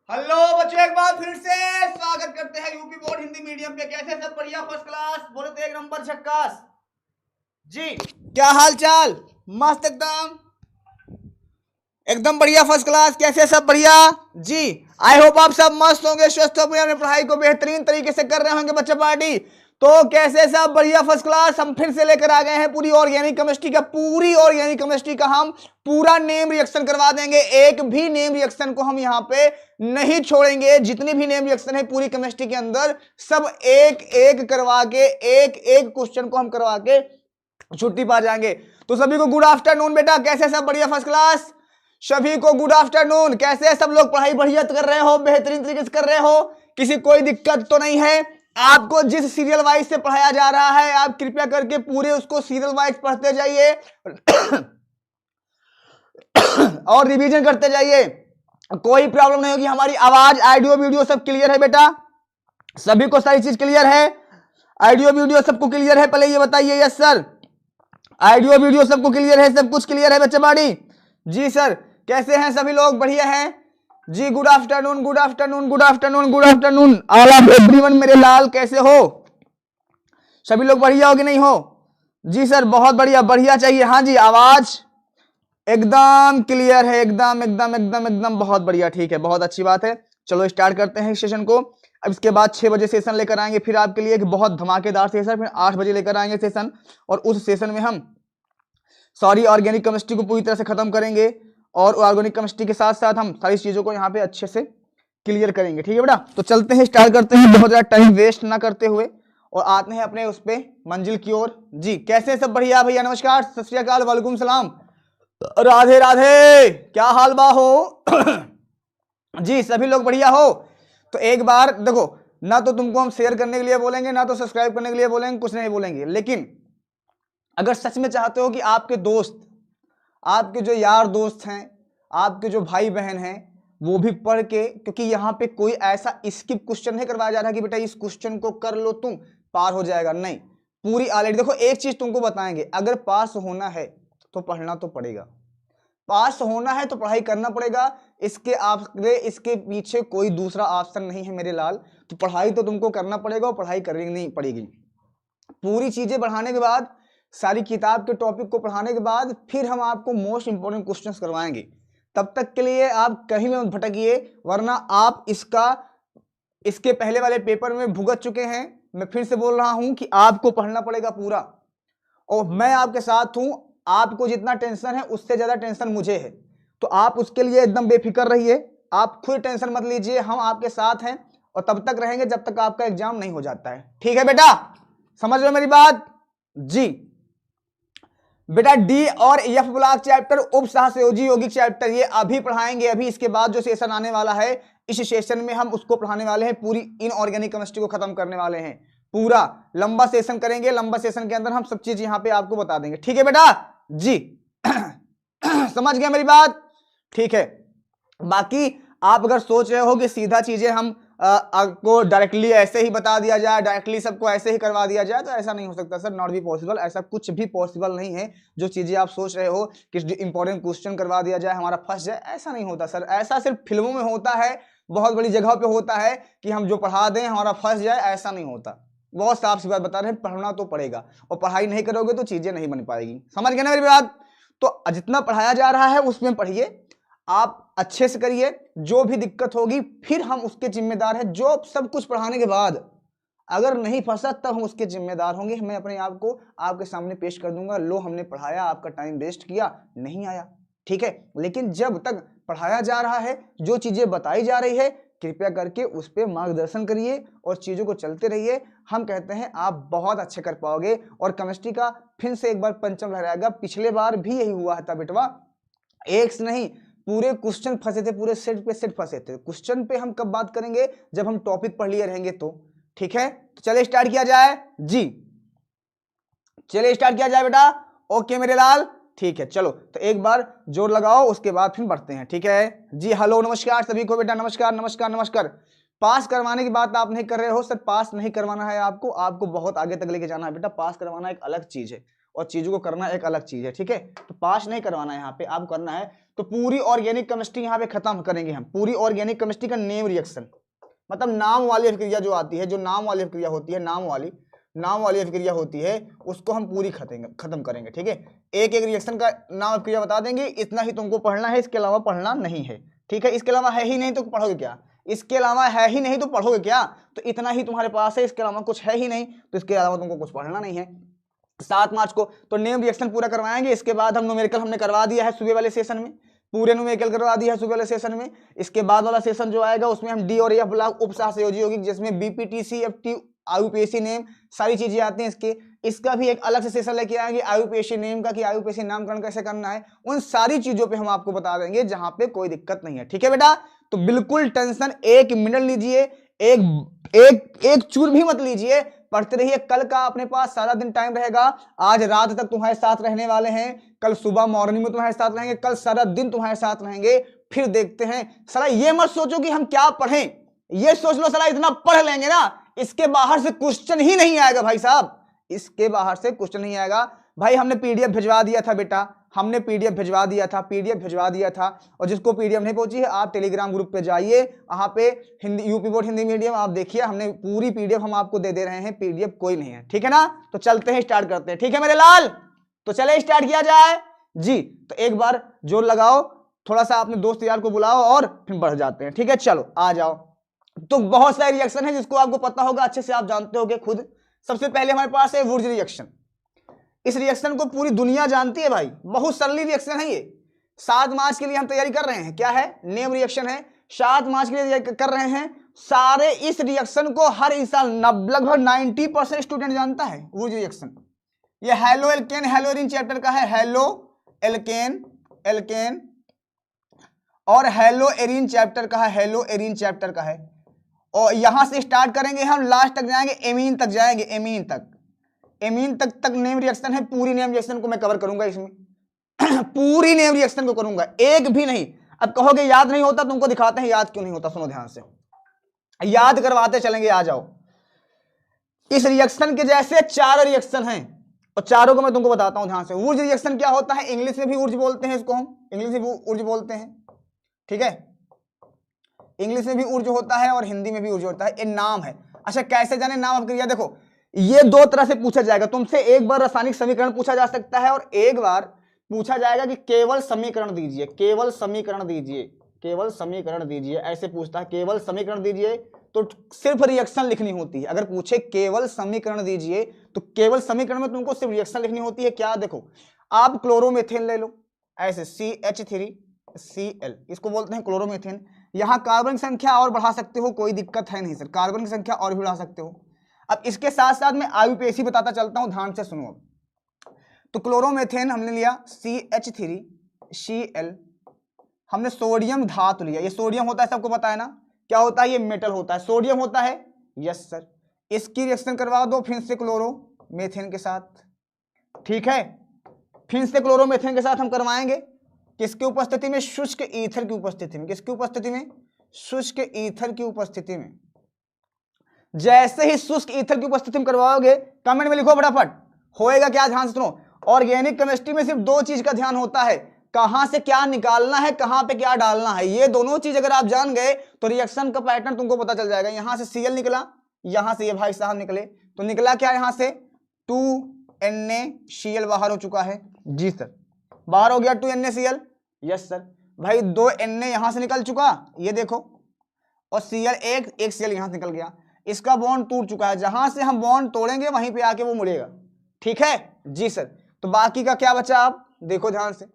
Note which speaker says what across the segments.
Speaker 1: Hello बच्चों, एक बार फिर से स्वागत करते हैं यूपी बोर्ड हिंदी मीडियम पे। कैसे सब बढ़िया, फर्स्ट क्लास, बोले तो एक नंबर झक्कास जी। क्या हाल चाल? मस्त एकदम एकदम बढ़िया, फर्स्ट क्लास। कैसे सब बढ़िया जी। आई होप आप सब मस्त होंगे, स्वस्थ होंगे, अपनी पढ़ाई को बेहतरीन तरीके से कर रहे होंगे बच्चे पार्टी। तो कैसे सब बढ़िया, फर्स्ट क्लास। हम फिर से लेकर आ गए हैं पूरी ऑर्गेनिक केमिस्ट्री का हम पूरा नेम रिएक्शन करवा देंगे। एक भी नेम रिएक्शन को हम यहाँ पे नहीं छोड़ेंगे। जितनी भी नेम रिएक्शन है पूरी केमिस्ट्री के अंदर, सब एक एक करवा के, एक एक क्वेश्चन को हम करवा के छुट्टी पा जाएंगे। तो सभी को गुड आफ्टरनून बेटा। कैसे सब बढ़िया, फर्स्ट क्लास। सभी को गुड आफ्टरनून। कैसे सब लोग पढ़ाई बढ़िया कर रहे हो, बेहतरीन तरीके से कर रहे हो, किसी कोई दिक्कत तो नहीं है? आपको जिस सीरियल वाइज से पढ़ाया जा रहा है, आप कृपया करके पूरे उसको सीरियल वाइज पढ़ते जाइए और रिवीजन करते जाइए। कोई प्रॉब्लम नहीं होगी। हमारी आवाज, ऑडियो, वीडियो सब क्लियर है बेटा? सभी को सारी चीज क्लियर है? ऑडियो वीडियो सबको क्लियर है? पहले ये बताइए। यस सर, ऑडियो वीडियो सबको क्लियर है? सब कुछ क्लियर है बच्चे बाड़ी? जी सर। कैसे हैं सभी लोग? बढ़िया हैं जी। Good afternoon, good afternoon, good afternoon, good afternoon all of everyone. मेरे लाल कैसे हो? सभी लोग बढ़िया हो कि नहीं हो? जी सर, बहुत बढ़िया, बढ़िया चाहिए। हाँ जी, आवाज एकदम क्लियर है, एकदम एकदम एकदम एकदम बहुत बढ़िया। ठीक है, बहुत अच्छी बात है। चलो स्टार्ट करते हैं इस सेशन को। अब इसके बाद 6 बजे सेशन लेकर आएंगे फिर आपके लिए, एक बहुत धमाकेदार सेशन। फिर 8 बजे लेकर आएंगे सेशन, और उस सेशन में हम सारी ऑर्गेनिक केमिस्ट्री को पूरी तरह से खत्म करेंगे, और ऑर्गेनिक केमिस्ट्री के साथ साथ हम सारी चीजों को यहाँ पे अच्छे से क्लियर करेंगे। ठीक है बेटा, तो चलते हैं, स्टार्ट करते हैं बहुत ज्यादा टाइम वेस्ट ना करते हुए, और आते हैं अपने उस पे मंजिल की ओर जी। कैसे सब बढ़िया भैया? नमस्कार, सत श्री अकाल, वालेकुम सलाम, राधे राधे। क्या हाल बा हो? जी, सभी लोग बढ़िया हो? तो एक बार देखो, ना तो तुमको हम शेयर करने के लिए बोलेंगे, ना तो सब्सक्राइब करने के लिए बोलेंगे, कुछ नहीं बोलेंगे। लेकिन अगर सच में चाहते हो कि आपके दोस्त, आपके जो यार दोस्त हैं, आपके जो भाई बहन हैं, वो भी पढ़ के, क्योंकि यहाँ पे कोई ऐसा स्किप क्वेश्चन नहीं करवाया जा रहा कि बेटा इस क्वेश्चन को कर लो तुम पार हो जाएगा, नहीं। पूरी ऑलरेडी देखो, एक चीज तुमको बताएंगे, अगर पास होना है तो पढ़ना तो पड़ेगा। पास होना है तो पढ़ाई करना पड़ेगा। इसके पीछे कोई दूसरा ऑप्शन नहीं है मेरे लाल। तो पढ़ाई तो तुमको करना पड़ेगा, और पढ़ाई करनी पड़ेगी। पूरी चीजें बढ़ाने के बाद, सारी किताब के टॉपिक को पढ़ाने के बाद, फिर हम आपको मोस्ट इंपोर्टेंट क्वेश्चंस करवाएंगे। तब तक के लिए आप कहीं में मत भटकिए, वरना आप इसके पहले वाले पेपर में भुगत चुके हैं। मैं फिर से बोल रहा हूं कि आपको पढ़ना पड़ेगा पूरा, और मैं आपके साथ हूं। आपको जितना टेंशन है उससे ज्यादा टेंशन मुझे है, तो आप उसके लिए एकदम बेफिक्र रहिए। आप खुद टेंशन मत लीजिए, हम आपके साथ हैं, और तब तक रहेंगे जब तक आपका एग्जाम नहीं हो जाता है। ठीक है बेटा, समझ लो मेरी बात जी। बेटा डी और एफ ब्लॉक चैप्टर, उप सहसंयोजी यौगिक चैप्टर, ये अभी पढ़ाएंगे। अभी इसके बाद जो सेशन आने वाला है, इस सेशन में हम उसको पढ़ाने वाले हैं। पूरी इनऑर्गेनिक केमिस्ट्री को खत्म करने वाले हैं। पूरा लंबा सेशन करेंगे। लंबा सेशन के अंदर हम सब चीज यहाँ पे आपको बता देंगे। ठीक है बेटा जी। समझ गए मेरी बात? ठीक है। बाकी आप अगर सोच रहे हो कि सीधा चीजें हम आपको डायरेक्टली ऐसे ही बता दिया जाए, डायरेक्टली सबको ऐसे ही करवा दिया जाए, तो ऐसा नहीं हो सकता सर, नॉट बी पॉसिबल। ऐसा कुछ भी पॉसिबल नहीं है। जो चीजें आप सोच रहे हो कि इंपॉर्टेंट क्वेश्चन करवा दिया जाए, हमारा फंस जाए, ऐसा नहीं होता सर। ऐसा सिर्फ फिल्मों में होता है, बहुत बड़ी जगह पे होता है कि हम जो पढ़ा दें हमारा फंस जाए, ऐसा नहीं होता। बहुत साफ सी बात बता रहे हैं, पढ़ना तो पड़ेगा, और पढ़ाई नहीं करोगे तो चीजें नहीं बन पाएगी। समझ गए ना मेरी बात? तो जितना पढ़ाया जा रहा है उसमें पढ़िए, आप अच्छे से करिए। जो भी दिक्कत होगी फिर हम उसके जिम्मेदार हैं। जो सब कुछ पढ़ाने के बाद अगर नहीं फंसा तब हम उसके जिम्मेदार होंगे। मैं अपने आप को आपके सामने पेश कर दूंगा, लो हमने पढ़ाया, आपका टाइम वेस्ट किया, नहीं आया, ठीक है। लेकिन जब तक पढ़ाया जा रहा है, जो चीजें बताई जा रही है, कृपया करके उस पर मार्गदर्शन करिए और चीजों को चलते रहिए। हम कहते हैं आप बहुत अच्छे कर पाओगे। और केमिस्ट्री का फिर से एक बार पंचम लहराएगा। पिछले बार भी यही हुआ था बेटवा, एक से नहीं, पूरे क्वेश्चन फंसे थे, पूरे सेट पे सेट फंसे थे। क्वेश्चन पे हम कब बात करेंगे? जब हम टॉपिक पढ़ लिए रहेंगे तो। ठीक है, तो चलिए स्टार्ट किया जाए जी। चलिए स्टार्ट किया जाए बेटा। ओके मेरे लाल, ठीक है। चलो तो एक बार जोर लगाओ, उसके बाद फिर बढ़ते हैं। ठीक है जी। हेलो, नमस्कार सभी को बेटा, नमस्कार नमस्कार नमस्कार। पास करवाने की बात आप नहीं कर रहे हो सर, पास नहीं करवाना है आपको, आपको बहुत आगे तक लेके जाना है बेटा। पास करवाना एक अलग चीज है, और चीजों को करना एक अलग चीज है। ठीक है, तो पास नहीं करवाना है यहाँ पे, आप करना है तो पूरी ऑर्गेनिक केमिस्ट्री यहाँ पे खत्म करेंगे हम। पूरी ऑर्गेनिक केमिस्ट्री का नेम रिएक्शन, मतलब नाम वाली अभिक्रिया जो आती है, जो नाम वाली अभिक्रिया होती है, नाम वाली अभिक्रिया होती है, उसको हम पूरी खत्म करेंगे। ठीक है, एक एक रिएक्शन का नाम अभिक्रिया बता देंगे, इतना ही तुमको पढ़ना है, इसके अलावा पढ़ना नहीं है। ठीक है, इसके अलावा है ही नहीं तो पढ़ोगे क्या, इसके अलावा है ही नहीं तो पढ़ोगे क्या, तो इतना ही तुम्हारे पास है, इसके अलावा कुछ है ही नहीं, तो इसके अलावा तुमको कुछ पढ़ना नहीं है। 7 मार्च को तो नेम रिएक्शन पूरा करवाएंगे। इसके बाद हम न्यूमेरिकल हमने करवा दिया है सुबह वाले सेशन में, पूरे न्यूमेरिकल करवा दिया है सुबह वाले सेशन में। इसके बाद वाला सेशन जो आएगा उसमें हम डी और एफ ब्लॉक उप सहसंयोजी होगी, जिसमें बीपीटीसी, एफटी, आईयूपीएसी नेम सारी चीजें आती हैं। इसका भी एक अलग से सेशन लेके आएंगे आईयूपीएसी नेम का, कि आईयूपीएसी नामकरण कैसे करना है, उन सारी चीजों पे हम आपको बता देंगे, जहां पे कोई दिक्कत नहीं है। ठीक है बेटा, तो बिल्कुल टेंशन 1 मिनट लीजिए, एक चूर भी मत लीजिए, पढ़ते रहिए। कल का अपने पास सारा दिन टाइम रहेगा, आज रात तक तुम्हारे साथ रहने वाले हैं, कल सुबह मॉर्निंग में तुम्हारे साथ रहेंगे, कल सारा दिन तुम्हारे साथ रहेंगे, फिर देखते हैं। साला ये मत सोचो कि हम क्या पढ़ें, ये सोच लो साला इतना पढ़ लेंगे ना, इसके बाहर से क्वेश्चन ही नहीं आएगा भाई साहब, इसके बाहर से क्वेश्चन नहीं आएगा। भाई हमने पीडीएफ भिजवा दिया था बेटा, हमने पीडीएफ भिजवा दिया था, और जिसको पीडीएफ नहीं पहुंची है आप टेलीग्राम ग्रुप पे जाइए, वहां पे Hindi UP board Hindi medium आप देखिए, हमने पूरी पीडीएफ हम आपको दे रहे हैं, पीडीएफ कोई नहीं है। ठीक है ना, तो चलते हैं, स्टार्ट करते हैं। ठीक है मेरे लाल, तो चले स्टार्ट किया जाए जी। तो एक बार जोर लगाओ, थोड़ा सा अपने दोस्त यार को बुलाओ और फिर बढ़ जाते हैं। ठीक है, चलो आ जाओ। तो बहुत सारे रिएक्शन है जिसको आपको पता होगा, अच्छे से आप जानते होगे खुद। सबसे पहले हमारे पास है वुर्ज रिएक्शन। इस रिएक्शन को पूरी दुनिया जानती है भाई, बहुत सरल रिएक्शन है ये। 7 मार्च के लिए हम तैयारी कर रहे हैं, क्या है, नेम रिएक्शन है, 7 मार्च के लिए कर रहे हैं। सारे इस रिएक्शन को हर इंसान लगभग 90% स्टूडेंट जानता है वुर्ज रिएक्शन। ये हेलो एल्केन हेलोरिन चैप्टर का है, हेलो एल्केन और हेलो एरिन चैप्टर का है, हेलो एरिन चैप्टर का है। और यहां से स्टार्ट करेंगे हम, लास्ट तक जाएंगे, एमीन तक जाएंगे, एमीन तक नेम रिएक्शन है। पूरी नेम रिएक्शन को मैं कवर करूंगा इसमें पूरी नेम रिएक्शन को करूंगा, एक भी नहीं। अब कहोगे याद नहीं होता, तुमको दिखाते हैं याद क्यों नहीं होता, सुनो ध्यान से, याद करवाते चलेंगे। आ जाओ, इस रिएक्शन के जैसे 4 रिएक्शन हैं और चारों को मैं तुमको बताता हूं ध्यान से। वुर्ज रिएक्शन क्या होता है, इंग्लिश में भी वुर्ज बोलते हैं इसको, हम इंग्लिश में वुर्ज बोलते हैं। ठीक है, इंग्लिश में भी ऊर्ज होता है और हिंदी में भी ऊर्ज होता है, ये नाम है। अच्छा कैसे जाने नाम अभिक्रिया, देखो ये 2 तरह से पूछा जाएगा तुमसे, एक बार रासायनिक समीकरण पूछा जा सकता है और एक बार पूछा जाएगा कि केवल समीकरण दीजिए, केवल समीकरण दीजिए, ऐसे पूछता है, केवल समीकरण दीजिए तो सिर्फ रिएक्शन लिखनी होती है। अगर पूछे केवल समीकरण दीजिए तो केवल समीकरण में तुमको सिर्फ रिएक्शन लिखनी होती है। क्या, देखो आप क्लोरोमीथेन ले लो, ऐसे CH3Cl, इसको बोलते हैं क्लोरोमीथेन। यहां कार्बन की संख्या और बढ़ा सकते हो, कोई दिक्कत है नहीं सर, कार्बन की संख्या और भी बढ़ा सकते हो। अब इसके साथ साथ मैं आईयूपीएसी बताता चलता हूं, ध्यान से सुनो। तो क्लोरोमीथेन हमने लिया CH3Cl, हमने सोडियम धातु लिया, ये सोडियम होता है सबको पता है ना, क्या होता है, ये मेटल होता है, सोडियम होता है, यस सर। इसकी रिएक्शन करवा दो फिर से क्लोरोमीथेन के साथ। ठीक है, फिर से क्लोरोमीथेन के साथ हम करवाएंगे, किसकी उपस्थिति में, शुष्क ईथर की उपस्थिति में। किसकी उपस्थिति में, शुष्क ईथर की उपस्थिति में। जैसे ही शुष्क ईथर की उपस्थिति में करवाओगे, कमेंट में लिखो फटाफट, होएगा क्या, ध्यान से सुनो। ऑर्गेनिक केमिस्ट्री में सिर्फ 2 चीज का ध्यान होता है, कहां से क्या निकालना है, कहां पे क्या डालना है। ये दोनों चीज अगर आप जान गए तो रिएक्शन का पैटर्न तुमको पता चल जाएगा। यहां से Cl निकला, यहां से ये भाई साहब निकले, तो निकला क्या, यहां से 2NaCl बाहर हो चुका है, जी सर, बाहर हो गया 2NaCl, यस सर। भाई 2 Na यहां से निकल चुका, ये देखो, और Cl एक Cl यहां से निकल गया, इसका बॉन्ड टूट चुका है। जहां से हम बॉन्ड तोड़ेंगे वहीं पे आके वो मुड़ेगा। ठीक है जी सर, तो बाकी का क्या बचा, आप देखो ध्यान से,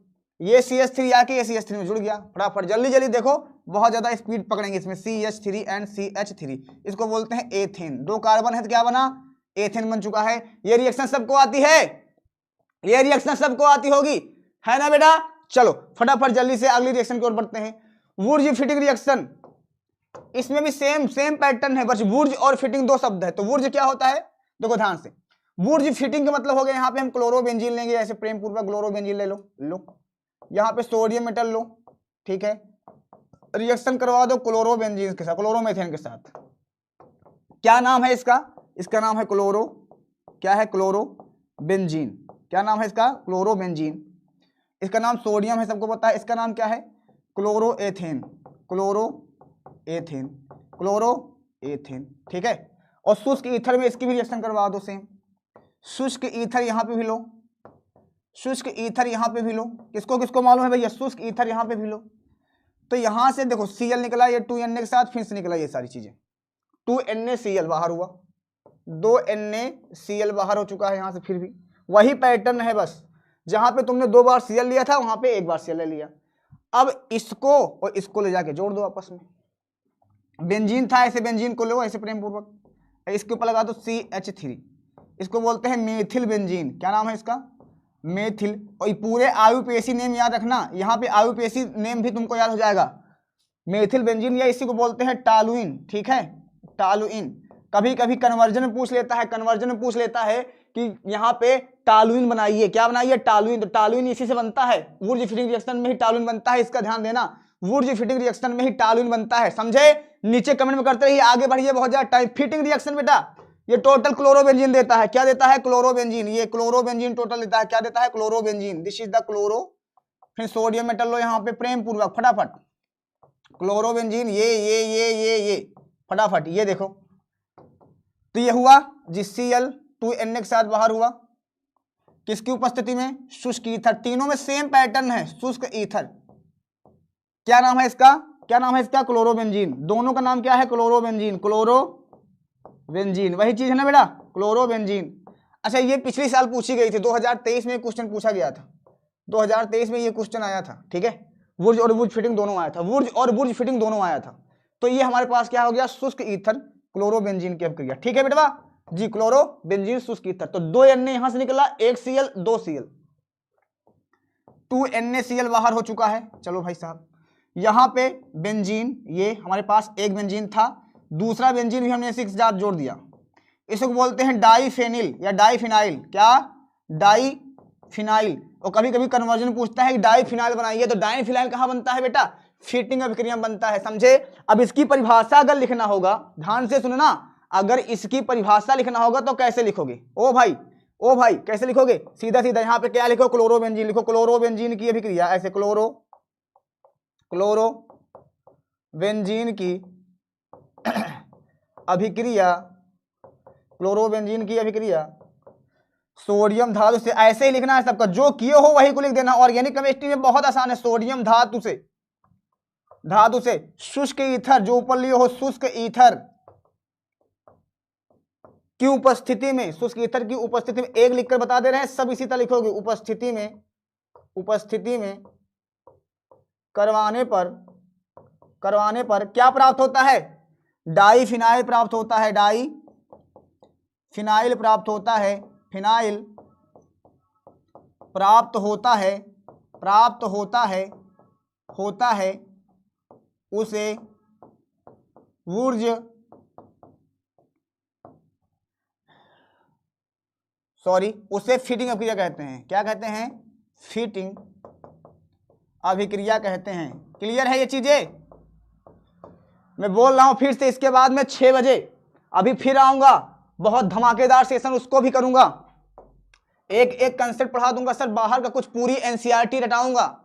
Speaker 1: ये CH3 आके ये CH3 में जुड़ गया। फटाफट जल्दी जल्दी देखो, बहुत ज्यादा स्पीड पकड़ेंगे इसमें, CH3 एंड CH3, इसको बोलते हैं एथेन। 2 कार्बन है तो क्या बना, एथेन बन चुका है। ये रिएक्शन सबको आती है, ये रिएक्शन सबको आती होगी, है ना बेटा। चलो फटाफट जल्दी से अगली रिएक्शन की ओर बढ़ते हैं। वुर्ज फिटिंग रिएक्शन, इसमें भी सेम पैटर्न है, बस वुर्ज और फिटिंग 2 शब्द है। तो वुर्ज क्या होता है, देखो ध्यान से, वुर्ज फिटिंग का मतलब हो गया, यहाँ पे हम क्लोरोबेंजीन लेंगे, ऐसे प्रेम पूर्वक क्लोरोबेंजीन ले लो, यहाँ पे सोडियम मेटल लो, ठीक है, रिएक्शन करवा दो क्लोरोबेंजीन के साथ, क्लोरोमीथेन के साथ। क्या नाम है इसका, इसका नाम है क्लोरोबेंजीन। क्या नाम है इसका, क्लोरोबेंजीन। इसका नाम सोडियम है, सबको पता है। इसका नाम क्या है? क्लोरोएथेन, क्लोरोएथेन, क्लोरोएथेन, ठीक है। और शुष्क ईथर में इसकी भी रिएक्शन करवा दो सेम। शुष्क ईथर यहाँ पे भी लो, शुष्क ईथर यहाँ पे भी लो। किसको किसको मालूम है भैया? शुष्क ईथर यहाँ पे भी लो। तो यहाँ से देखो Cl निकला, ये 2Na के साथ फिर से निकला, ये सारी चीजें 2NaCl बाहर हुआ, 2NaCl बाहर हो चुका है यहाँ से। फिर भी वही पैटर्न है, बस जहां पे तुमने 2 बार Cl लिया था वहां पे 1 बार Cl ले लिया। अब इसको और इसको ले जाके जोड़ दो आपस में। बेंजीन था, ऐसे बेंजीन को लो ऐसे प्रेम पूर्वक, इसके ऊपर लगा दो CH3, इसको बोलते हैं मेथिल बेंजीन। क्या नाम है इसका? मेथिल। और ये पूरे आयुपेशी नेम याद रखना, यहाँ पे आयुपेशी नेम भी तुमको याद हो जाएगा। मेथिल बेंजीन, या इसी को बोलते हैं टालुइन, ठीक है, टालुइन। कभी कभी कन्वर्जन में पूछ लेता है, कन्वर्जन में पूछ लेता है कि यहाँ पे टालुइन बनाइए। क्या बनाइए? टालुइन। तो टालुइन इसी से बनता है, वुर्ज फिटिंग रिएक्शन में ही टालुइन बनता है, इसका ध्यान देना। वुर्ज फिटिंग रिएक्शन में ही टालुइन बनता है, समझे? नीचे कमेंट में करते रहिए, आगे बढ़िए बहुत ज्यादा टाइम। फिटिंग रिएक्शन बेटा ये टोटल क्लोरोबेंजीन देता है। क्या देता है? क्लोरोबेंजीन। ये क्लोरोबेंजीन टोटल देता है। क्या देता है? Chlorobenzene. This is the chloro. फिर सोडियम मेटल लो यहाँ पे प्रेम पूर्वक फटाफट। क्लोरोबेंजीन ये फटाफट ये देखो। तो ये हुआ जी Cl 2Na के साथ बाहर हुआ, किसकी उपस्थिति में? शुष्क ईथर। तीनों में सेम पैटर्न है, शुष्क ईथर। क्या नाम है इसका? क्या नाम है इसका? क्लोरोबेंजीन। दोनों का नाम क्या है? Chlorobenzene, chlorobenzene. वही चीज है ना बेटा, क्लोरोबेंजीन। अच्छा, ये पिछले साल पूछी गई थी, 2023 में क्वेश्चन पूछा गया था, 2023 में ये क्वेश्चन आया था, ठीक है। वुर्ज और वुर्ज फिटिंग दोनों आया था, वुर्ज और वुर्ज फिटिंग दोनों आया था। तो ये हमारे पास क्या हो गया? शुष्क ईथर क्लोरोबेंजीन की अभिक्रिया, ठीक है बेटा जी। क्लोरोबेंजीन शुष्क ईथर। तो 2Na यहां से निकला, 1 Cl 2 Cl, 2NaCl बाहर हो चुका है। चलो भाई साहब, यहां पे बेंजीन, ये हमारे पास एक बेंजीन था, दूसरा बेंजीन भी हमने 6 साथ जोड़ दिया। इसको बोलते हैं डाईफेनिल या डाईफिनाइल। क्या? डाईफिनाइल। और कभी कभी कन्वर्जन पूछता है कि डाईफिनाइल बनाइए, तो डाईफिनाइल कहां बनता है बेटा? फिटिंग अभिक्रिया में बनता है, समझे? अब इसकी परिभाषा अगर लिखना होगा, ध्यान से सुनना, अगर इसकी परिभाषा लिखना होगा तो कैसे लिखोगे? ओ भाई कैसे लिखोगे? सीधा सीधा यहाँ पे क्या लिखो? क्लोरोबेंजीन लिखो। क्लोरोबेंजीन की अभिक्रिया ऐसे, क्लोरोबेंजीन की अभिक्रिया, क्लोरोबेंजीन की अभिक्रिया सोडियम धातु से, ऐसे ही लिखना है सबका, जो किए हो वही को लिख देना। ऑर्गेनिक केमिस्ट्री में बहुत आसान है। सोडियम धातु से शुष्क ईथर, जो ऊपर लिए हो, शुष्क ईथर की उपस्थिति में, शुष्क ईथर की उपस्थिति में, एक लिखकर बता दे रहे हैं, सब इसी तरह लिखोगे। उपस्थिति में करवाने पर क्या प्राप्त होता है? डाईफिनाइल प्राप्त होता है, डाईफिनाइल प्राप्त होता है, फिनाइल प्राप्त होता है, उसे उसे फिटिंग अभिक्रिया कहते हैं। क्या कहते हैं? फिटिंग अभिक्रिया कहते हैं। क्लियर है ये चीजें? मैं बोल रहा हूं फिर से, इसके बाद में 6 बजे अभी फिर आऊंगा, बहुत धमाकेदार सेशन उसको भी करूंगा, एक एक कंसेप्ट पढ़ा दूंगा सर। बाहर का कुछ पूरी एनसीईआरटी रटाऊंगा,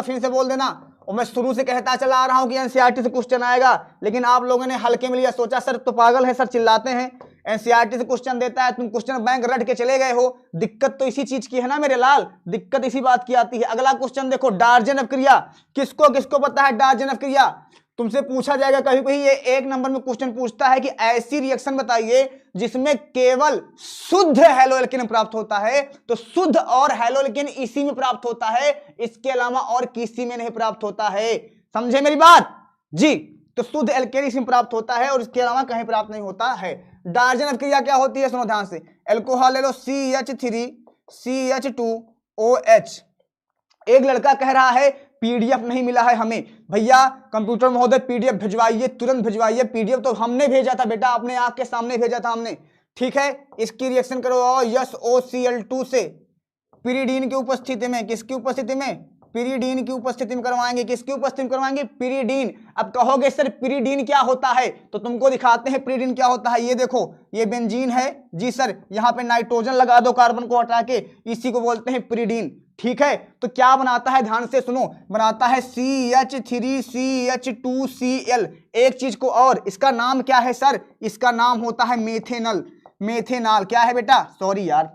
Speaker 1: फिर से बोल देना। और मैं शुरू से कहता चला आ रहा हूं कि एनसीईआरटी से क्वेश्चन आएगा, लेकिन आप लोगों ने हल्के में लिया, सोचा सर तो पागल है, सर चिल्लाते हैं, एनसीईआरटी से क्वेश्चन देता है, तुम क्वेश्चन बैंक रट के चले गए हो। दिक्कत तो इसी चीज की है ना मेरे लाल, दिक्कत इसी बात की आती है। अगला क्वेश्चन देखो, डार्जन अभिक्रिया। किसको किसको पता है डार्जन अभिक्रिया? तुमसे पूछा जाएगा कभी कभी, ये 1 नंबर में क्वेश्चन पूछता है कि ऐसी रिएक्शन बताइए जिसमें केवल शुद्ध हैलोएल्केन प्राप्त होता है। तो शुद्ध और हैलोएल्केन इसी में प्राप्त होता है, इसके अलावा और किसी में नहीं प्राप्त होता है। समझे मेरी बात जी? तो शुद्ध एल्केन इसी में प्राप्त होता है और इसके अलावा कहीं प्राप्त नहीं होता है। डार्जन अभिक्रिया क्या होती है? सुनो ध्यान से। एल्कोहल ले लो, CH3 CH2OH। एक लड़का कह रहा है पीडीएफ नहीं मिला है हमें। भैया कंप्यूटर महोदय पीडीएफ भिजवाइए, तुरंत भिजवाइए। पीडीएफ तो हमने भेजा था बेटा, अपने आंख के सामने भेजा था हमने, ठीक है। इसकी रिएक्शन करो SOCl2 से, पिरिडीन की उपस्थिति में। किसकी उपस्थिति में? पिरीडीन की उपस्थिति में करवाएंगे। किसकी उपस्थिति में करवाएंगे? पिरीडीन। अब कहोगे सर पिरीडीन क्या होता है, तो तुमको दिखाते हैं पिरीडीन क्या होता है। ये देखो ये बेंजीन है जी सर, यहाँ पे नाइट्रोजन लगा दो कार्बन को हटा के, इसी को बोलते हैं पिरीडीन। ठीक है, तो क्या बनाता है, ध्यान से सुनो, बनाता है CH3CH2Cl। एक चीज को और, इसका नाम क्या है सर? इसका नाम होता है मेथेनल। मेथेनॉल क्या है बेटा? सॉरी यार,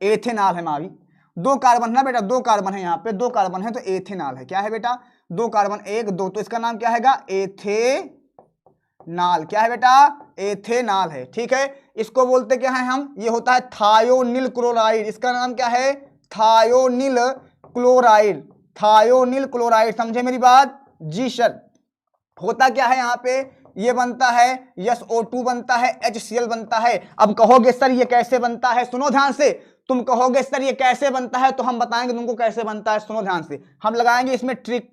Speaker 1: एथेनॉल है मावी। दो कार्बन है बेटा, दो कार्बन है, यहाँ पे दो कार्बन है तो एथेनॉल है। क्या है बेटा? दो कार्बन, एक दो, तो इसका नाम क्या है? एथेनॉल। क्या है बेटा? एथेनॉल है। ठीक है, इसको बोलते क्या है हम? ये होता है थायोनिल क्लोराइड। इसका नाम क्या है? Thionyl chloride. थायोनिल क्लोराइड, समझे मेरी बात? जी सर। होता क्या है यहाँ पे? ये बनता है SO2 बनता है, HCl बनता है। अब कहोगे सर ये कैसे बनता है? सुनो ध्यान से, तुम कहोगे सर ये कैसे बनता है, तो हम बताएंगे तुमको कैसे बनता है। सुनो ध्यान से, हम लगाएंगे इसमें ट्रिक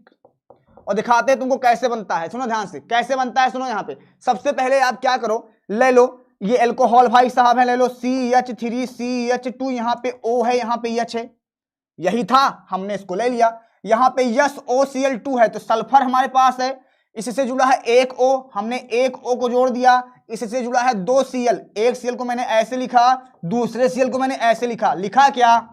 Speaker 1: और दिखाते हैं तुमको कैसे बनता है। सुनो ध्यान से कैसे बनता है, सुनो यहाँ पे। सबसे पहले आप क्या करो, ले लो ये एल्कोहल भाई साहब है, ले लो CH3CH2, यहाँ पे O है, यहाँ पे H है, यही था, हमने इसको ले लिया। यहाँ पे SOCl2 है, तो सल्फर हमारे पास है, इससे जुड़ा है एक O, हमने एक O को जोड़ दिया। इससे जुड़ा है दो Cl, एक Cl को मैंने ऐसे लिखा, दूसरे Cl को मैंने ऐसे लिखा। लिखा क्या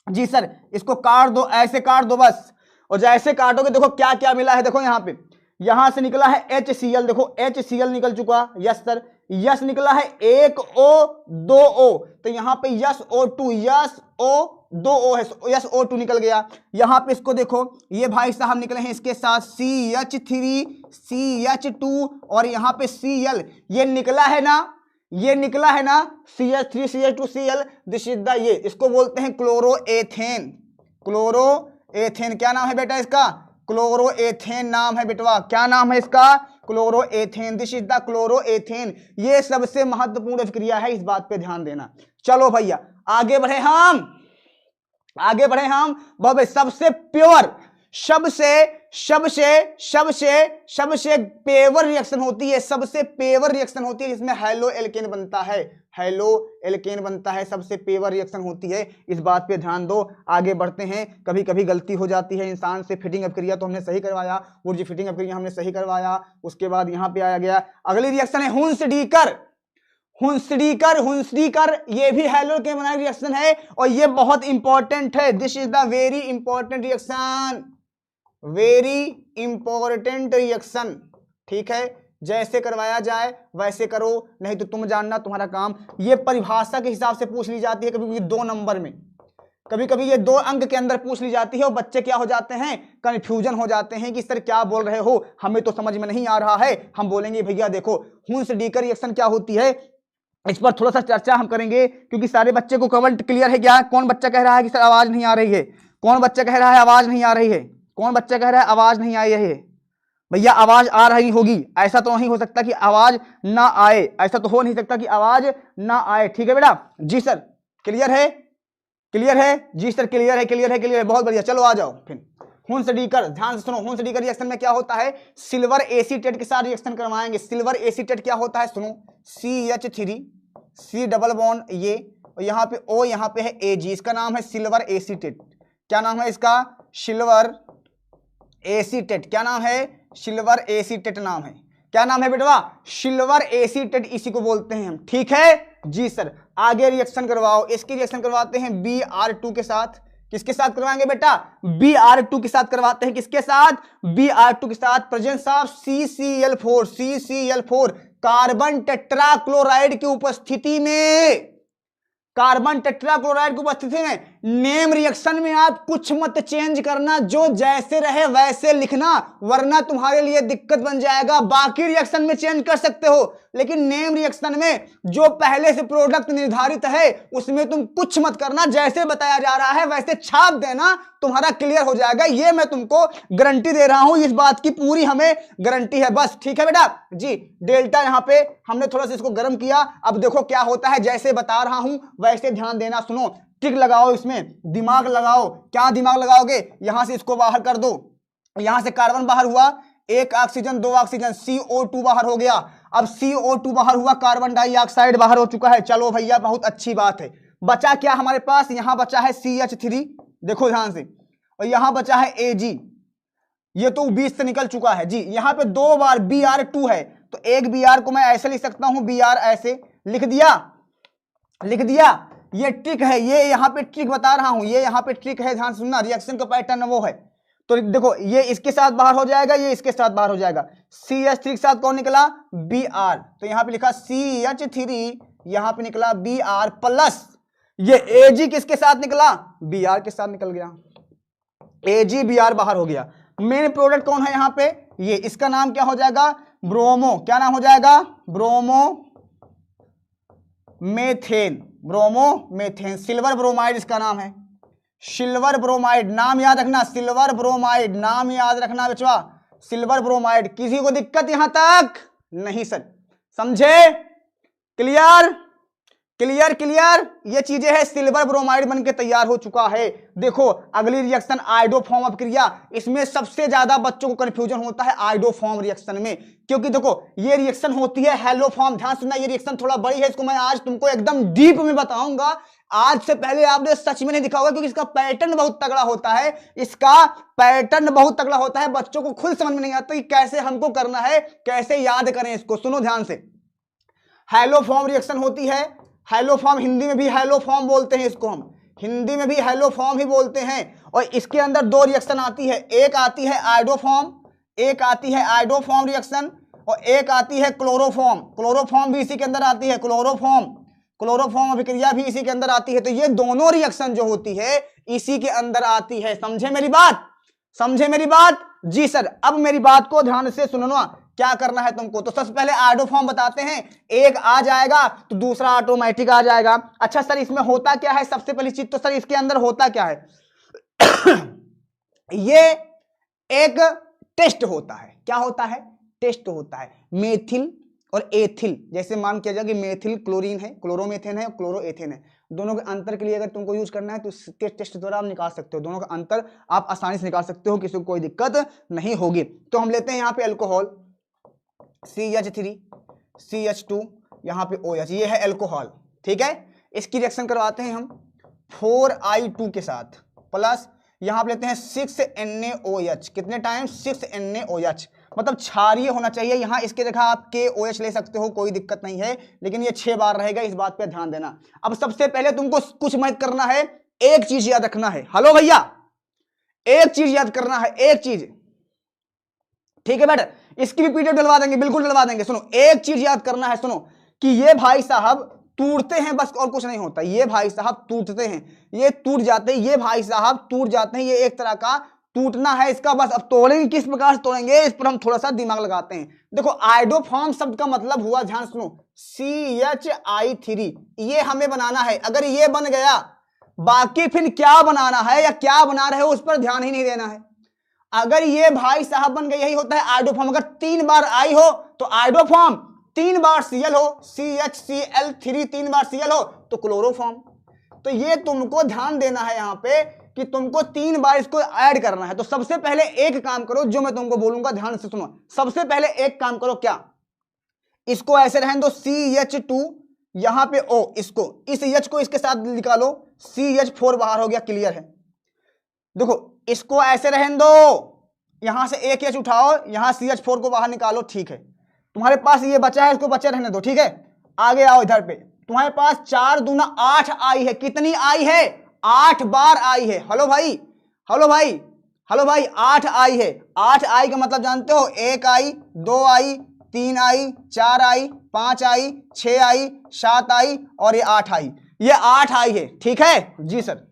Speaker 1: जी सर? इसको काट दो, ऐसे काट दो बस, और जैसे काटोगे देखो क्या क्या मिला है। देखो यहाँ पे, यहां से निकला है HCl, देखो HCl निकल चुका। यस सर, यस निकला है एक O दो O, तो यहाँ पे SO2, दो O है, SO2 निकल गया। यहाँ पे इसको देखो, ये भाई साहब निकले हैं इसके साथ CH3CH2 और यहाँ पे Cl, ये निकला है ना, ये निकला है ना CH3CH2Cl, दिस इज द, ये इसको बोलते हैं क्लोरोएथेन। क्लोरोएथेन क्या नाम है बेटा इसका? क्लोरोएथेन नाम है बेटवा। क्या नाम है इसका? Chloroethane. This is the chloroethane. ये सबसे महत्वपूर्ण क्रिया है, इस बात पे ध्यान देना। चलो भैया आगे बढ़े हम, आगे बढ़े हम। भाई सबसे प्योर, सबसे पेवर रिएक्शन होती है, सबसे पेवर रिएक्शन होती है जिसमें हेलो एल्केन बनता है, हेलो एल्केन बनता है, सबसे पेवर रिएक्शन होती है। इस बात पे ध्यान दो। आगे बढ़ते हैं। कभी कभी गलती हो जाती है इंसान से। फिटिंग अप क्रिया तो हमने सही करवाया, ऊर्जा फिटिंग अप क्रिया हमने सही करवाया। उसके बाद यहाँ पे आया गया, अगली रिएक्शन है हुंसडीकर। हुंसडीकर ये भी हेलो एल्केन बनाने रिएक्शन है और ये बहुत इंपॉर्टेंट है। This is the very important reaction, very important reaction. ठीक है, जैसे करवाया जाए वैसे करो, नहीं तो तुम जानना तुम्हारा काम। ये परिभाषा के हिसाब से पूछ ली जाती है, कभी कभी 2 नंबर में, कभी कभी ये 2 अंक के अंदर पूछ ली जाती है और बच्चे क्या हो जाते हैं, कंफ्यूजन हो जाते हैं कि सर क्या बोल रहे हो, हमें तो समझ में नहीं आ रहा है। हम बोलेंगे भैया देखो हुंसडीकर रिएक्शन क्या होती है, इस पर थोड़ा सा चर्चा हम करेंगे, क्योंकि सारे बच्चे को कमेंट क्लियर है क्या? कौन बच्चा कह रहा है कि सर आवाज नहीं आ रही है? कौन बच्चा कह रहा है आवाज नहीं आ रही है? कौन बच्चा कह रहा है आवाज नहीं आई है? भैया आवाज आ रही होगी, ऐसा तो नहीं हो सकता कि आवाज ना आए, ऐसा तो हो नहीं सकता कि आवाज ना आए। ठीक है बेटा? जी सर, क्लियर है? क्लियर है? जी सर क्लियर है, क्लियर है, क्लियर है, बहुत बढ़िया। चलो आ जाओ फिर। हुंसडीकर, ध्यान से सुनो, हुंसडीकर रिएक्शन में क्या होता है, सिल्वर एसीटेट के साथ रिएक्शन करवाएंगे। सिल्वर एसीटेट क्या होता है, सुनो, CH3 C डबल बॉन्ड ये, और यहाँ पे O, यहाँ पे है Ag, इसका नाम है सिल्वर एसीटेट। क्या नाम है इसका? Silver acetate. क्या नाम है? सिल्वर एसीटेट नाम है। क्या नाम है बेटवा? सिल्वर एसीटेट, इसी को बोलते हैं हम। ठीक है जी सर। आगे रिएक्शन करवाओ, इसकी रिएक्शन करवाते हैं Br2 के साथ। किसके साथ करवाएंगे बेटा? Br2 के साथ करवाते हैं। किसके साथ? Br2 के साथ। Presence of CCl4 carbon tetrachloride की उपस्थिति में, कार्बन टेट्राक्लोराइड की उपस्थिति में। नेम रिएक्शन में आप कुछ मत चेंज करना, जो जैसे रहे वैसे लिखना, वरना तुम्हारे लिए दिक्कत बन जाएगा। बाकी रिएक्शन में चेंज कर सकते हो, लेकिन नेम रिएक्शन में जो पहले से प्रोडक्ट निर्धारित है उसमें तुम कुछ मत करना, जैसे बताया जा रहा है वैसे छाप देना, तुम्हारा क्लियर हो जाएगा। ये मैं तुमको गारंटी दे रहा हूं, इस बात की पूरी हमें गारंटी है बस। ठीक है बेटा जी। डेल्टा यहां पे हमने थोड़ा सा इसको गर्म किया। अब देखो क्या होता है, जैसे बता रहा हूं वैसे ध्यान देना। सुनो, टिक लगाओ, इसमें दिमाग लगाओ। क्या दिमाग लगाओगे? यहां से इसको बाहर कर दो, यहां से कार्बन बाहर हुआ, 1 ऑक्सीजन 2 ऑक्सीजन, CO2 बाहर हो गया। अब CO2 बाहर हुआ, कार्बन डाइऑक्साइड बाहर हो चुका है। चलो भैया बहुत अच्छी बात है। बचा क्या हमारे पास? यहां बचा है CH3। देखो ध्यान से, और यहां बचा है Ag, ये तो 20 से निकल चुका है जी। यहां पे 2 बार Br2 है, तो एक Br को मैं ऐसे लिख सकता हूं, Br ऐसे लिख दिया, लिख दिया। ये ट्रिक है, ये यहां पे ट्रिक बता रहा हूं, ये यहां पे ट्रिक है, ध्यान सुनना। रिएक्शन का पैटर्न वो है, तो देखो ये इसके साथ बाहर हो जाएगा, ये इसके साथ बाहर हो जाएगा। CH3 के साथ कौन निकला? Br, तो यहां पे लिखा CH3, यहां पे निकला Br प्लस ये Ag किसके साथ निकला? Br के साथ निकल गया, Ag Br बाहर हो गया। मेन प्रोडक्ट कौन है यहां पे? ये, इसका नाम क्या हो जाएगा? ब्रोमो। क्या नाम हो जाएगा? Bromo methane, bromo methane, silver bromide इसका नाम है, सिल्वर ब्रोमाइड, नाम याद रखना, सिल्वर ब्रोमाइड, नाम याद रखना बच्चा, सिल्वर ब्रोमाइड। किसी को दिक्कत यहां तक? नहीं सर, समझे? क्लियर क्लियर क्लियर, ये चीजें हैं। सिल्वर ब्रोमाइड बनके तैयार हो चुका है। देखो अगली रिएक्शन आयोडोफॉर्म अपक्रिया, इसमें सबसे ज्यादा बच्चों को कंफ्यूजन होता है आयोडोफॉर्म रिएक्शन में, क्योंकि देखो ये रिएक्शन होती है हेलोफॉर्म। ध्यान सुनना, ये रिएक्शन थोड़ा बड़ी है, इसको मैं आज तुमको एकदम डीप में बताऊंगा। आज से पहले आपने सच में नहीं दिखा होगा, क्योंकि इसका पैटर्न बहुत तगड़ा होता है, इसका पैटर्न बहुत तगड़ा होता है। बच्चों को खुद समझ में नहीं आता कि कैसे हमको करना है, कैसे याद करें इसको। सुनो ध्यान से, हेलोफॉर्म रिएक्शन होती है, हेलोफॉर्म हिंदी में भी हेलोफॉर्म बोलते हैं इसको, हम हिंदी में भी हेलोफॉर्म ही बोलते हैं। और इसके अंदर 2 रिएक्शन आती है, एक आती है आयोडोफॉर्म, एक आती है आयोडोफॉर्म रिएक्शन, और एक आती है क्लोरोफॉर्म। क्लोरोफॉर्म भी इसी के अंदर आती है, क्लोरोफॉर्म, क्लोरोफॉर्म अभिक्रिया भी इसी के अंदर आती है। तो ये दोनों रिएक्शन जो होती है इसी के अंदर आती है। समझे मेरी बात? समझे मेरी बात? जी सर। अब मेरी बात को ध्यान से सुनना, क्या करना है तुमको। तो सबसे पहले आयोडोफॉर्म बताते हैं, एक आ जाएगा तो दूसरा ऑटोमेटिक आ जाएगा। अच्छा सर इसमें होता क्या है? सबसे पहली चीज तो सर इसके अंदर होता क्या है? ये एक टेस्ट होता है। क्या होता है? टेस्ट होता है। मेथिल और एथिल, जैसे मान किया जाए कि मेथिल क्लोरीन है, क्लोरोमेथेन है, क्लोरोएथेन है, दोनों के अंतर के लिए अगर तुमको यूज करना है तो इसके टेस्ट द्वारा आप निकाल सकते हो। दोनों का अंतर आप आसानी से निकाल सकते हो, किसी को कोई दिक्कत नहीं होगी। तो हम लेते हैं यहाँ पे अल्कोहल, CH3 CH2, यहाँ पे OH, ये है अल्कोहल, ठीक है। इसकी रिएक्शन करवाते हैं हम 4I2 के साथ, प्लस यहाँ पे लेते हैं 6NaOH। कितने टाइम? 6NaOH, मतलब क्षारीय होना चाहिए। यहाँ इसके जगह आप KOH ले सकते हो, कोई दिक्कत नहीं है, लेकिन ये 6 बार रहेगा, इस बात पे ध्यान देना। अब सबसे पहले तुमको कुछ मत करना है, एक चीज याद रखना है। हेलो भैया, एक चीज याद करना है, एक चीज, ठीक है बेटा। इसकी भी पीडीएफ डलवा देंगे, बिल्कुल डलवा देंगे। सुनो, एक चीज याद करना है, सुनो कि ये भाई साहब टूटते हैं, बस और कुछ नहीं होता। ये भाई साहब टूटते हैं, ये टूट जाते हैं, ये भाई साहब टूट जाते हैं। ये एक तरह का टूटना है इसका। बस अब तोड़ेंगे किस प्रकार से तोड़ेंगे, इस पर हम थोड़ा सा दिमाग लगाते हैं। देखो आयोडोफॉर्म शब्द का मतलब हुआ, ध्यान सुनो, CHI3, ये हमें बनाना है। अगर ये बन गया, बाकी फिर क्या बनाना है या क्या बना रहे हो उस पर ध्यान ही नहीं देना है। अगर ये भाई साहब बन गए, यही होता है आयोडोफॉर्म। अगर 3 बार आई हो तो आयोडोफॉर्म, 3 बार Cl हो, CHCl3, 3 बार Cl हो तो क्लोरोफॉर्म। तो ये तुमको ध्यान देना है यहाँ पे कि तुमको 3 बार इसको ऐड करना है। तो सबसे पहले एक काम करो, जो मैं तुमको बोलूंगा ध्यान से सुनो। सबसे पहले एक काम करो, क्या? इसको ऐसे रहने दो, CH2, यहां पे O, इसको, इस H को इसके साथ निकालो, CH4 बाहर हो गया, क्लियर है। देखो इसको ऐसे रहने दो, यहां से एक H उठाओ, यहां CH4 को बाहर निकालो, ठीक है। तुम्हारे पास ये बचा है, इसको बचे रहने दो, ठीक है। आगे आओ इधर पे, तुम्हारे पास 4 दूना 8 आई है। कितनी आई है? 8 बार आई है। हेलो भाई, हेलो भाई, हेलो भाई, 8 आई है। 8 आई का मतलब जानते हो? 1 आई, 2 आई, 3 आई, 4 आई, 5 आई, 6 आई, 7 आई और ये 8 आई। ये 8 आई है, ठीक है जी सर।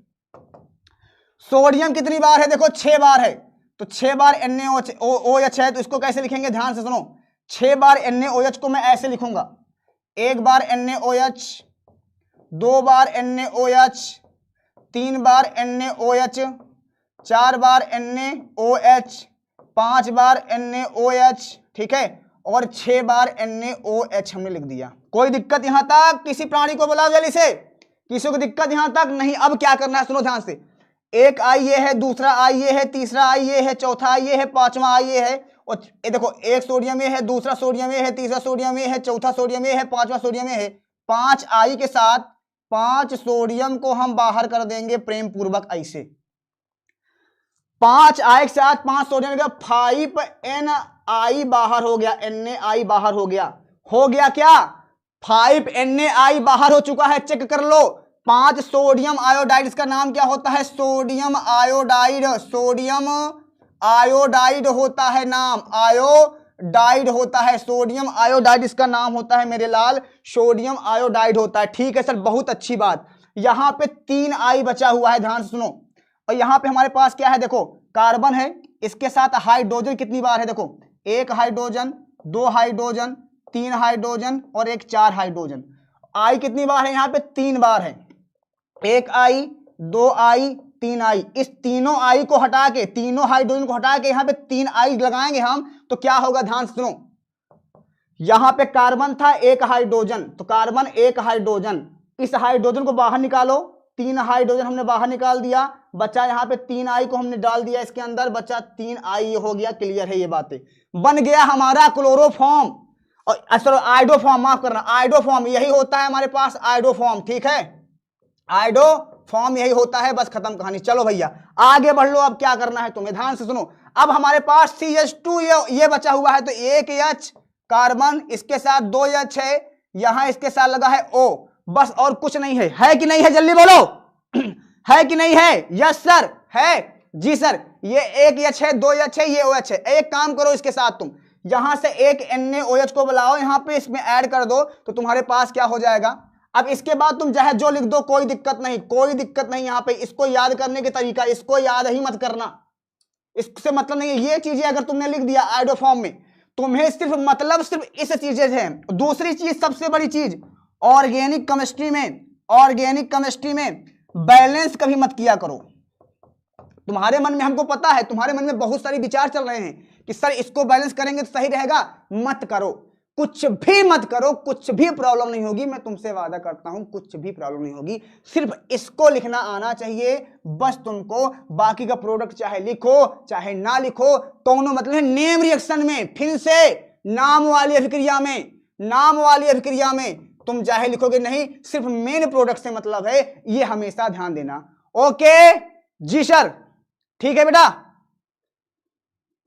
Speaker 1: सोडियम कितनी बार है? देखो 6 बार है, तो 6 बार NaOH है, तो इसको कैसे लिखेंगे? ध्यान से सुनो, 6 बार NaOH को मैं ऐसे लिखूंगा, 1 बार NaOH, 2 बार NaOH, 3 बार NaOH, 4 बार NaOH, 5 बार NaOH, ठीक है, और 6 बार NaOH हमने लिख दिया। कोई दिक्कत यहां तक? किसी प्राणी को बोला जल्दी से, किसी को दिक्कत यहां तक नहीं। अब क्या करना है, सुनो ध्यान से। एक आई ये है, दूसरा आई ये है, तीसरा आई ये है, चौथा आई ये है, पांचवा आई ये है, और ये देखो एक सोडियम ये है, दूसरा सोडियम ये है, तीसरा सोडियम ये है, चौथा सोडियम ये है, पांचवा सोडियम ये है। 5 आई के साथ 5 सोडियम को हम बाहर कर देंगे प्रेम पूर्वक ऐसे। 5 आई के साथ 5 सोडियम का 5 Na बाहर हो गया, Na बाहर हो गया क्या? 5 Na बाहर हो चुका है, चेक कर लो। 5 सोडियम आयोडाइड, इसका नाम क्या होता है? Sodium iodide. सोडियम आयोडाइड होता है नाम, आयोडाइड होता है, सोडियम आयोडाइड इसका नाम होता है मेरे लाल, सोडियम आयोडाइड होता है। ठीक है सर, बहुत अच्छी बात। यहां पे 3 आई बचा हुआ है, ध्यान से सुनो। और यहां पे हमारे पास क्या है? देखो कार्बन है, इसके साथ हाइड्रोजन कितनी बार है? देखो 1 हाइड्रोजन, 2 हाइड्रोजन, 3 हाइड्रोजन और 4 हाइड्रोजन। आई कितनी बार है? यहां पे 3 बार है। 1 आई, 2 आई, 3 आई। इस तीनों आई को हटा के, तीनों हाइड्रोजन को हटा के यहां पे 3 आई लगाएंगे हम, तो क्या होगा? ध्यान से सुनो। यहां पे कार्बन था 1 हाइड्रोजन, तो कार्बन 1 हाइड्रोजन, इस हाइड्रोजन को बाहर निकालो, 3 हाइड्रोजन हमने बाहर निकाल दिया, बचा यहाँ पे 3 आई को हमने डाल दिया इसके अंदर, बचा 3 आई हो गया। क्लियर है ये बातें? बन गया हमारा क्लोरोफॉर्म, और सर आइडोफॉर्म, माफ करना, आइडोफॉर्म यही होता है हमारे पास, आइडोफॉर्म। ठीक है, आइडोफॉर्म यही होता है, बस खत्म कहानी। चलो भैया आगे बढ़ लो, अब क्या करना है तुम्हें, ध्यान से सुनो। अब हमारे पास CH2 ये बचा हुआ है, तो 1 H कार्बन, इसके साथ 2 H है, यहां इसके साथ लगा है O, बस और कुछ नहीं है। है कि नहीं है? जल्दी बोलो है कि नहीं है? यस सर है, जी सर। ये 1 H है, 2 H है, ये OH है। एक काम करो इसके साथ, तुम यहां से एक NaOH को बुलाओ, यहां पे इसमें ऐड कर दो, तो तुम्हारे पास क्या हो जाएगा? अब इसके बाद तुम चाहे जो लिख दो, कोई दिक्कत नहीं, कोई दिक्कत नहीं। यहां पे इसको याद करने के तरीका, इसको याद ही मत करना, इससे मतलब नहीं है। ये चीजें अगर तुमने लिख दिया आइडोफॉर्म में, तुम्हें सिर्फ मतलब सिर्फ इस चीजें हैं। दूसरी चीज, सबसे बड़ी चीज, ऑर्गेनिक केमिस्ट्री में बैलेंस कभी मत किया करो। तुम्हारे मन में, हमको पता है तुम्हारे मन में बहुत सारे विचार चल रहे हैं कि सर इसको बैलेंस करेंगे तो सही रहेगा, मत करो, कुछ भी मत करो, कुछ भी प्रॉब्लम नहीं होगी। मैं तुमसे वादा करता हूं कुछ भी प्रॉब्लम नहीं होगी, सिर्फ इसको लिखना आना चाहिए बस तुमको। बाकी का प्रोडक्ट चाहे लिखो चाहे ना लिखो, दोनों मतलब है। नेम रिएक्शन में फिर से नाम वाली अभिक्रिया में तुम चाहे लिखोगे नहीं, सिर्फ मेन प्रोडक्ट से मतलब है, ये हमेशा ध्यान देना। ओके जी सर, ठीक है बेटा।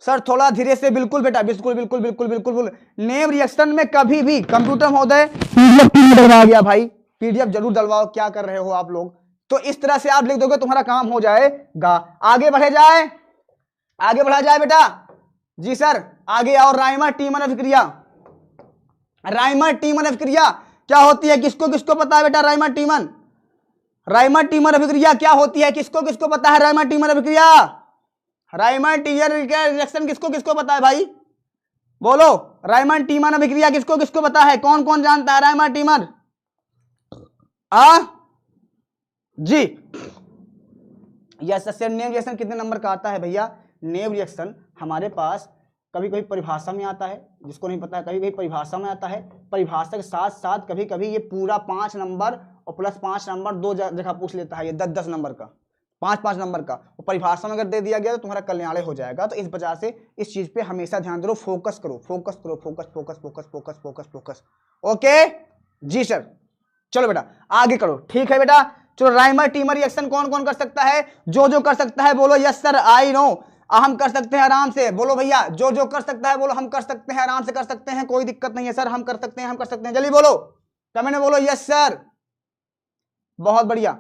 Speaker 1: सर थोड़ा धीरे से, बिल्कुल बेटा, बिल्कुल। नेम रिएक्शन में कभी भी कंप्यूटर महोदय पीडीएफ डलवा गया भाई, पीडीएफ जरूर डलवाओ। क्या कर रहे हो आप लोग? तो इस तरह से आप लिख दोगे, तुम्हारा काम हो जाएगा। आगे बढ़ा जाए बेटा। जी सर आगे आओ। राइमर टीमन अभिक्रिया क्या होती है? किसको किसको पता है बेटा? राइमर टीमन अभिक्रिया क्या होती है? किसको किसको पता है राइमर टीमन अभिक्रिया? राइमर टीमन रिएक्शन किसको किसको पता है भाई? बोलो, राइमर टीमन अभिक्रिया किसको किसको पता है? कौन कौन जानता है राइमर टीमन? जी यस सर। नेम रिएक्शन कितने नंबर का आता है भैया? नेम रिएक्शन हमारे पास कभी कभी परिभाषा में आता है, जिसको नहीं पता है, कभी कभी परिभाषा में आता है। परिभाषा के साथ साथ कभी कभी ये पूरा 5 नंबर और प्लस 5 नंबर 2 जगह पूछ लेता है, ये 10-10 नंबर का, 5-5 नंबर का। और परिभाषा में अगर दे दिया गया तो तुम्हारा कल्याण हो जाएगा। तो इस वजह से इस चीज पे हमेशा ध्यान दो, फोकस करो। ओके जी सर, चलो बेटा आगे करो। ठीक है बेटा, चलो। राइमर टीमर रिएक्शन कौन कौन कर सकता है? जो कर सकता है बोलो यस सर, आई नो। हम कर सकते हैं आराम से, बोलो भैया। जो कर सकता है बोलो, हम कर सकते हैं, आराम से कर सकते हैं, कोई दिक्कत नहीं है सर, हम कर सकते हैं। जल्दी बोलो, कमेंट में बोलो यस सर। बहुत बढ़िया,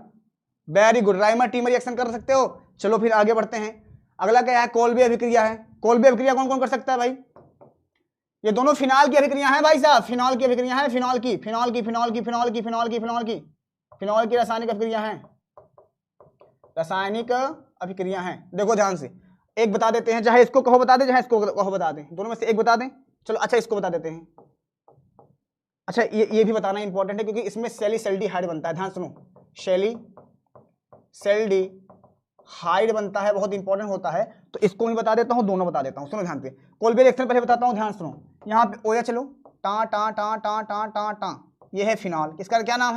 Speaker 1: very good. Rymer teamer reaction कर सकते हो। चलो फिर आगे बढ़ते हैं। अगला क्या है? कोल्बे अभिक्रिया है। कोल्बे अभिक्रिया कौन कौन कर सकता है भाई? ये दोनों फिनॉल की अभिक्रिया है भाई साहब, फिनॉल की अभिक्रिया है। फिनॉल की रासायनिक अभिक्रिया है, देखो ध्यान से। एक बता देते हैं, चाहे इसको कहो बता दें, चाहे इसको कहो बता दें, दोनों में से एक बता दें। चलो अच्छा इसको बता देते हैं। अच्छा ये भी बताना इंपॉर्टेंट है, क्योंकि इसमें सेल्डिहाइड बनता है। ध्यान सुनो, सेल्डिहाइड बनता है, बहुत इंपॉर्टेंट होता है। तो इसको भी बता देता हूं, दोनों बता देता हूं, सुनो ध्यान से। कोल्बे रिएक्शन पहले बताता हूं, ध्यान सुनो। यहाँ पे OH लो, टा, ये है फिनॉल। इसका क्या नाम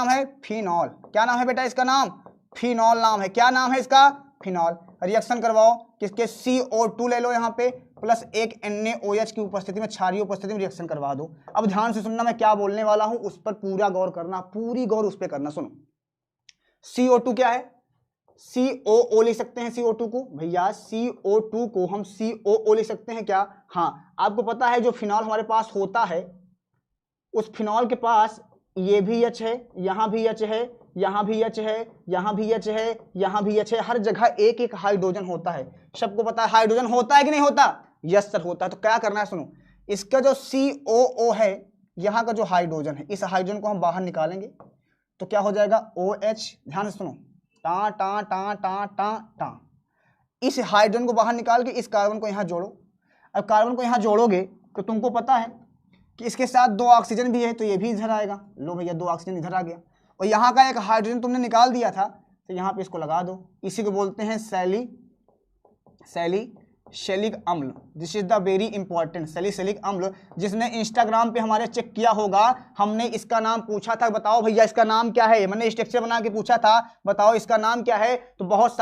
Speaker 1: है? फिनॉल। क्या नाम है बेटा इसका? नाम फिनॉल नाम है। क्या नाम है इसका? फिनॉल। रिएक्शन करवाओ, किसके? CO2 ले लो यहाँ पे, प्लस एक NaOH की उपस्थिति में, क्षारीय उपस्थिति में रिएक्शन करवा दो। अब ध्यान से सुनना, मैं क्या बोलने वाला हूं उस पर पूरा गौर करना, पूरी गौर उस पर करना। सुनो, CO2 क्या है? COO लिख सकते हैं CO2 को भैया, CO2 को हम COO लिख सकते हैं क्या? हाँ, आपको पता है जो फिनॉल हमारे पास होता है उस फिनॉल के पास ये भी H है, यहाँ भी H है, यहाँ भी H है, यहाँ भी H है, यहाँ भी H है, हर जगह एक एक हाइड्रोजन होता है। सबको पता है हाइड्रोजन होता है कि नहीं होता? यस सर होता है। तो क्या करना है सुनो, इसका जो COO है, यहाँ का जो हाइड्रोजन है, इस हाइड्रोजन को हम बाहर निकालेंगे तो क्या हो जाएगा OH। ध्यान से सुनो, टा टा टा टा टा टा, इस हाइड्रोजन को बाहर निकाल के इस कार्बन को यहाँ जोड़ो। अब कार्बन को यहाँ जोड़ोगे तो तुमको पता है कि इसके साथ 2 ऑक्सीजन भी है तो ये भी इधर आएगा। लो भैया 2 ऑक्सीजन इधर आ गया, और यहाँ का एक हाइड्रोजन तुमने निकाल दिया था तो यहाँ पे इसको लगा दो। इसी को बोलते हैं सैलिसिलिक अम्ल। This is the very important, salicylic अम्ल। जिसने इंस्टाग्राम पे हमारे चेक किया होगा, हमने इसका नाम पूछा था, बताओ भैया इसका नाम क्या है। मैंने स्ट्रक्चर बना के पूछा था, बताओ इसका नाम क्या है। तो बहुत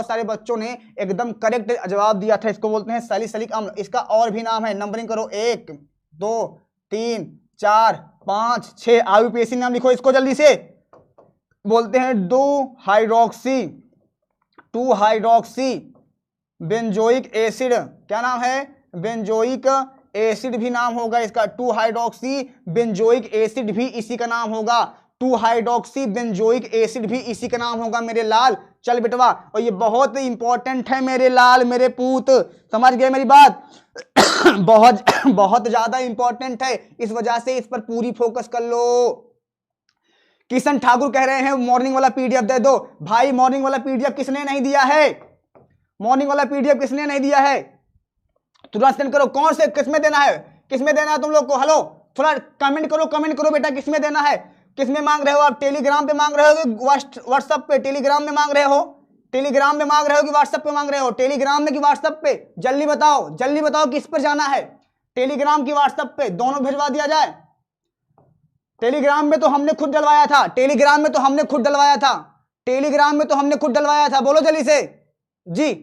Speaker 1: सारे बच्चों ने एकदम करेक्ट जवाब दिया था। इसको बोलते हैं सैलिसिलिक अम्ल। इसका और भी नाम है, नंबरिंग करो, 1 2 3 4 5 6। IUPAC नाम लिखो इसको जल्दी से। बोलते हैं 2 हाइड्रोक्सी बेंजोइक एसिड। क्या नाम है? बेंजोइक एसिड भी नाम होगा इसका। 2 हाइड्रोक्सी बेंजोइक एसिड भी इसी का नाम होगा। 2 हाइड्रोक्सी बेंजोइक एसिड भी इसी का नाम होगा मेरे लाल। चल बेटवा, और ये बहुत इंपॉर्टेंट है मेरे लाल मेरे पूत, समझ गए मेरी बात? बहुत ज्यादा इंपॉर्टेंट है, इस वजह से इस पर पूरी फोकस कर लो। किशन ठाकुर कह रहे हैं मॉर्निंग वाला PDF दे दो। भाई मॉर्निंग वाला PDF किसने नहीं दिया है? मॉर्निंग वाला PDF किसने नहीं दिया है? तुरंत सेंड करो। कौन से किसमें देना है? किसमें देना है तुम लोग को? हेलो, थोड़ा कमेंट करो बेटा, किसमें देना है? किसमें मांग रहे हो आप? टेलीग्राम पे मांग रहे हो कि व्हाट्सएप पे? टेलीग्राम में मांग रहे हो? टेलीग्राम में मांग रहे हो कि व्हाट्सएप पे मांग रहे हो? टेलीग्राम में कि व्हाट्सएप पे? जल्दी बताओ किस पर जाना है? टेलीग्राम की व्हाट्सएप पे, दोनों भिजवा दिया जाए। टेलीग्राम में तो हमने खुद डलवाया था। बोलो जल्दी से जी,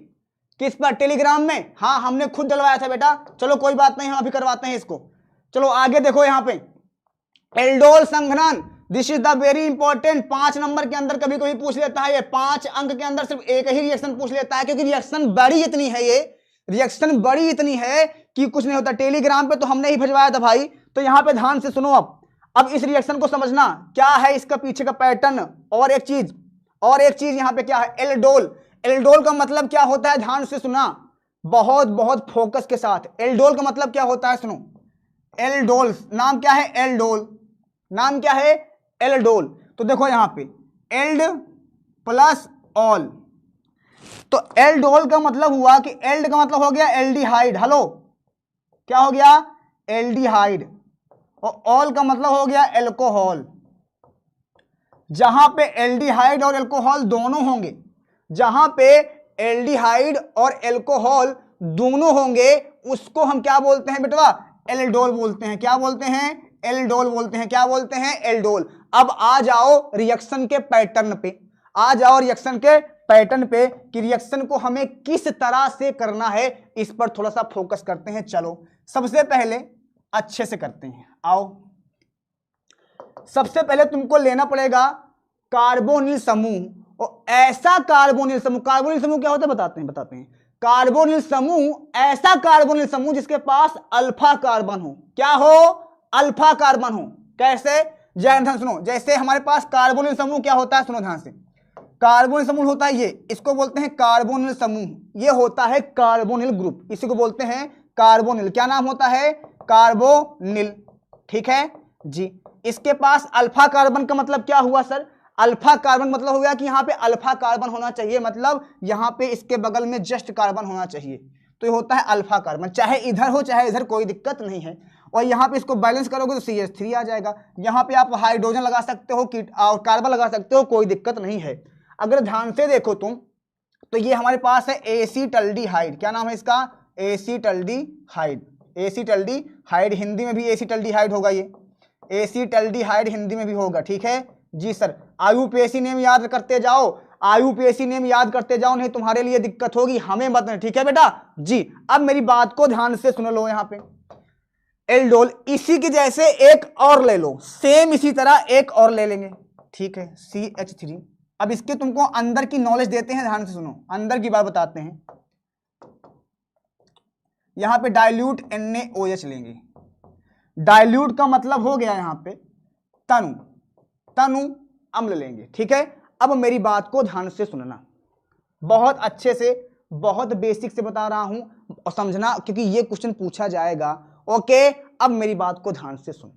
Speaker 1: किस पर? टेलीग्राम में। हाँ हमने खुद डलवाया था बेटा। चलो कोई बात नहीं, हम अभी करवाते हैं इसको। चलो आगे देखो, यहाँ पे एल्डोल संघनन, this is the very important. 5 number के अंदर कभी कभी पूछ लेता है ये, 5 अंक के अंदर सिर्फ एक ही रिएक्शन पूछ लेता है, क्योंकि रिएक्शन बड़ी इतनी है कि कुछ नहीं होता। टेलीग्राम पे तो हमने ही भिजवाया था भाई। तो यहाँ पे ध्यान से सुनो, अब इस रिएक्शन को समझना क्या है, इसका पीछे का पैटर्न। और एक चीज यहाँ पे क्या है, एल्डोल का मतलब क्या होता है? ध्यान से सुना, बहुत फोकस के साथ। एल्डोल का मतलब क्या होता है सुनो। एल्डोल नाम क्या है? एल्डोल। तो देखो यहाँ पे एल्ड प्लस ऑल, तो एल्डोल का मतलब हुआ कि एल्ड का मतलब हो गया एल्डिहाइड। हेलो, क्या हो गया? एल्डिहाइड। और ऑल का मतलब हो गया एल्कोहल। जहां पे एल्डिहाइड और एल्कोहल दोनों होंगे, उसको हम क्या बोलते हैं बेटवा? एल्डोल बोलते हैं। क्या बोलते हैं? एल्डोल। अब आ जाओ रिएक्शन के पैटर्न पे, कि रिएक्शन को हमें किस तरह से करना है, इस पर थोड़ा सा फोकस करते हैं। चलो सबसे पहले अच्छे से करते हैं, आओ। सबसे पहले तुमको लेना पड़ेगा कार्बोनिल समूह, और ऐसा कार्बोनिल समूह क्या होता है बताते हैं। कार्बोनिल समूह, ऐसा कार्बोनिल समूह जिसके पास अल्फा कार्बन हो। क्या हो? अल्फा कार्बन हो। कैसे? ध्यान सुनो, जैसे हमारे पास कार्बोनिल समूह क्या होता है, सुनो ध्यान से। कार्बोनिल समूह होता है ये, इसको बोलते हैं कार्बोनिल समूह। ये होता है कार्बोनिल ग्रुप, इसी को बोलते हैं कार्बोनिल। क्या नाम होता है? कार्बोनिल। ठीक है जी। इसके पास अल्फा कार्बन का मतलब क्या हुआ सर? अल्फा कार्बन मतलब हो गया कि यहाँ पे अल्फा कार्बन होना चाहिए, मतलब यहाँ पे इसके बगल में जस्ट कार्बन होना चाहिए। तो ये होता है अल्फा कार्बन, चाहे इधर हो चाहे इधर, कोई दिक्कत नहीं है। और यहाँ पे इसको बैलेंस करोगे तो CH3 आ जाएगा। यहाँ पे आप हाइड्रोजन लगा सकते हो और कार्बन लगा सकते हो, कोई दिक्कत नहीं है। अगर ध्यान से देखो तुम, तो ये हमारे पास है एसीटल्डिहाइड। क्या नाम है इसका? एसीटल्डिहाइड। हिंदी में भी एसीटल्डिहाइड होगा, ये एसीटल्डिहाइड हिंदी में भी होगा। ठीक है जी सर। IUPAC नेम याद करते जाओ, नहीं तुम्हारे लिए दिक्कत होगी, हमें मत। ठीक है बेटा जी। अब मेरी बात को ध्यान से सुन लो। यहाँ पे एल्डोल, इसी के जैसे एक और ले लो, सेम इसी तरह एक और ले लेंगे। ठीक है, CH3। अब इसके तुमको अंदर की नॉलेज देते हैं, ध्यान से सुनो, अंदर की बात बताते हैं। यहां पे डाइल्यूट NaOH लेंगे। डाइल्यूट का मतलब हो गया यहां पे तनु, तनु अम्ल लेंगे, ठीक है। अब मेरी बात को ध्यान से सुनना, बहुत अच्छे से, बहुत बेसिक से बता रहा हूं और समझना, क्योंकि ये क्वेश्चन पूछा जाएगा। ओके, अब मेरी बात को ध्यान से सुन।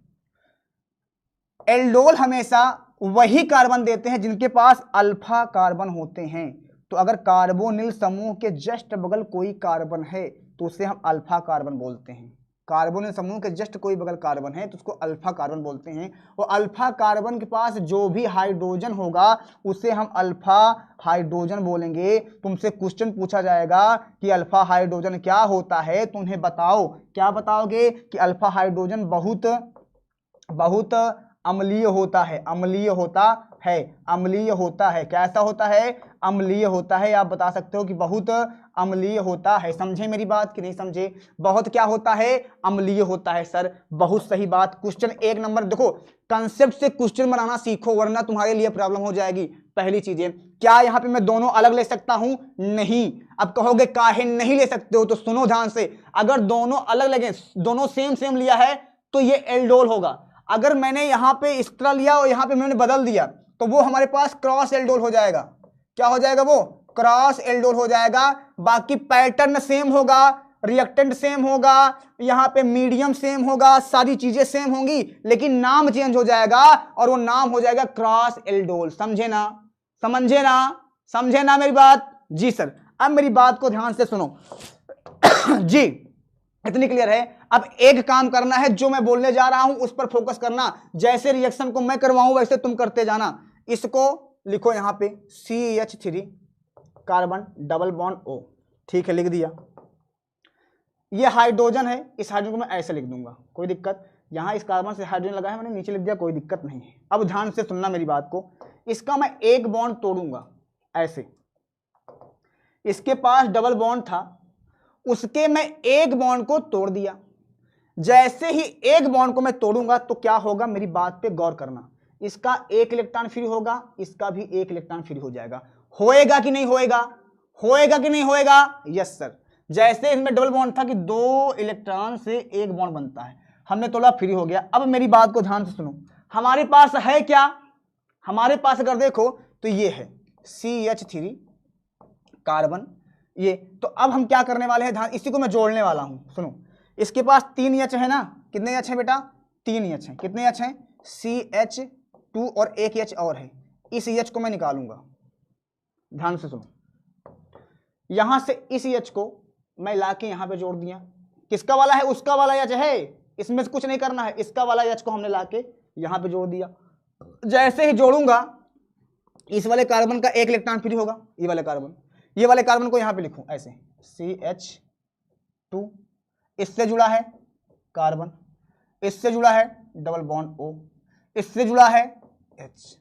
Speaker 1: एल्डोल हमेशा वही कार्बन देते हैं जिनके पास अल्फा कार्बन होते हैं। तो अगर कार्बोनिल समूह के जस्ट बगल कोई कार्बन है तो उसे हम अल्फा कार्बन बोलते हैं। कार्बोनिल समूह के जस्ट कोई बगल कार्बन है तो उसको अल्फा कार्बन बोलते हैं। और अल्फा कार्बन के पास जो भी हाइड्रोजन होगा उसे हम अल्फा हाइड्रोजन बोलेंगे। तुमसे क्वेश्चन पूछा जाएगा कि अल्फा हाइड्रोजन क्या होता है, तो उन्हें बताओ। क्या बताओगे? कि अल्फा हाइड्रोजन बहुत बहुत अम्लीय होता है, अम्लीय होता है, अम्लीय होता है। कैसा होता है? अम्लीय होता है। आप बता सकते हो कि बहुत अम्लीय होता है। समझे मेरी बात कि नहीं समझे? बहुत क्या होता है? अम्लीय होता है। सर बहुत सही बात, क्वेश्चन 1 नंबर। देखो कंसेप्ट से क्वेश्चन बनाना सीखो वरना तुम्हारे लिए प्रॉब्लम हो जाएगी। पहली चीज है, क्या यहाँ पे मैं दोनों अलग ले सकता हूं? नहीं। अब कहोगे काहे नहीं ले सकते हो, तो सुनो ध्यान से। अगर दोनों अलग लगे, दोनों सेम सेम लिया है तो ये एल्डोल होगा। अगर मैंने यहां पे इस तरह लिया और यहां पे मैंने बदल दिया तो वो हमारे पास क्रॉस एल्डोल हो जाएगा। क्या हो जाएगा? वो क्रॉस एल्डोल हो जाएगा। बाकी पैटर्न सेम होगा, रिएक्टेंट सेम होगा, यहां पे मीडियम सेम होगा, सारी चीजें सेम होंगी, लेकिन नाम चेंज हो जाएगा और वो नाम हो जाएगा क्रॉस एल्डोल। समझे ना? समझे ना? समझे ना मेरी बात? जी सर। अब मेरी बात को ध्यान से सुनो जी, इतनी क्लियर है। अब एक काम करना है, जो मैं बोलने जा रहा हूं उस पर फोकस करना। जैसे रिएक्शन को मैं करवाऊं वैसे तुम करते जाना। इसको लिखो यहां पे CH3 carbon double bond O, ठीक है, लिख दिया। ये हाइड्रोजन है, इस हाइड्रोजन को मैं ऐसे लिख दूंगा, कोई दिक्कत? यहां इस कार्बन से हाइड्रोजन लगा है, मैंने नीचे लिख दिया, कोई दिक्कत नहीं है। अब ध्यान से सुनना मेरी बात को। इसका मैं एक बॉन्ड तोड़ूंगा ऐसे, इसके पास डबल बॉन्ड था, उसके मैं एक बॉन्ड को तोड़ दिया। जैसे ही एक बॉन्ड को मैं तोड़ूंगा तो क्या होगा, मेरी बात पे गौर करना। इसका एक इलेक्ट्रॉन फ्री होगा, इसका भी एक इलेक्ट्रॉन फ्री हो जाएगा। होएगा कि नहीं होएगा? होएगा कि नहीं होएगा? Yes sir. जैसे इसमें डबल बॉन्ड था कि 2 इलेक्ट्रॉन से एक बॉन्ड बनता है, हमने तोड़ा, फ्री हो गया। अब मेरी बात को ध्यान से सुनो, हमारे पास है क्या? हमारे पास अगर देखो तो ये है CH3 कार्बन, ये। तो अब हम क्या करने वाले हैं, ध्यान, इसी को मैं जोड़ने वाला हूं। सुनो, इसके पास 3 एच है ना? कितने एच है बेटा? 3 एच है। कितने एच है? CH2 और एक एच और है। इस एच को मैं निकालूंगा, ध्यान से सुनो। यहां से इस एच को मैं लाके यहां पे जोड़ दिया। किसका वाला है? उसका वाला एच है, इसमें से कुछ नहीं करना है। इसका वाला एच को हमने लाके यहां पे जोड़ दिया। जैसे ही जोड़ूंगा इस वाले कार्बन का एक इलेक्ट्रॉन फ्री होगा, ये वाले कार्बन, ये वाले कार्बन को यहां पे लिखूं ऐसे CH2, इससे जुड़ा है कार्बन, इससे जुड़ा है डबल बॉन्ड O, इससे जुड़ा है H,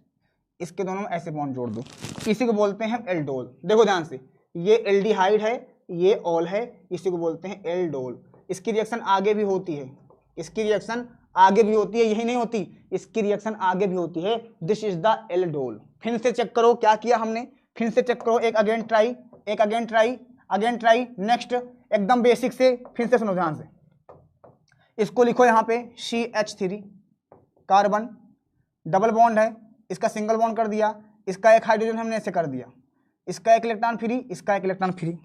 Speaker 1: इसके दोनों में ऐसे बॉन्ड जोड़ दो, इसी को बोलते हैं एल्डोल। देखो ध्यान से, ये एल्डिहाइड है, ये ऑल है, इसी को बोलते हैं एल्डोल। इसकी रिएक्शन आगे भी होती है, इसकी रिएक्शन आगे भी होती है, यही नहीं होती, इसकी रिएक्शन आगे भी होती है। This is the aldol. फिर से चेक करो क्या किया हमने, फिर से चेक करो, एक अगेन ट्राई, एक again try, again try, next एकदम बेसिक से, फिर से सुनो ध्यान से। इसको लिखो यहां पे CH3 कार्बन डबल बॉन्ड है, इसका सिंगल बॉन्ड कर दिया, इसका एक हाइड्रोजन हमने ऐसे कर दिया, इसका एक इलेक्ट्रॉन फ्री, इसका एक इलेक्ट्रॉन फ्री,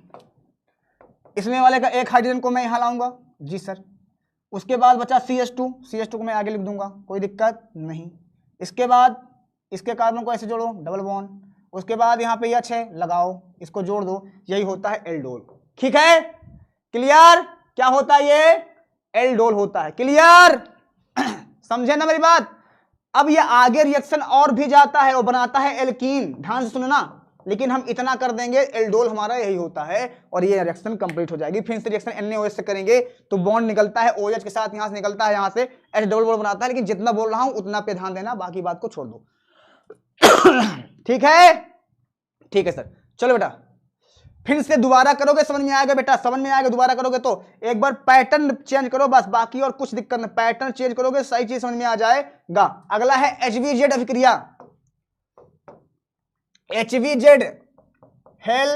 Speaker 1: इसमें वाले का एक हाइड्रोजन को मैं यहां लाऊंगा। जी सर। उसके बाद बचा CH2, CH2 को मैं आगे लिख दूंगा, कोई दिक्कत नहीं। इसके बाद इसके कार्बन को ऐसे जोड़ो, डबल बॉन्ड, उसके बाद यहाँ पे H है, लगाओ, इसको जोड़ दो, यही होता है एल्डोल। ठीक है, क्लियर? क्या होता है ये? एल्डोल होता है। क्लियर? समझे ना मेरी बात? अब ये आगे रिएक्शन और भी जाता है और बनाता है एल्कीन, ध्यान से सुनना, लेकिन हम इतना कर देंगे, एल्डोल हमारा यही होता है और ये रिएक्शन कंप्लीट हो जाएगी। फिर से रिएक्शन NaOH से करेंगे तो बॉन्ड निकलता है OH के साथ, यहां से निकलता है, यहां से H डबल बॉन्ड बनाता है। लेकिन जितना बोल रहा हूं उतना पे ध्यान देना, बाकी बात को छोड़ दो। ठीक है? ठीक है सर। चलो बेटा, फिर से दोबारा करोगे समझ में आएगा बेटा, समझ में आएगा। दोबारा करोगे तो एक बार पैटर्न चेंज करो बस, बाकी और कुछ दिक्कत नहीं, पैटर्न चेंज करोगे सही चीज समझ में आ जाएगा। अगला है HVZ अभिक्रिया। HVZ hello.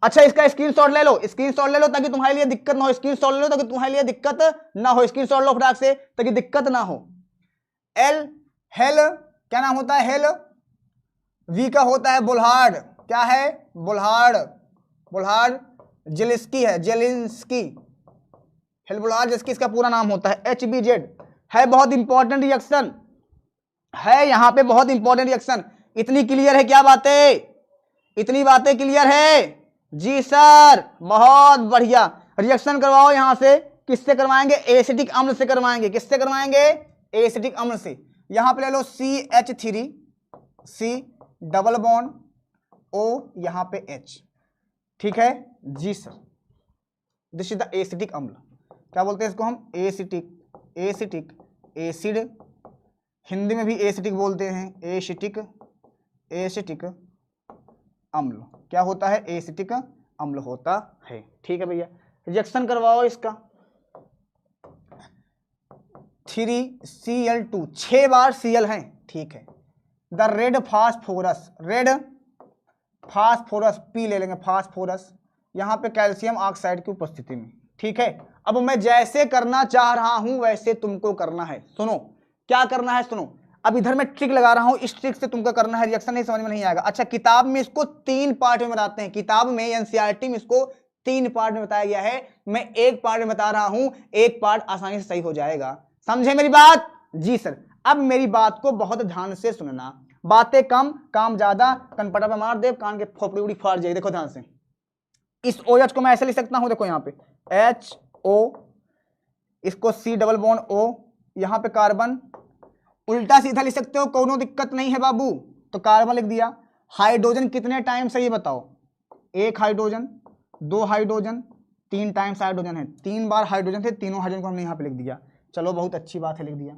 Speaker 1: अच्छा इसका स्क्रीनशॉट ले लो, स्क्रीनशॉट ले लो ताकि तुम्हारे लिए दिक्कत ना हो, स्क्रीनशॉट ले लो ताकि तुम्हारे लिए दिक्कत ना हो, स्क्रीनशॉट लो फटाक से ताकि दिक्कत ना हो। एल हेल क्या नाम होता है, हेल। वी का होता है बुल्हार्ड, क्या है बुल्हार्ड, बुल्हार्ड जेलिंस्की है, जेलिंस्की, हेल बुल्हार्ड जेलिंस्की इसका पूरा नाम होता है। HBZ है बहुत इंपॉर्टेंट रिएक्शन है, यहां पे बहुत इंपॉर्टेंट रिएक्शन। इतनी क्लियर है क्या बातें, इतनी बातें क्लियर है जी सर, बहुत बढ़िया। रिएक्शन करवाओ यहां से, किससे करवाएंगे, एसिटिक अम्ल से करवाएंगे, किससे करवाएंगे, एसिटिक अम्ल से। यहां पे ले लो CH3 C double bond O यहां पे H, ठीक है जी sir. This is the acetic अम्ल, क्या बोलते हैं इसको हम, एसिटिक, एसिटिक एसिड, हिंदी में भी एसिटिक बोलते हैं, एसिटिक, एसिटिक अम्ल क्या होता है, एसिटिक अम्ल होता है, ठीक है भैया। रिएक्शन करवाओ इसका, 3Cl2 6 बार Cl है, ठीक है। The red phosphorus, red phosphorus P ले लेंगे, फास्फोरस यहां पे कैल्शियम ऑक्साइड की उपस्थिति में, ठीक है। अब मैं जैसे करना चाह रहा हूं वैसे तुमको करना है, सुनो क्या करना है, सुनो। अब इधर मैं ट्रिक लगा रहा हूं, इस ट्रिक से तुमको करना है, रिएक्शन नहीं समझ में नहीं आएगा। अच्छा किताब में इसको 3 पार्ट में बताते हैं, किताब में NCERT में इसको 3 पार्ट में बताया गया है, मैं एक पार्ट में बता रहा हूं, एक पार्ट आसानी से सही हो जाएगा, समझे मेरी बात जी सर। अब मेरी बात को बहुत ध्यान से सुनना, बातें कम काम ज्यादा, कनपटा पे मार दे, कान के खोपड़ी उड़ी फाड़ जाएगी। देखो ध्यान से, इस OH को मैं ऐसे लिख सकता हूं, देखो यहाँ पे HO, इसको C डबल बॉन्ड O, यहां पे कार्बन, उल्टा सीधा लिख सकते हो, कोनो दिक्कत नहीं है बाबू, तो कार्बन लिख दिया। हाइड्रोजन कितने टाइम से ये बताओ, 1 हाइड्रोजन, 2 हाइड्रोजन, 3 टाइम्स हाइड्रोजन है, 3 बार हाइड्रोजन थे, तीनों हाइड्रोजन को हमने यहाँ पे लिख दिया, चलो बहुत अच्छी बात है, लिख दिया।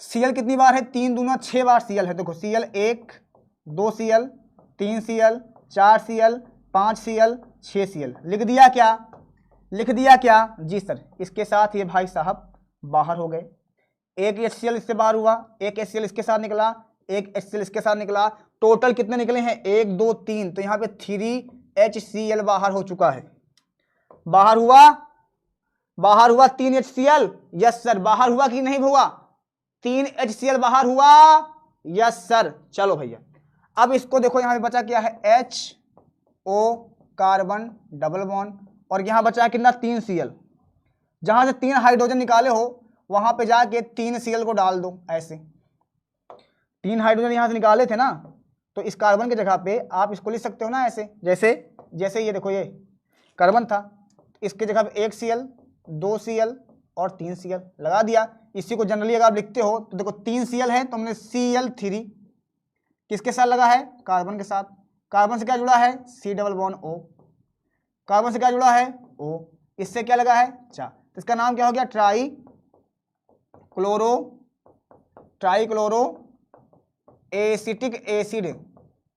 Speaker 1: Cl कितनी बार है, 3 दूना 6 बार Cl है, देखो Cl 1 2 Cl 3 Cl 4 Cl 5 Cl 6 Cl, लिख दिया क्या, लिख दिया क्या जी सर। इसके साथ ये भाई साहब बाहर हो गए, एक HCl इससे बाहर हुआ, एक HCl इसके साथ निकला, एक HCl इसके साथ निकला, टोटल कितने निकले हैं, 1 2 3, तो यहाँ पे 3HCl बाहर हो चुका है, बाहर हुआ, बाहर हुआ 3 HCl, यस सर, बाहर हुआ कि नहीं हुआ, 3 HCl बाहर हुआ, यस सर। चलो भैया अब इसको देखो, यहाँ पे बचा क्या है, HO कार्बन डबल बॉन्ड, और यहाँ बचा है कितना, 3 Cl, जहां से 3 हाइड्रोजन निकाले हो वहां पे जाके 3 Cl को डाल दो, ऐसे 3 हाइड्रोजन यहां से निकाले थे ना, तो इस कार्बन की जगह पे आप इसको लिख सकते हो ना ऐसे, जैसे जैसे ये देखो ये कार्बन था, इसके जगह पे 1 Cl 2 Cl और 3 Cl लगा दिया। इसी को जनरली अगर आप लिखते हो तो देखो 3 Cl है तो हमने Cl3 किसके साथ लगा है, कार्बन के साथ, कार्बन से क्या जुड़ा है, C double bond O, carbon से क्या जुड़ा है O, इससे क्या लगा है चा, तो इसका नाम क्या हो गया, ट्राइक्लोरो एसिटिक एसिड,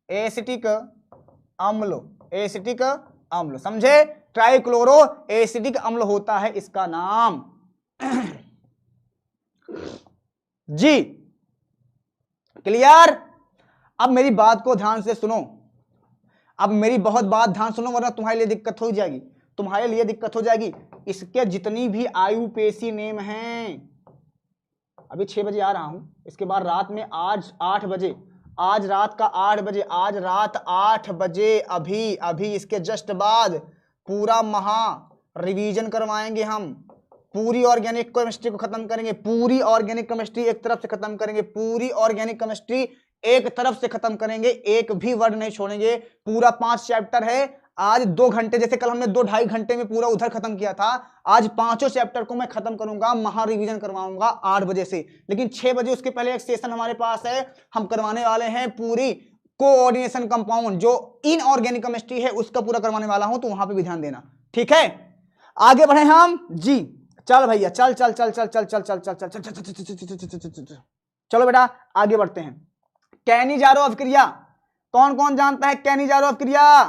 Speaker 1: एसिटिक अम्ल, एसिटिक अम्ल, समझे, ट्राइक्लोरो एसिटिक अम्ल होता है इसका नाम जी, क्लियर। अब मेरी बात को ध्यान से सुनो, अब मेरी बहुत बात ध्यान सुनो वरना तुम्हारे लिए दिक्कत हो जाएगी, तुम्हारे लिए दिक्कत हो जाएगी। इसके जितनी भी आयुपेशी नेम हैं, अभी 6 बजे आ रहा हूं, इसके बाद रात में आज 8 बजे, आज रात का 8 बजे, आज रात 8 बजे अभी अभी इसके जस्ट बाद पूरा महा रिवीजन करवाएंगे हम, पूरी ऑर्गेनिक केमिस्ट्री को खत्म करेंगे, पूरी ऑर्गेनिक केमिस्ट्री एक तरफ से खत्म करेंगे, पूरी ऑर्गेनिक केमिस्ट्री एक तरफ से खत्म करेंगे, एक भी वर्ड नहीं छोड़ेंगे। पूरा 5 चैप्टर है, आज 2 घंटे, जैसे कल हमने 2-2.5 घंटे में पूरा उधर खत्म किया था, आज 5 चैप्टर को मैं खत्म करूंगा, महा रिवीजन करवाऊंगा 8 बजे से। लेकिन 6 बजे उसके पहले एक सेशन हमारे पास है, हम करवाने वाले हैं पूरी कोऑर्डिनेशन कंपाउंड जो इनऑर्गेनिक केमिस्ट्री है उसका पूरा करवाने वाला हूं, तो वहां पे भी ध्यान देना, ठीक है। आगे बढ़े हम जी, चल भैया चल चल चल चल चल चल चल चल चल चल, चलो बेटा आगे बढ़ते हैं। कैनिजारोव क्रिया, कौन कौन जानता है कैनिजारोव क्रिया,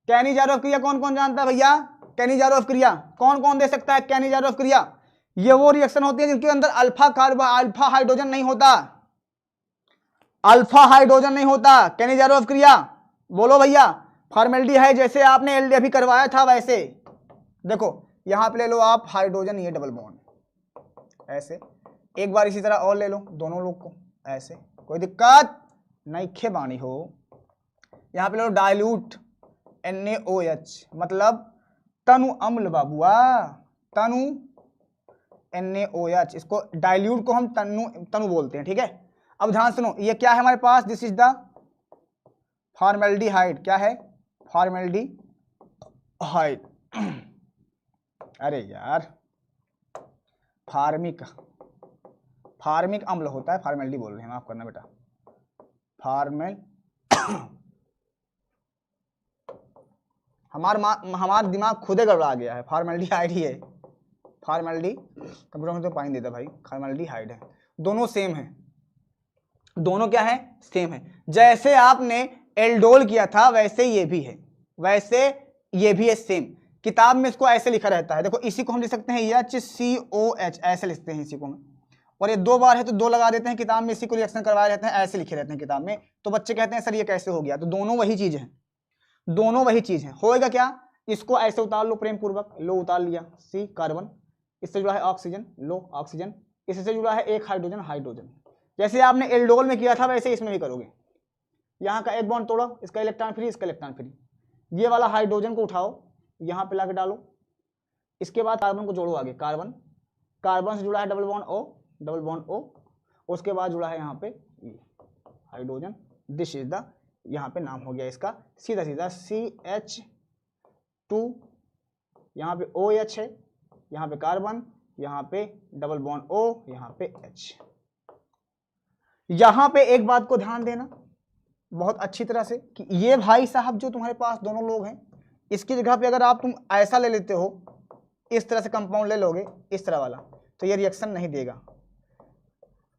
Speaker 1: कैनिजारोव क्रिया कौन कौन जानता है भैया, कैनिजारोव क्रिया कौन कौन दे सकता है, कैनिजारोव क्रिया ये वो रिएक्शन होती है जिनके अंदर अल्फा हाइड्रोजन नहीं होता, अल्फा हाइड्रोजन नहीं होता। कहने जा रहे हो अभिक्रिया, बोलो भैया। फॉर्मेल्डिहाइड जैसे आपने एलडी अभी करवाया था वैसे देखो यहां पे ले लो आप हाइड्रोजन, ये डबल बॉन्ड ऐसे, एक बार इसी तरह और ले लो दोनों लोग को ऐसे, कोई दिक्कत नहीं खे बानी हो। यहां पे ले लो डाइल्यूट NaOH, मतलब तनु अम्ल बाबुआ, तनु NaOH, इसको डाइल्यूट को हम तनु बोलते हैं, ठीक है। अब ध्यान सुनो, ये क्या है हमारे पास, दिस इज द फॉर्मेल्डिहाइड। क्या है, फॉर्मेल्डिहाइड। अरे यार, फार्मिक अम्ल होता है, फॉर्मेल्डी बोल रहे हैं, माफ करना बेटा, फार्मेल। हमारा दिमाग खुदे गड़बड़ा गया है, फॉर्मेल्डिहाइड ही है, फॉर्मेल्डी, कंप्यूटर में तो पानी देता भाई, फॉर्मेल्डिहाइड है, दोनों सेम है, दोनों क्या है, सेम है। जैसे आपने एल्डोल किया था वैसे ये भी है, वैसे ये भी है सेम। किताब में इसको ऐसे लिखा रहता है, देखो इसी को हम लिख सकते हैं HCOH, ऐसे लिखते हैं इसी को में, और ये 2 बार है तो 2 लगा देते हैं, किताब में इसी को रिएक्शन करवाए रहते हैं, ऐसे लिखे रहते हैं किताब में, तो बच्चे कहते हैं सर ये कैसे हो गया, तो दोनों वही चीज है, दोनों वही चीज है। होएगा क्या, इसको ऐसे उतार लो प्रेम पूर्वक, लो उतार लिया, C कार्बन, इससे जुड़ा है ऑक्सीजन, लो ऑक्सीजन, इससे जुड़ा है एक हाइड्रोजन, हाइड्रोजन। जैसे आपने एल्डोल में किया था वैसे इसमें भी करोगे, यहाँ का एक बॉन्ड तोड़ो, इसका इलेक्ट्रॉन फ्री, इसका इलेक्ट्रॉन फ्री, ये वाला हाइड्रोजन को उठाओ यहाँ पे लाके डालो, इसके बाद कार्बन को जोड़ो आगे, कार्बन, कार्बन से जुड़ा है double bond O, double bond O, उसके बाद जुड़ा है यहाँ पे हाइड्रोजन, दिस इज द, यहाँ पे नाम हो गया इसका सीधा सीधा CH2, यहाँ पे OH है, यहाँ पे कार्बन, यहाँ पे डबल बॉन्ड O, यहाँ पे H। यहाँ पे एक बात को ध्यान देना बहुत अच्छी तरह से कि ये भाई साहब जो तुम्हारे पास दोनों लोग हैं, इसकी जगह पे अगर आप तुम ऐसा ले लेते हो, इस तरह से कंपाउंड ले लोगे इस तरह वाला, तो ये रिएक्शन नहीं देगा।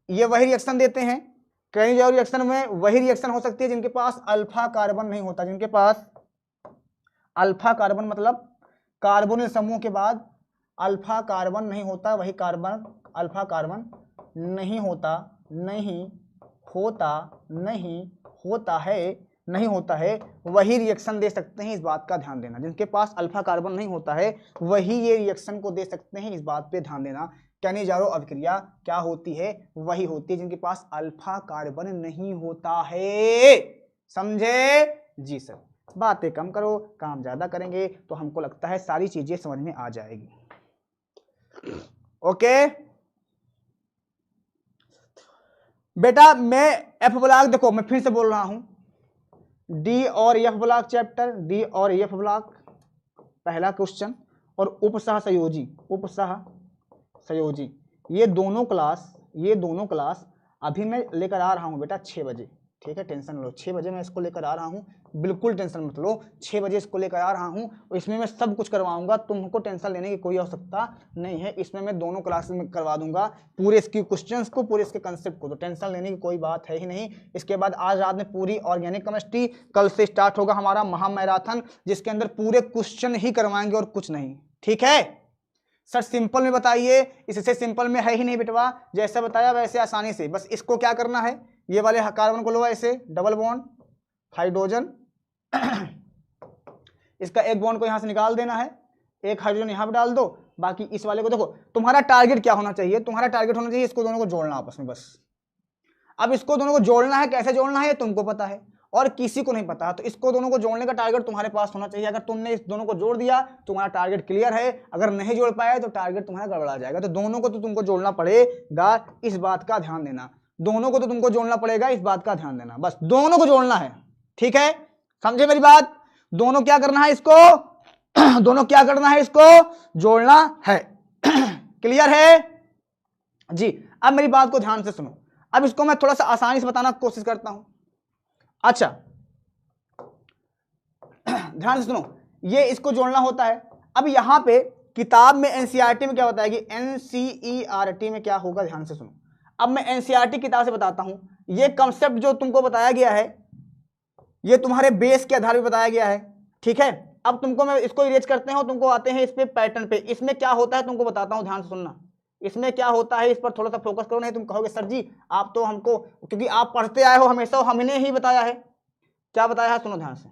Speaker 1: ये वही रिएक्शन देते हैं, कई जो रिएक्शन में वही रिएक्शन हो सकती है जिनके पास अल्फा कार्बन नहीं होता, जिनके पास अल्फा कार्बन मतलब कार्बोनिल समूह के बाद अल्फा कार्बन नहीं होता, वही कार्बन अल्फा कार्बन नहीं होता, नहीं होता है, वही रिएक्शन दे सकते हैं, इस बात का ध्यान देना। जिनके पास अल्फा कार्बन नहीं होता है वही ये रिएक्शन को दे सकते हैं, इस बात पे ध्यान देना। कहने जा रहा हूं अभिक्रिया क्या होती है, वही होती है जिनके पास अल्फा कार्बन नहीं होता है, समझे जी सर। बातें कम करो, काम ज्यादा करेंगे तो हमको लगता है सारी चीजें समझ में आ जाएगी। ओके बेटा, मैं एफ ब्लॉक, देखो मैं फिर से बोल रहा हूं, डी और एफ ब्लॉक चैप्टर, डी और एफ ब्लॉक पहला क्वेश्चन, और उपसह संयोजी, ये दोनों क्लास अभी मैं लेकर आ रहा हूं बेटा 6 बजे, ठीक है, टेंशन लो, 6 बजे मैं इसको लेकर आ रहा हूं, बिल्कुल टेंशन मत लो, 6 बजे इसको लेकर आ रहा हूं, और इसमें मैं सब कुछ करवाऊंगा, तुमको टेंशन लेने की कोई आवश्यकता नहीं है। इसमें मैं दोनों क्लास में करवा दूंगा, पूरे इसकी क्वेश्चंस को, पूरे इसके कंसेप्ट को, तो टेंशन लेने की कोई बात है ही नहीं। इसके बाद आज रात में पूरी ऑर्गेनिक केमिस्ट्री, कल से स्टार्ट होगा हमारा महामैराथन, जिसके अंदर पूरे क्वेश्चन ही करवाएंगे और कुछ नहीं, ठीक है सर। सिंपल में बताइए, इससे सिंपल में है ही नहीं बेटवा, जैसा बताया वैसे आसानी से, बस इसको क्या करना है, ये वाले कार्बन को लो ऐसे, डबल बॉन्ड हाइड्रोजन, इसका एक बॉन्ड को यहां से निकाल देना है, एक हाइड्रोजन यहां पे डाल दो, बाकी इस वाले को देखो, तुम्हारा टारगेट क्या होना चाहिए, तुम्हारा टारगेट होना चाहिए इसको दोनों को जोड़ना आपस में बस। अब इसको दोनों को जोड़ना है, कैसे जोड़ना है तुमको पता है और किसी को नहीं पता, तो इसको दोनों को जोड़ने का टारगेट तुम्हारे पास होना चाहिए। अगर तुमने इस दोनों को जोड़ दिया तुम्हारा टारगेट क्लियर है, अगर नहीं जोड़ पाए तो टारगेट तुम्हारा गड़बड़ा जाएगा। तो दोनों को तो तुमको जोड़ना पड़ेगा, इस बात का ध्यान देना, दोनों को तो तुमको जोड़ना पड़ेगा, इस बात का ध्यान देना, बस दोनों को जोड़ना है, ठीक है, समझे मेरी बात। दोनों क्या करना है इसको दोनों क्या करना है, इसको जोड़ना है क्लियर है जी। अब मेरी बात को ध्यान से सुनो, अब इसको मैं थोड़ा सा आसानी से बताना कोशिश करता हूं। अच्छा ध्यान से सुनो, ये इसको जोड़ना होता है। अब यहां पे किताब में एनसीईआरटी में क्या बताया कि एनसीईआरटी में क्या होगा, ध्यान से सुनो। अब मैं एनसीईआरटी किताब से बताता हूं, ये कंसेप्ट जो तुमको बताया गया है ये तुम्हारे बेस के आधार पर बताया गया है, ठीक है। अब तुमको मैं इसको इरेज करते हैं, तुमको आते हैं इस पे पैटर्न पे, इसमें क्या होता है तुमको बताता हूं, ध्यान से सुनना। इसमें क्या होता है, इस पर थोड़ा सा फोकस करो, नहीं तुम कहोगे सर जी आप तो हमको, क्योंकि आप पढ़ते आए हो हमेशा, हमने ही बताया है। क्या बताया है, सुनो ध्यान से।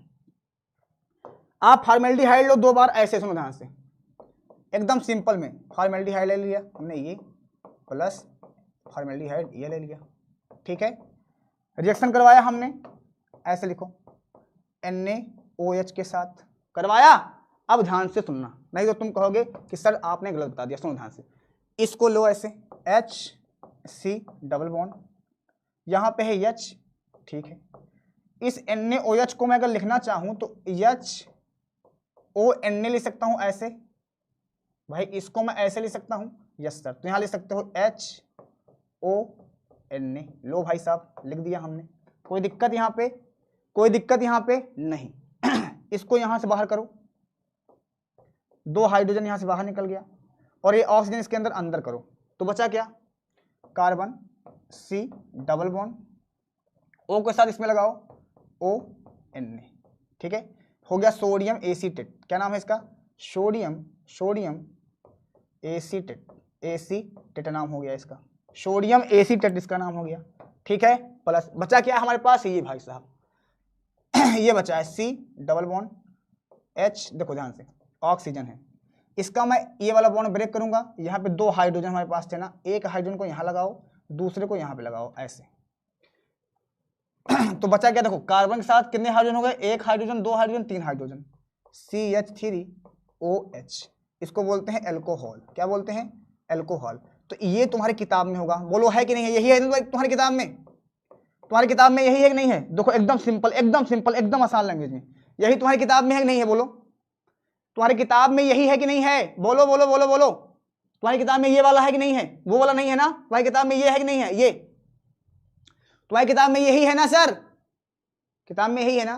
Speaker 1: आप फॉर्मेल्डिहाइड लो 2 बार, ऐसे सुनो ध्यान से, एकदम सिंपल में फॉर्मेल्डिहाइड ले लिया हमने ये, प्लस फॉर्मेल्डिहाइड ये ले लिया, ठीक है। रिएक्शन करवाया हमने, ऐसे लिखो NaOH के साथ करवाया। अब ध्यान से सुनना, नहीं तो तुम कहोगे कि सर आपने गलत बता दिया। सुनो ध्यान से, इसको लो ऐसे HC डबल बॉन्ड, यहां पे है H, ठीक है। इस NaOH को मैं अगर लिखना चाहूं तो HONA लिख सकता हूं ऐसे, भाई इसको मैं ऐसे लिख सकता हूं, यस सर। तो यहां लिख सकते हो HONA, लो भाई साहब लिख दिया हमने, कोई दिक्कत यहां पे, कोई दिक्कत यहां पे नहीं। इसको यहां से बाहर करो, 2 हाइड्रोजन यहां से बाहर निकल गया, और ये ऑक्सीजन इसके अंदर अंदर करो, तो बचा क्या, carbon C double bond, O के साथ इसमें लगाओ ONA, ठीक है। हो गया सोडियम एसीटेट, क्या नाम है इसका, सोडियम एसीटेट नाम हो गया इसका, सोडियम एसीटेट इसका नाम हो गया, ठीक है। प्लस बचा क्या हमारे पास, ये भाई साहब ये बचा है C डबल बॉन्ड H, देखो ध्यान से ऑक्सीजन है, इसका मैं ये वाला बॉन्ड ब्रेक करूंगा, यहाँ पे 2 हाइड्रोजन हमारे पास थे ना, एक हाइड्रोजन को यहाँ लगाओ, दूसरे को यहाँ पे लगाओ ऐसे तो बचा क्या, देखो कार्बन के साथ कितने हाइड्रोजन हो गए, 1 हाइड्रोजन, 2 हाइड्रोजन, 3 हाइड्रोजन, CH3OH, इसको बोलते हैं एल्कोहल, क्या बोलते हैं, एल्कोहल। तो ये तुम्हारी किताब में होगा, बोलो है कि नहीं है, यही है तुम्हारी किताब में, तुम्हारी किताब में यही है कि नहीं है, देखो एकदम सिंपल, एकदम सिंपल, एकदम आसान लैंग्वेज में, यही तुम्हारी किताब में है कि नहीं है, बोलो तुम्हारी किताब में यही है कि नहीं है, बोलो बोलो बोलो बोलो, तुम्हारी किताब में ये वाला है कि नहीं है, वो वाला नहीं है ना, तुम्हारी किताब में ये है कि नहीं है, ये तुम्हारी किताब में यही है ना सर, किताब में यही है ना,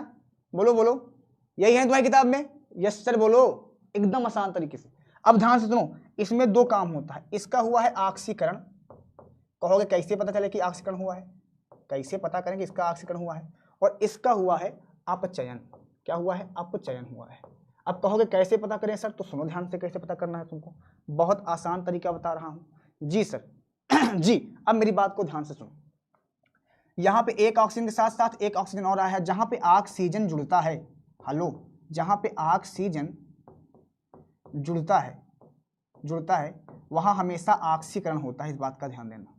Speaker 1: बोलो बोलो, यही है तुम्हारी किताब में, यस सर बोलो, एकदम आसान तरीके से। अब ध्यान से सुनो, इसमें 2 काम होता है, इसका हुआ है ऑक्सीकरण, कहोगे कैसे पता चले कि ऑक्सीकरण हुआ है, कैसे पता करें कि इसका ऑक्सीकरण हुआ है, और इसका हुआ है अपचयन, क्या हुआ है, अपचयन हुआ है। अब कहोगे कैसे पता करें सर, तो सुनो ध्यान से कैसे पता करना है तुमको, बहुत आसान तरीका बता रहा हूं जी सर जी। अब मेरी बात को ध्यान से सुनो, यहां पे एक ऑक्सीजन के साथ साथ एक ऑक्सीजन और आया है, जहां पे ऑक्सीजन जुड़ता है, हेलो, जहां पे ऑक्सीजन जुड़ता है वहां हमेशा ऑक्सीकरण होता है, इस बात का ध्यान देना।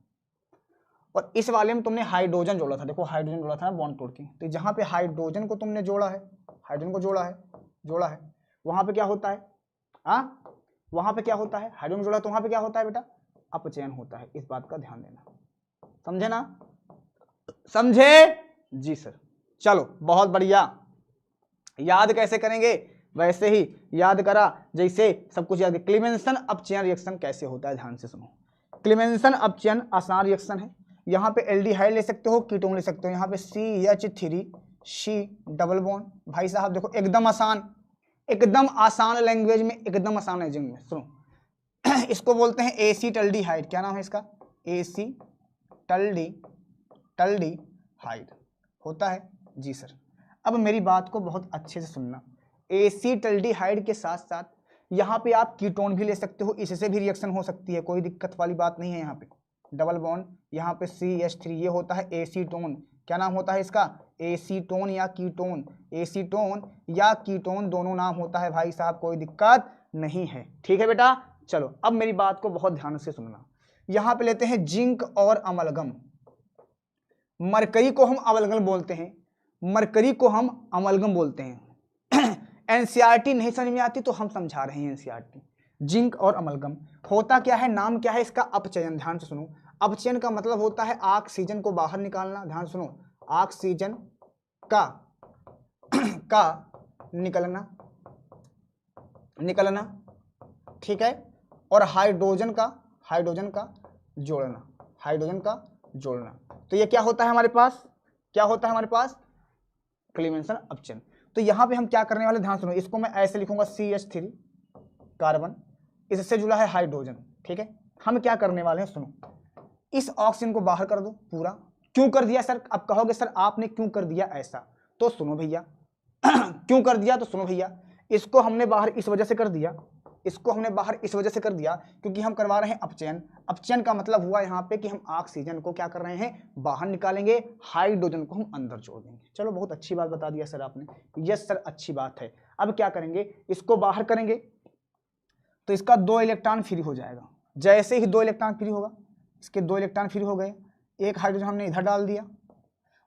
Speaker 1: और इस वाले में तुमने हाइड्रोजन जोड़ा था, देखो हाइड्रोजन जोड़ा था ना बॉन्ड तोड़ के, तो जहां पे हाइड्रोजन को तुमने जोड़ा है, हाइड्रोजन को जोड़ा है, वहां पे क्या होता है, वहां पे क्या होता है, हाइड्रोजन जोड़ा तो वहां पे क्या होता है बेटा, अपचयन होता है, इस बात का ध्यान देना, समझे ना, समझे जी सर। चलो बहुत बढ़िया, याद कैसे करेंगे, वैसे ही याद करा जैसे सब कुछ याद। क्लीमेंसन अपचयन रिएक्शन कैसे होता है, ध्यान से सुनो। क्लीमेंसन अपचयन आसान रिएक्शन है, यहाँ पे एल्डिहाइड ले सकते हो, कीटोन ले सकते हो, यहाँ पे CH3C डबल बॉन्ड, भाई साहब देखो एकदम आसान, एकदम आसान लैंग्वेज में, एकदम आसान लैंग्वेज में सुनो इसको बोलते हैं एसीटल्डिहाइड, क्या नाम है इसका, एसीटल्डिहाइड होता है जी सर। अब मेरी बात को बहुत अच्छे से सुनना, एसीटल्डिहाइड के साथ साथ यहाँ पे आप कीटोन भी ले सकते हो, इससे भी रिएक्शन हो सकती है, कोई दिक्कत वाली बात नहीं है। यहाँ पे डबल बॉन्ड, यहाँ पे CH3, ये होता है एसीटोन, क्या नाम होता है इसका, एसीटोन या कीटोन, एसीटोन या कीटोन दोनों नाम होता है भाई साहब, कोई दिक्कत नहीं है, ठीक है बेटा। चलो अब मेरी बात को बहुत ध्यान से सुनना, यहाँ पे लेते हैं जिंक और अमलगम, मरकरी को हम अमलगम बोलते हैं, मरकरी को हम अमलगम बोलते हैं। एनसीईआरटी नहीं समझ में आती तो हम समझा रहे हैं एनसीईआरटी। जिंक और अमलगम होता क्या है, नाम क्या है इसका, अपचयन, ध्यान से सुनो। अपचयन का मतलब होता है ऑक्सीजन को बाहर निकालना, ध्यान सुनो, ऑक्सीजन का निकलना, ठीक है, और हाइड्रोजन का जोड़ना, तो ये क्या होता है हमारे पास, क्या होता है हमारे पास, क्लीमेंसन अपचयन। तो यहां पे हम क्या करने वाले, ध्यान सुनो, इसको मैं ऐसे लिखूंगा CH3 कार्बन, इससे जुड़ा है हाइड्रोजन, ठीक है। हम क्या करने वाले हैं, सुनो, इस ऑक्सीजन को बाहर कर दो पूरा। क्यों कर दिया सर, अब कहोगे सर आपने क्यों कर दिया ऐसा, तो सुनो भैया क्यों कर दिया, तो सुनो भैया, इसको हमने बाहर इस वजह से कर दिया इसको हमने बाहर इस वजह से कर दिया क्योंकि हम करवा रहे हैं अपचयन। अपचयन का मतलब हुआ यहाँ पे कि हम ऑक्सीजन को क्या कर रहे हैं, बाहर निकालेंगे, हाइड्रोजन को हम अंदर जोड़ देंगे। चलो बहुत अच्छी बात बता दिया सर आपने, यस सर अच्छी बात है। अब क्या करेंगे, इसको बाहर करेंगे तो इसका 2 इलेक्ट्रॉन फ्री हो जाएगा। जैसे ही 2 इलेक्ट्रॉन फ्री होगा, इसके 2 इलेक्ट्रॉन फ्री हो गए, एक हाइड्रोजन हमने इधर डाल दिया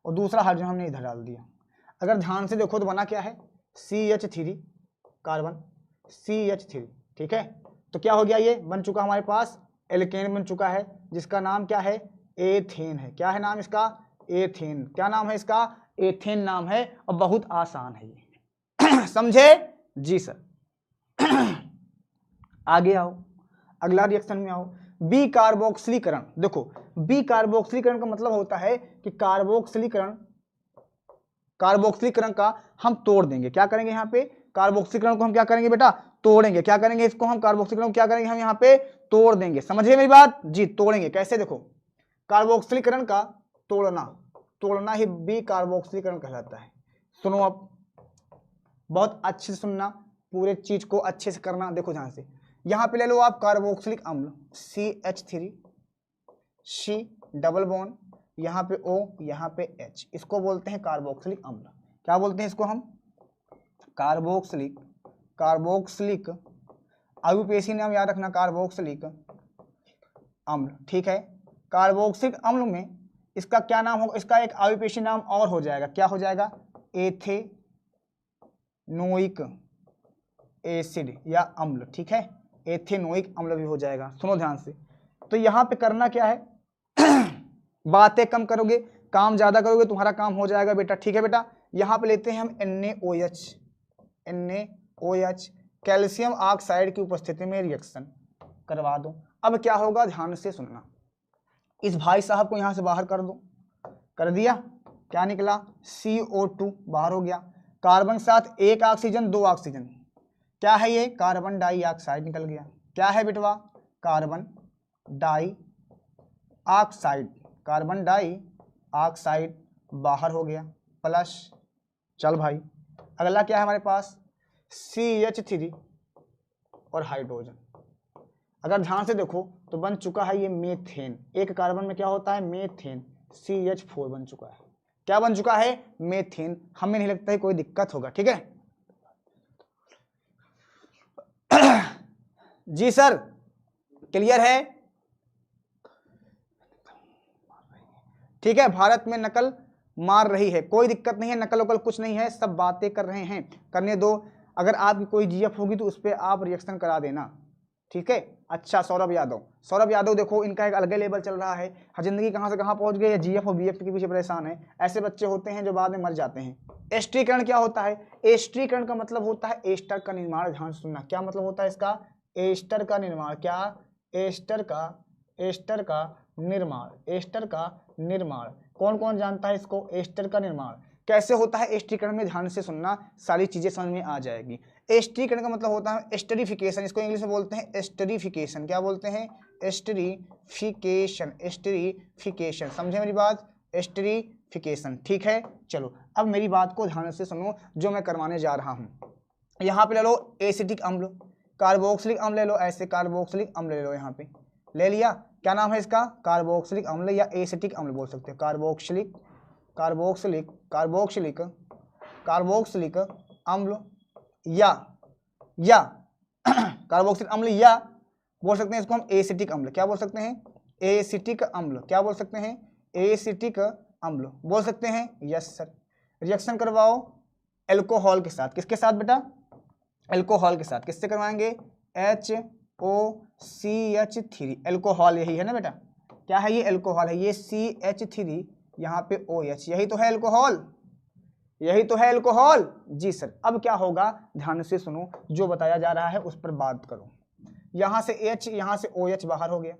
Speaker 1: और दूसरा हाइड्रोजन हमने इधर डाल दिया। अगर ध्यान से देखो तो बना क्या है, CH3 कार्बन CH3, ठीक है। तो क्या हो गया, ये बन चुका हमारे पास एल्केन बन चुका है जिसका नाम क्या है, एथेन है। क्या है नाम इसका, एथेन। क्या नाम है इसका, एथेन नाम है और बहुत आसान है ये समझे जी सर आगे आओ, अगला रिएक्शन में आओ, बी कार्बोक्सिलीकरण। देखो बी कार्बोक्सिलीकरण का मतलब होता है कि कार्बोक्सिलीकरण का हम तोड़ देंगे। क्या करेंगे यहाँ पे, कार्बोक्सिलीकरण को हम क्या करेंगे बेटा, तोड़ेंगे। क्या करेंगे, इसको हम कार्बोक्सिलीकरण को क्या करेंगे, हम यहाँ पे तोड़ देंगे। समझिए मेरी बात जी, तोड़ेंगे कैसे, देखो कार्बोक्सिलीकरण का तोड़ना ही बी कार्बोक्सिलीकरण कहलाता है। सुनो अब, बहुत अच्छे से सुनना, पूरे चीज को अच्छे से करना। देखो ध्यान से, यहाँ पे ले लो आप कार्बोक्सिलिक अम्ल CH3, C डबल बॉन्ड, यहाँ पे O, यहाँ पे H, इसको बोलते हैं कार्बोक्सिलिक अम्ल। क्या बोलते हैं इसको हम, कार्बोक्सिलिक आयुपेशी नाम याद रखना, कार्बोक्सिलिक अम्ल, ठीक है। कार्बोक्सिलिक अम्ल में इसका क्या नाम होगा, इसका एक आयुपेशी नाम और हो जाएगा। क्या हो जाएगा, एथेनोइक एसिड या अम्ल, ठीक है, एथेनोइक अम्ल भी हो जाएगा। सुनो ध्यान से, तो यहाँ पे करना क्या है बातें कम करोगे, काम ज्यादा करोगे, तुम्हारा काम हो जाएगा बेटा, ठीक है बेटा। यहाँ पे लेते हैं हम NaOH, कैल्शियम ऑक्साइड की उपस्थिति में रिएक्शन करवा दो। अब क्या होगा, ध्यान से सुनना, इस भाई साहब को यहाँ से बाहर कर दो, कर दिया, क्या निकला, CO2 बाहर हो गया, कार्बन साथ एक ऑक्सीजन 2 ऑक्सीजन, क्या है ये, कार्बन डाइऑक्साइड निकल गया। क्या है बेटवा, कार्बन डाइऑक्साइड बाहर हो गया, प्लस, चल भाई अगला क्या है हमारे पास, CH3 और हाइड्रोजन। अगर ध्यान से देखो तो बन चुका है ये मेथेन। एक कार्बन में क्या होता है, मेथेन, CH4 बन चुका है। क्या बन चुका है, मेथेन। हमें नहीं लगता है कोई दिक्कत होगा, ठीक है जी सर, क्लियर है, ठीक है। भारत में नकल मार रही है, कोई दिक्कत नहीं है, नकल वकल कुछ नहीं है, सब बातें कर रहे हैं, करने दो। अगर आपकी कोई GF होगी तो उस पर आप रिएक्शन करा देना, ठीक है। अच्छा सौरभ यादव देखो, इनका एक अलग लेवल चल रहा है, जिंदगी कहाँ से कहाँ पहुंच गई है, GF और BF के पीछे परेशान है। ऐसे बच्चे होते हैं जो बाद में मर जाते हैं। एस्टरीकरण क्या होता है, एस्टरीकरण का मतलब होता है एस्टर का निर्माण। ध्यान सुनना, क्या मतलब होता है इसका, एस्टर का निर्माण। क्या, एस्टर का निर्माण। कौन कौन जानता है इसको, एस्टर का निर्माण कैसे होता है एस्टरीकरण में, ध्यान से सुनना, सारी चीजें समझ में आ जाएगी। एस्टरीकरण का मतलब होता है एस्टरीफिकेशन, इसको इंग्लिश में बोलते हैं एस्टरीफिकेशन। क्या बोलते हैं, एस्टरीफिकेशन, समझे मेरी बात, एस्टरीफिकेशन, ठीक है। चलो अब मेरी बात को ध्यान से सुनो जो मैं करवाने जा रहा हूँ। यहाँ पे ले लो एसिटिक अम्ल, कार्बोक्सिलिक अम्ल ले लो, ऐसे कार्बोक्सिलिक अम्ल ले लो, यहाँ पे ले लिया। क्या नाम है इसका, कार्बोक्सिलिक अम्ल या एसिटिक अम्ल बोल सकते हैं, कार्बोक्सिलिक अम्ल या कार्बोक्सिलिक अम्ल, या बोल सकते हैं इसको हम एसिटिक अम्ल। क्या बोल सकते हैं, एसिटिक अम्ल। क्या बोल सकते हैं, एसिटिक अम्ल बोल सकते हैं, यस सर। रिएक्शन करवाओ एल्कोहल के साथ, किसके साथ बेटा, एल्कोहल के साथ। किससे करवाएंगे, HOCH3, एल्कोहल यही है ना बेटा, क्या है ये, एल्कोहल है, ये CH3 यहाँ पे OH, यही तो है एल्कोहल, जी सर। अब क्या होगा, ध्यान से सुनो, जो बताया जा रहा है उस पर बात करो। यहाँ से H, यहाँ से OH बाहर हो गया,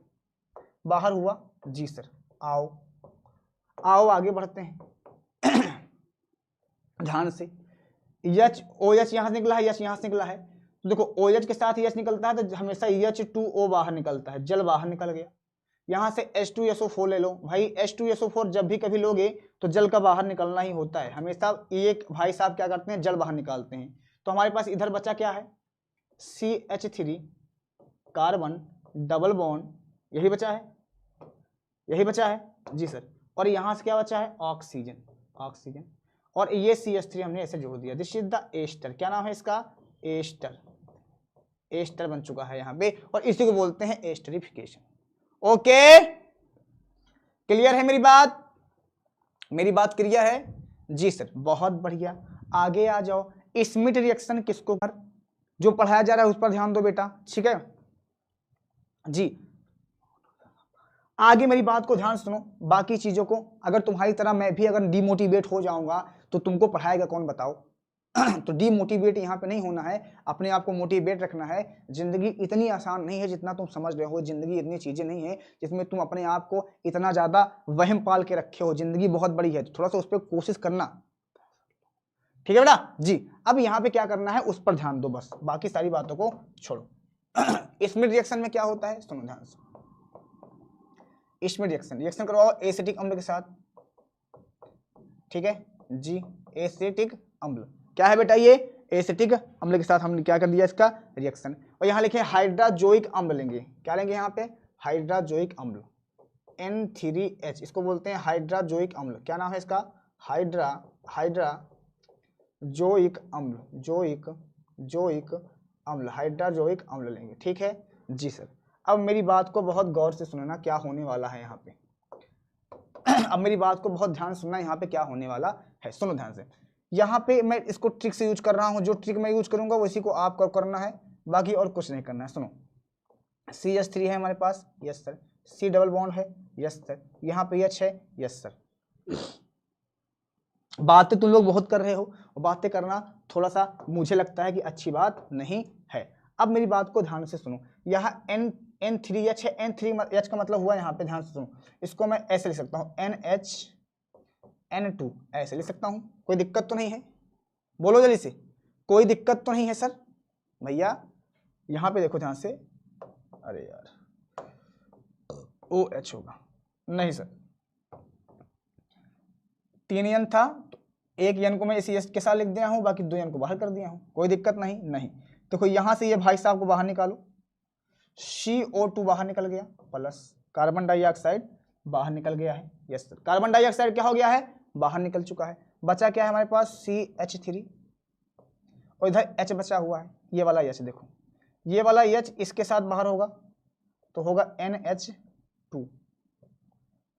Speaker 1: बाहर हुआ, जी सर। आओ आगे बढ़ते हैं ध्यान से, OH यहाँ से निकला है, H यहाँ से निकला है, तो देखो OH के साथ H निकलता है तो हमेशा H2O बाहर निकलता है, जल बाहर निकल गया। यहाँ से H2SO4 ले लो भाई, H2SO4 जब भी कभी लोगे तो जल का बाहर निकलना ही होता है हमेशा। एक भाई साहब क्या करते हैं, जल बाहर निकालते हैं। तो हमारे पास इधर बचा क्या है, CH3 कार्बन डबल बॉन्ड, यही बचा है, यही बचा है जी सर। और यहां से क्या बचा है, ऑक्सीजन, ऑक्सीजन। और ये CH3 हमने ऐसे जोड़ दिया, दिस इज द एस्टर, क्या नाम है इसका, एस्टर, एस्टर बन चुका है यहाँ पे, और इसी को बोलते हैं एस्टरिफिकेशन। ओके, क्लियर है मेरी बात, मेरी बात क्लियर है जी सर, बहुत बढ़िया। आगे आ जाओ, स्मिथ रिएक्शन किसको पर, जो पढ़ाया जा रहा है उस पर ध्यान दो बेटा, ठीक है जी। आगे मेरी बात को ध्यान सुनो, बाकी चीजों को अगर तुम्हारी तरह मैं भी अगर डिमोटिवेट हो जाऊंगा तो तुमको पढ़ाएगा कौन बताओ। तो डिमोटिवेट यहाँ पे नहीं होना है, अपने आप को मोटिवेट रखना है। जिंदगी इतनी आसान नहीं है जितना तुम समझ रहे हो, जिंदगी इतनी चीजें नहीं है जिसमें तुम अपने आप को इतना ज्यादा वहम पाल के रखे हो। जिंदगी बहुत बड़ी है, तो थोड़ा सा उस पर कोशिश करना, ठीक है बेटा जी। अब यहाँ पे क्या करना है उस पर ध्यान दो बस, बाकी सारी बातों को छोड़ो। स्मिथ रिएक्शन में क्या होता है सुनो ध्यान से, स्मिथ रिएक्शन, रिएक्शन करवाओ एसिटिक अम्ल के साथ, ठीक है जी। एसिटिक अम्ल क्या है बेटा, ये एसिटिक अम्ल के साथ हमने क्या कर दिया इसका रिएक्शन। और यहाँ लिखे हाइड्राजोइक अम्ल लेंगे, क्या लेंगे यहाँ पे, हाइड्राजोइक अम्ल N3H, इसको बोलते हैं हाइड्राजोइक अम्ल। क्या नाम है इसका, हाइड्राजोइक अम्ल, जोइक अम्ल, हाइड्राजोइक अम्ल लेंगे, ठीक है जी सर। अब मेरी बात को बहुत गौर से सुनना, क्या होने वाला है यहाँ पे। अब मेरी बात को बहुत ध्यान सुनना, यहाँ पे क्या होने वाला है, सुनो ध्यान से। यहाँ पे मैं इसको ट्रिक से यूज कर रहा हूँ, जो ट्रिक मैं यूज करूंगा उसी को आपको करना है, बाकी और कुछ नहीं करना है। सुनो, CH3 है हमारे पास, yes sir. C double bond है, यस सर। यहाँ पे H है, यस सर। बातें तुम लोग बहुत कर रहे हो, बातें करना थोड़ा सा मुझे लगता है कि अच्छी बात नहीं है। अब मेरी बात को ध्यान से सुनो, यहाँ N3H है, N3H का मतलब हुआ यहाँ पे, ध्यान से सुनो, इसको मैं ऐसे लिख सकता हूँ NHN2, ऐसे लिख सकता हूँ, कोई दिक्कत तो नहीं है, बोलो जल्दी से, कोई दिक्कत तो नहीं है सर भैया। यहाँ पे देखो ध्यान से, अरे यार OH होगा, नहीं सर 3 N था, तो 1 N को मैं इसी S के साथ लिख दिया हूँ, बाकी 2 N को बाहर कर दिया हूँ, कोई दिक्कत नहीं। नहीं देखो यहाँ से ये भाई साहब को बाहर निकालो, CO2 बाहर निकल गया, प्लस कार्बन डाइऑक्साइड बाहर निकल गया है, यस सर। कार्बन डाइऑक्साइड क्या हो गया है, बाहर निकल चुका है। बचा क्या है हमारे पास, CH3, और इधर H बचा हुआ है, ये वाला H देखो, ये वाला H इसके साथ बाहर होगा तो होगा NH2।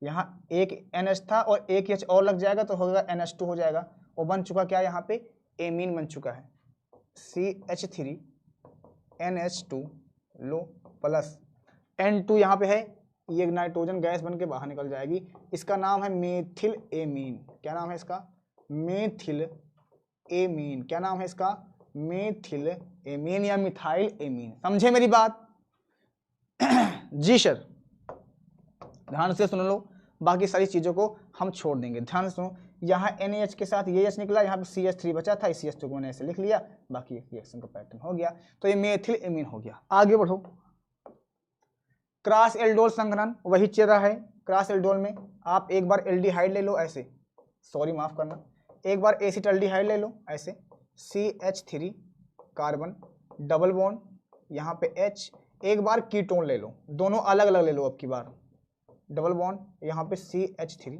Speaker 1: यहाँ एक NH था और एक H और लग जाएगा तो होगा NH2 हो जाएगा, और बन चुका क्या यहाँ पे, एमीन बन चुका है, CH3 NH2 लो प्लस N2 यहाँ पे है, ये नाइट्रोजन गैस बन के बाहर निकल जाएगी, इसका नाम है मेथिल एमीन। क्या नाम है इसका, मेथिल एमीन। क्या नाम है इसका, मेथिल एमीन या मिथाइल एमीन। समझे मेरी बात जी सर, ध्यान से सुन लो, बाकी सारी चीजों को हम छोड़ देंगे, ध्यान से सुनो। यहाँ NaH के साथ ये H निकला, यहाँ पे CH3 बचा था, इस CH2 को मैंने ऐसे लिख लिया, बाकी रिएक्शन का पैटर्न हो गया, तो ये मेथिल एमीन हो गया। आगे बढ़ो, क्रॉस एल्डोल संघनन वही चल रहा है। क्रॉस एल्डोल में आप एक बार एल्डिहाइड ले लो ऐसे, सॉरी माफ करना, एक बार एसिटाल्डिहाइड ले लो ऐसे, CH3 कार्बन डबल बॉन्ड, यहाँ पे H, एक बार कीटोन ले लो, दोनों अलग अलग ले लो, अब की बार डबल बॉन्ड, यहाँ पे CH3,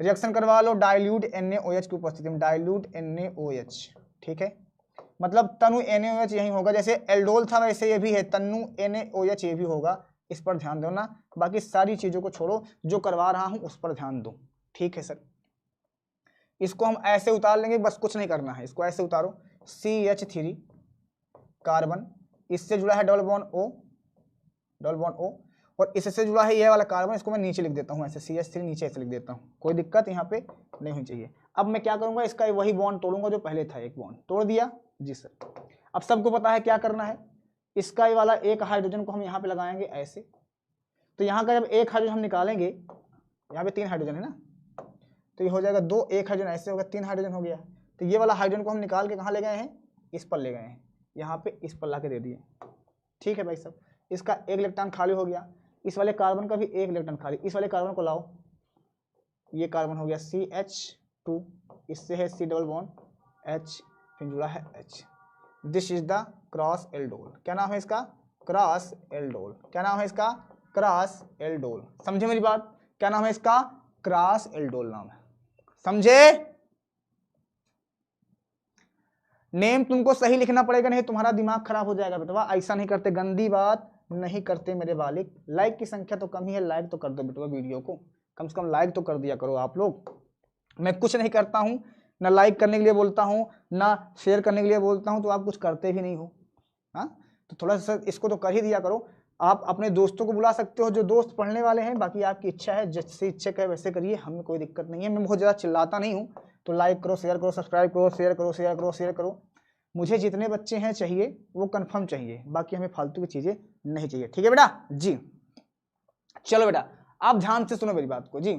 Speaker 1: रिएक्शन करवा लो डाइल्यूट NaOH की उपस्थिति में, डाइल्यूट NaOH, ठीक है, मतलब तनु NaOH यही होगा, जैसे एल्डोल था वैसे ये भी है, तनु NaOH ये भी होगा, इस पर ध्यान दो ना, बाकी सारी चीजों को छोड़ो, जो करवा रहा हूं उस पर ध्यान दो, ठीक है सर। इसको हम ऐसे उतार लेंगे, बस कुछ नहीं करना है, इसको ऐसे उतारो, CH3 कार्बन, इससे जुड़ा है डबल बॉन्ड O, और इससे जुड़ा है ये वाला कार्बन, इसको मैं नीचे लिख देता हूं ऐसे, CH3 नीचे ऐसे लिख देता हूं, कोई दिक्कत यहाँ पे नहीं होनी चाहिए। अब मैं क्या करूंगा, इसका वही बॉन्ड तोड़ूंगा जो पहले था, एक बॉन्ड तोड़ दिया जी सर। अब सबको पता है क्या करना है, इसका ये वाला एक हाइड्रोजन को हम यहाँ पे लगाएंगे ऐसे, तो यहाँ का जब एक हाइड्रोजन हम निकालेंगे, यहाँ पे 3 हाइड्रोजन है ना, तो ये हो जाएगा 2, एक हाइड्रोजन ऐसे होगा, 3 हाइड्रोजन हो गया। तो ये वाला हाइड्रोजन को हम निकाल के कहाँ ले गए हैं, इस पर ले गए हैं, यहाँ पे इस पर ला के दे दिए, ठीक है भाई साहब। इसका एक इलेक्ट्रॉन खाली हो गया, इस वाले कार्बन का भी एक इलेक्ट्रॉन खाली, इस वाले कार्बन को लाओ, ये कार्बन हो गया CH2, इससे है C डबल बॉन्ड H, फिर जुड़ा है H, this is the cross aldol. क्या नाम है इसका? Cross aldol. क्या नाम है इसका? Cross aldol. समझे मेरी बात? क्या नाम है इसका? क्रॉस एल्डोल नाम है। समझे? नेम तुमको सही लिखना पड़ेगा, नहीं तुम्हारा दिमाग खराब हो जाएगा बेटवा। ऐसा नहीं करते, गंदी बात नहीं करते मेरे बालिक। लाइक की संख्या तो कम ही है, लाइक तो कर दो बेटवा वीडियो को, कम से कम लाइक तो कर दिया करो आप लोग। मैं कुछ नहीं करता हूं, ना लाइक करने के लिए बोलता हूं, ना शेयर करने के लिए बोलता हूं, तो आप कुछ करते भी नहीं हो। हाँ, तो थोड़ा सा इसको तो कर ही दिया करो। आप अपने दोस्तों को बुला सकते हो जो दोस्त पढ़ने वाले हैं, बाकी आपकी इच्छा है, जैसे इच्छा है वैसे करिए, हमें कोई दिक्कत नहीं है। मैं बहुत ज़्यादा चिल्लाता नहीं हूँ, तो लाइक करो, शेयर करो, सब्सक्राइब करो, शेयर करो, शेयर करो, शेयर करो। मुझे जितने बच्चे हैं चाहिए वो कंफर्म चाहिए, बाकी हमें फालतू की चीज़ें नहीं चाहिए। ठीक है बेटा जी? चलो बेटा आप ध्यान से सुनो मेरी बात को जी।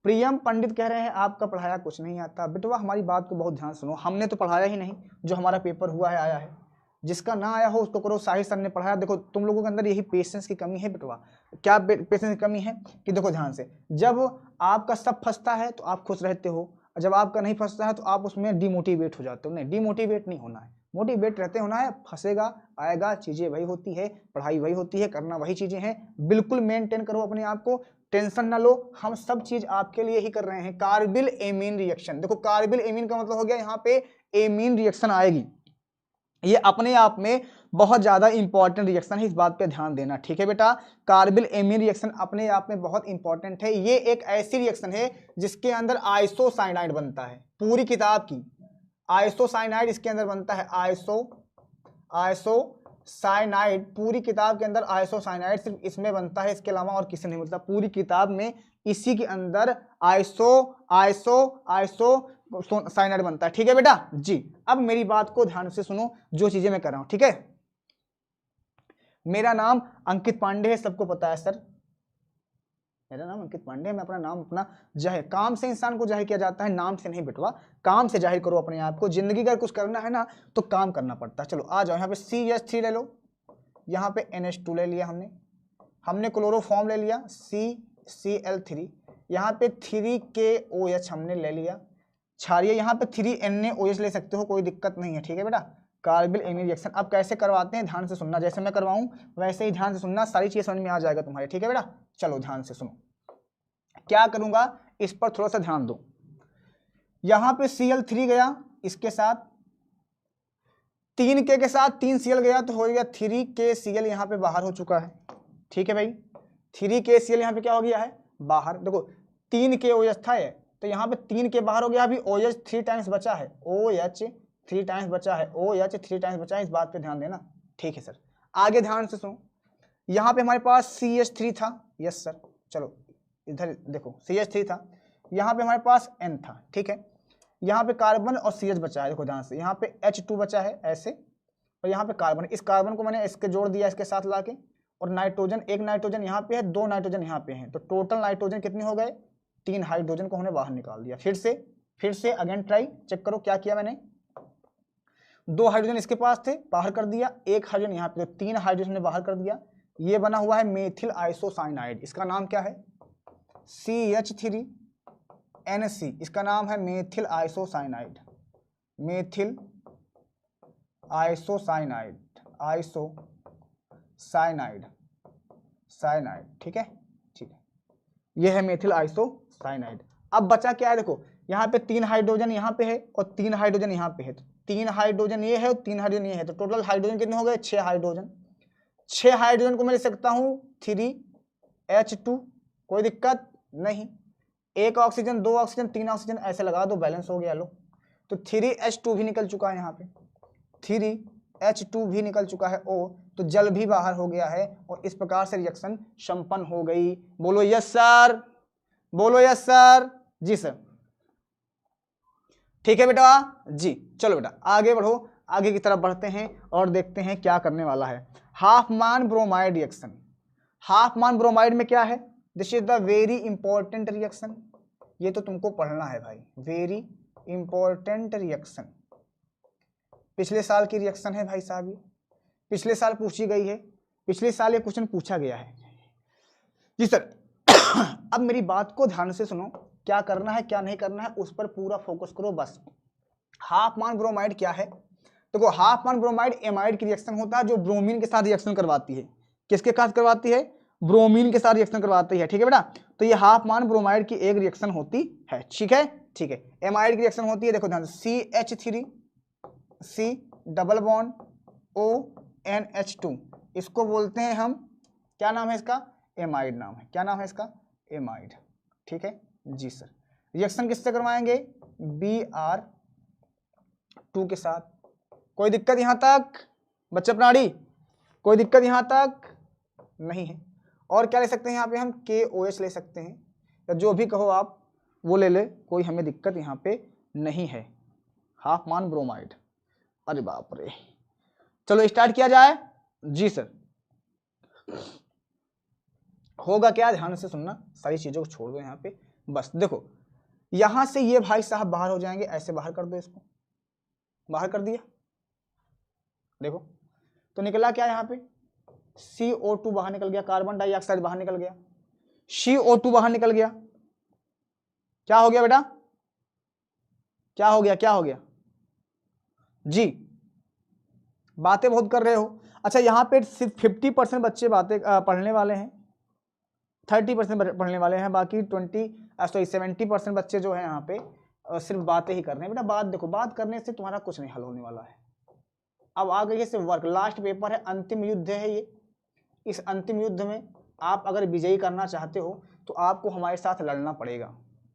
Speaker 1: प्रियम पंडित कह रहे हैं आपका पढ़ाया कुछ नहीं आता। बेटवा हमारी बात को बहुत ध्यान सुनो, हमने तो पढ़ाया ही नहीं, जो हमारा पेपर हुआ है आया है। जिसका ना आया हो उसको करो, साहिल सर ने पढ़ाया। देखो तुम लोगों के अंदर यही पेशेंस की कमी है बेटवा। क्या पेशेंस की कमी है कि देखो ध्यान से, जब आपका सब फंसता है तो आप खुश रहते हो, जब आपका नहीं फंसता है तो आप उसमें डिमोटिवेट हो जाते हो। नहीं, डिमोटिवेट नहीं होना है, मोटिवेट रहते होना है। फंसेगा आएगा, चीजें वही होती है, पढ़ाई वही होती है, करना वही चीजें हैं। बिल्कुल मेंटेन करो अपने आप को, टेंशन ना लो, हम सब चीज आपके लिए ही कर रहे हैं। कार्बिल एमीन रिएक्शन, देखो कार्बिल एमीन का मतलब हो गया यहाँ पे एमीन रिएक्शन आएगी, ये अपने आप में बहुत ज्यादा इंपॉर्टेंट रिएक्शन है, इस बात पे ध्यान देना। ठीक है बेटा, कार्बिल एमीन रिएक्शन अपने आप में बहुत इंपॉर्टेंट है। ये एक ऐसी रिएक्शन है जिसके अंदर आइसोसाइनाइड बनता है। पूरी किताब की आइसोसाइनाइड इसके अंदर बनता है, आइसोसाइनाइड पूरी किताब के अंदर आइसोसाइनाइड सिर्फ इसमें बनता है, इसके अलावा और किसी नहीं मिलता। पूरी किताब में इसी के अंदर आइसोसाइनाइड बनता है। ठीक है बेटा जी? अब मेरी बात को ध्यान से सुनो, जो चीजें मैं कर रहा हूं। ठीक है, मेरा नाम अंकित पांडे है, सबको पता है सर, मेरा नाम अंकित पांडे है। मैं अपना नाम अपना जाहिर, काम से इंसान को जाहिर किया जाता है, नाम से नहीं बेटवा। काम से जाहिर करो अपने आप को। जिंदगी का कुछ करना है ना तो काम करना पड़ता है। चलो आ जाओ, यहाँ पे CH3 ले लो, यहाँ पे NH2 ले लिया हमने क्लोरोफॉर्म ले लिया CCl3, यहाँ पे 3KOH हमने ले लिया, छाड़िए यहाँ पे 3NaOH ले सकते हो, कोई दिक्कत नहीं है। ठीक है बेटा, कार्बिल एमीन रिएक्शन अब कैसे करवाते हैं ध्यान से सुनना, जैसे मैं करवाऊं वैसे ही ध्यान से सुनना, सारी चीजें समझ में आ जाएगा तुम्हारे। ठीक है बेटा, चलो ध्यान से सुनो, क्या करूंगा इस पर थोड़ा सा ध्यान दो। यहां पे Cl3 गया, इसके साथ 3K के साथ 3Cl गया तो हो गया 3KCl, यहाँ पे बाहर हो चुका है। ठीक है भाई, 3KCl यहाँ पे क्या हो गया है, बाहर। देखो 3KOH था ये, तो यहाँ पे 3K बाहर हो गया, अभी OH 3 टाइम्स बचा है, OH 3 टाइम्स बचा है, OH 3 टाइम्स बचा है, इस बात पे ध्यान देना। ठीक है सर, आगे ध्यान से सुनो, यहाँ पे हमारे पास CH3 था, यस सर। चलो इधर देखो, CH3 था, यहाँ पे हमारे पास N था। ठीक है, यहाँ पे कार्बन और CH बचा है, देखो ध्यान से, यहाँ पे H2 बचा है ऐसे, और यहाँ पे कार्बन, इस कार्बन को मैंने इसके जोड़ दिया इसके साथ लाके, और नाइट्रोजन, एक नाइट्रोजन यहाँ पे है, 2 नाइट्रोजन यहाँ पे हैं, तो टोटल नाइट्रोजन कितने हो गए, 3 हाइड्रोजन को हमने बाहर निकाल दिया। फिर से अगेन ट्राई, चेक करो क्या किया मैंने, 2 हाइड्रोजन इसके पास थे, बाहर कर दिया, 1 हाइड्रोजन यहाँ पे, तो 3 हाइड्रोजन ने बाहर कर दिया। ये बना हुआ है मेथिल आइसोसाइनाइड, इसका नाम क्या है, CH3NC, इसका नाम है methyl isocyanide, methyl isocyanide, cyanide. ठीक है, ये है मेथिल आइसोसाइनाइड। अब बचा क्या है, देखो यहाँ पे 3 हाइड्रोजन यहाँ पे है और 3 हाइड्रोजन यहाँ पे है, तो 3 हाइड्रोजन ये है और 3 हाइड्रोजन ये है, तो टोटल हाइड्रोजन कितने हो गए, 6 हाइड्रोजन। 6 हाइड्रोजन को मैं लिख सकता हूँ 3H2, कोई दिक्कत नहीं। 1 ऑक्सीजन, 2 ऑक्सीजन, 3 ऑक्सीजन ऐसे लगा दो, बैलेंस हो गया। लो तो 3H2 भी निकल चुका है, यहाँ पे 3H2 भी निकल चुका है, O, तो जल भी बाहर हो गया है, और इस प्रकार से रिएक्शन संपन्न हो गई। बोलो यस सर, बोलो यस सर। जी सर, ठीक है बेटा जी। चलो बेटा आगे बढ़ो, आगे की तरफ बढ़ते हैं और देखते हैं क्या करने वाला है। हाफमान ब्रोमाइड रिएक्शन, हाफमान ब्रोमाइड में क्या है, this is the very important reaction, ये तो तुमको पढ़ना है भाई, वेरी इंपॉर्टेंट रिएक्शन। पिछले साल की रिएक्शन है भाई साहब, ये पिछले साल पूछी गई है, पिछले साल ये क्वेश्चन पूछा गया है। जी सर अब मेरी बात को ध्यान से सुनो, क्या करना है क्या नहीं करना है उस पर पूरा फोकस करो बस। हाफ मान ब्रोमाइड क्या है? देखो हाफ मान ब्रोमाइड एमाइड की रिएक्शन होता है जो ब्रोमीन के साथ रिएक्शन करवाती है। किसके साथ करवाती है? ब्रोमीन के साथ रिएक्शन करवाती है। ठीक है बेटा, तो ये हाफ मान ब्रोमाइड की एक रिएक्शन होती है। ठीक है, ठीक है। एमाइड की रिएक्शन होती है, देखो ध्यान से, CH3 C double bond ONH2, इसको बोलते हैं हम, क्या नाम है इसका? एमाइड नाम है। क्या नाम है इसका? एमाइड। ठीक है जी सर। रिएक्शन किससे करवाएंगे? Br2 के साथ। कोई दिक्कत यहां तक बच्चे प्राणी? कोई दिक्कत यहां तक नहीं है। और क्या ले सकते हैं यहाँ पे हम? KOH ले सकते हैं, या जो भी कहो आप वो ले ले, कोई हमें दिक्कत यहाँ पे नहीं है। हाफ मान ब्रोमाइड, अरे बाप रे। चलो स्टार्ट किया जाए। जी सर। होगा क्या, ध्यान से सुनना, सारी चीजों को छोड़ दो यहाँ पे। बस देखो यहां से ये भाई साहब बाहर हो जाएंगे, ऐसे बाहर कर दो, इसको बाहर कर दिया। देखो तो निकला क्या यहाँ पे? CO2 बाहर निकल गया, कार्बन डाइऑक्साइड बाहर निकल गया, CO2 बाहर निकल गया। क्या हो गया बेटा? क्या हो गया? क्या हो गया जी? बातें बहुत कर रहे हो। अच्छा यहाँ पे सिर्फ 50% बच्चे बातें पढ़ने वाले हैं, 30% पढ़ने वाले हैं, बाकी 70% बच्चे जो है यहाँ पे सिर्फ बातें ही कर रहे हैं। बेटा बात देखो, बात करने से तुम्हारा कुछ नहीं हल होने वाला है। अब आ गई है सिर्फ वर्क, लास्ट पेपर है, अंतिम युद्ध है ये। इस अंतिम युद्ध में आप अगर विजयी करना चाहते हो तो आपको हमारे साथ लड़ना पड़ेगा।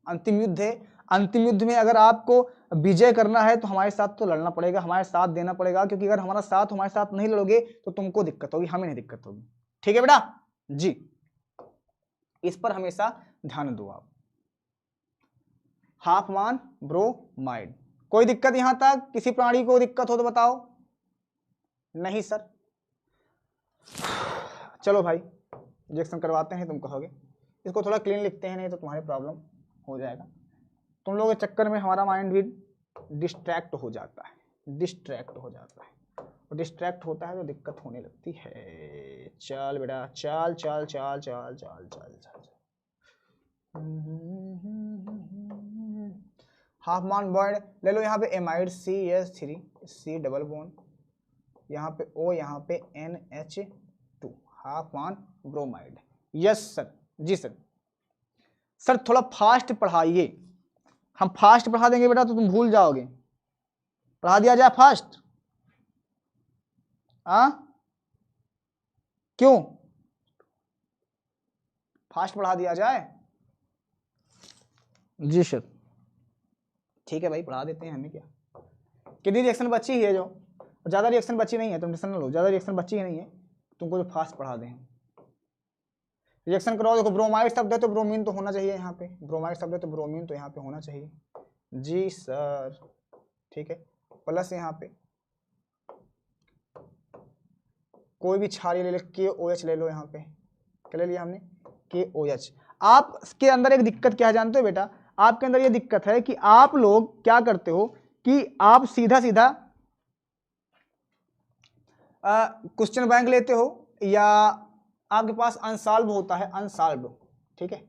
Speaker 1: अंतिम युद्ध है, अंतिम युद्ध में अगर आपको विजय करना है तो हमारे साथ तो लड़ना पड़ेगा, हमारे साथ देना पड़ेगा, क्योंकि अगर हमारे साथ नहीं लड़ोगे तो तुमको दिक्कत होगी, हमें नहीं दिक्कत होगी। ठीक है बेटा जी, इस पर हमेशा ध्यान दो आप। हाफ मान ब्रोमाइड, कोई दिक्कत यहां तक? किसी प्राणी को दिक्कत हो तो बताओ। नहीं सर। चलो भाई रिएक्शन करवाते हैं, तुम कहोगे इसको थोड़ा क्लीन लिखते हैं, नहीं तो तुम्हारी प्रॉब्लम हो जाएगा। तुम लोगों के चक्कर में हमारा माइंड भी डिस्ट्रैक्ट हो जाता है, डिस्ट्रैक्ट हो जाता है, और डिस्ट्रैक्ट होता है तो दिक्कत होने लगती है। चल बेटा चल चल चल चल चल चल चल। हाफ मान बॉन्ड ले लो, यहाँ पे amide CH3 C double bond, यहाँ पे O, यहाँ पे NH2, Hofmann bromide. Yes sir. जी सर। सर थोड़ा फास्ट पढ़ाइए, हम फास्ट पढ़ा देंगे बेटा तो तुम भूल जाओगे। पढ़ा दिया जाए फास्ट? क्यों फास्ट पढ़ा दिया जाए? जी सर ठीक है भाई, पढ़ा देते हैं, हमें क्या। कितनी रिएक्शन बची है? जो ज्यादा रिएक्शन बची नहीं है, तुम टेंशन न लो, ज्यादा रिएक्शन बची ही नहीं है, तुमको तो फास्ट पढ़ा दें। रिएक्शन कराओ। देखो ब्रोमाइड शब्द है तो ब्रोमीन तो होना चाहिए यहाँ पे, ब्रोमाइड शब्द है तो ब्रोमीन तो यहाँ पे होना चाहिए। जी सर ठीक है, प्लस यहाँ पे कोई भी क्षारीय ले लो, KOH ले लो, यहाँ पे क्या ले लिया हमने? KOH। आपके अंदर एक दिक्कत क्या है जानते हो बेटा? आपके अंदर ये दिक्कत है कि आप लोग क्या करते हो कि आप सीधा सीधा क्वेश्चन बैंक लेते हो, या आपके पास अनसॉल्व होता है, अनसॉल्व। ठीक है,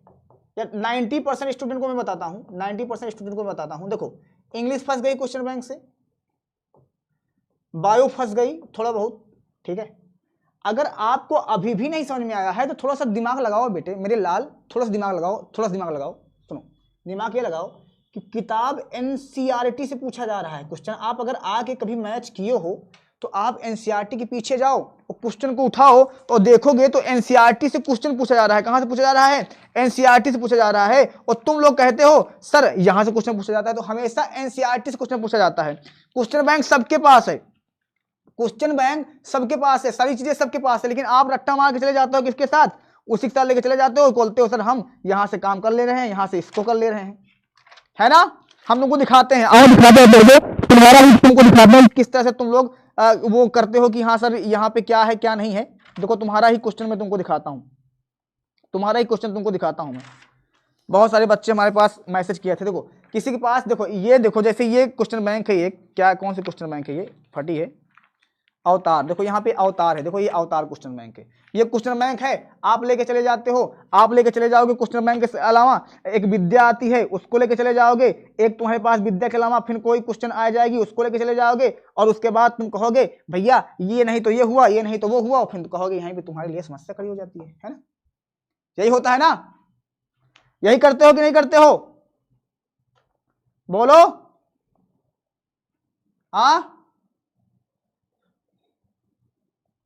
Speaker 1: या 90% स्टूडेंट को मैं बताता हूं, 90% स्टूडेंट को मैं बताता हूं। देखो इंग्लिश फंस गई क्वेश्चन बैंक से, बायो फंस गई थोड़ा बहुत। ठीक है, अगर आपको अभी भी नहीं समझ में आया है तो थोड़ा सा दिमाग लगाओ बेटे मेरे लाल, थोड़ा सा दिमाग लगाओ, थोड़ा सा दिमाग लगाओ। सुनो, दिमाग ये लगाओ कि किताब NCERT से पूछा जा रहा है क्वेश्चन। आप अगर आके कभी मैच किए हो तो आप NCERT के पीछे जाओ और क्वेश्चन को उठाओ तो देखोगे तो NCERT से क्वेश्चन पूछा जा रहा है। कहां से पूछा जा रहा है? NCERT से पूछा जा रहा है। और तुम लोग कहते हो सर यहां से क्वेश्चन पूछा जाता है, तो हमेशा NCERT से क्वेश्चन पूछा जाता है। क्वेश्चन बैंक सबके पास है, क्वेश्चन बैंक सबके पास है, सारी चीजें सबके पास है, लेकिन आप रट्टा मार के चले जाते हो किसके साथ? उसी के साथ लेके चले जाते हो, बोलते हो सर हम यहां से काम कर ले रहे हैं, यहां से इसको कर ले रहे हैं, है ना? हम तुमको दिखाते हैं, और दिखाते हैं, तुम्हारा ही तुमको दिखाते हैं किस तरह से तुम लोग वो करते हो कि हाँ सर यहाँ पे क्या है क्या नहीं है। देखो तुम्हारा ही क्वेश्चन मैं तुमको दिखाता हूँ, तुम्हारा ही क्वेश्चन तुमको दिखाता हूँ मैं। बहुत सारे बच्चे हमारे पास मैसेज किए थे। देखो किसी के पास, देखो ये देखो, जैसे ये क्वेश्चन बैंक है, ये क्या कौन सी क्वेश्चन बैंक है? ये फटी है, अवतार, देखो यहाँ पे अवतार है, देखो ये अवतार क्वेश्चन बैंक है, ये क्वेश्चन बैंक है, आप लेके चले जाते हो, आप लेके चले जाओगे क्वेश्चन बैंक के अलावा एक विद्या आती है उसको लेके चले जाओगे, एक तुम्हारे पास विद्या के अलावा फिर कोई क्वेश्चन आ जाएगी उसको लेके चले जाओगे, और उसके बाद तुम कहोगे भैया ये नहीं तो ये हुआ, ये नहीं तो वो हुआ, और फिर तुम कहोगे यहीं पे तुम्हारे लिए समस्या खड़ी हो जाती है ना? यही होता है ना? यही करते हो कि नहीं करते हो? बोलो।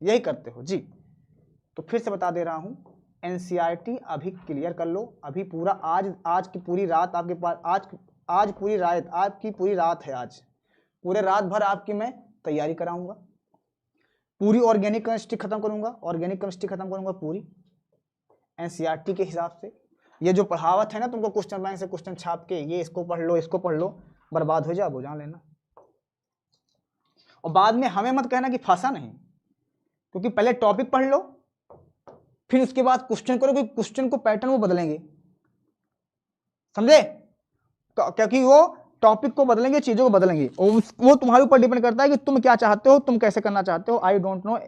Speaker 1: यही करते हो जी। तो फिर से बता दे रहा हूं, एनसीईआरटी अभी क्लियर कर लो, अभी पूरा आज की पूरी रात आपके पास, आज पूरी रात आपकी पूरी रात है, आज पूरे रात भर आपकी मैं तैयारी कराऊंगा, पूरी ऑर्गेनिक केमिस्ट्री खत्म करूंगा, ऑर्गेनिक केमिस्ट्री खत्म करूंगा पूरी एनसीईआरटी के हिसाब से। ये जो पढ़ावत है ना तुमको क्वेश्चन बैंक से क्वेश्चन छाप के, ये इसको पढ़ लो, इसको पढ़ लो, बर्बाद हो जाओ, जान लेना। और बाद में हमें मत कहना कि फंसा नहीं, क्योंकि पहले टॉपिक पढ़ लो, फिर उसके बाद क्वेश्चन करो, क्योंकि क्वेश्चन को पैटर्न वो बदलेंगे, समझे? क्योंकि वो टॉपिक को बदलेंगे, चीजों को बदलेंगे, और वो तुम्हारे ऊपर डिपेंड करता है कि तुम क्या चाहते हो, तुम कैसे करना चाहते हो। आई डोंट नो,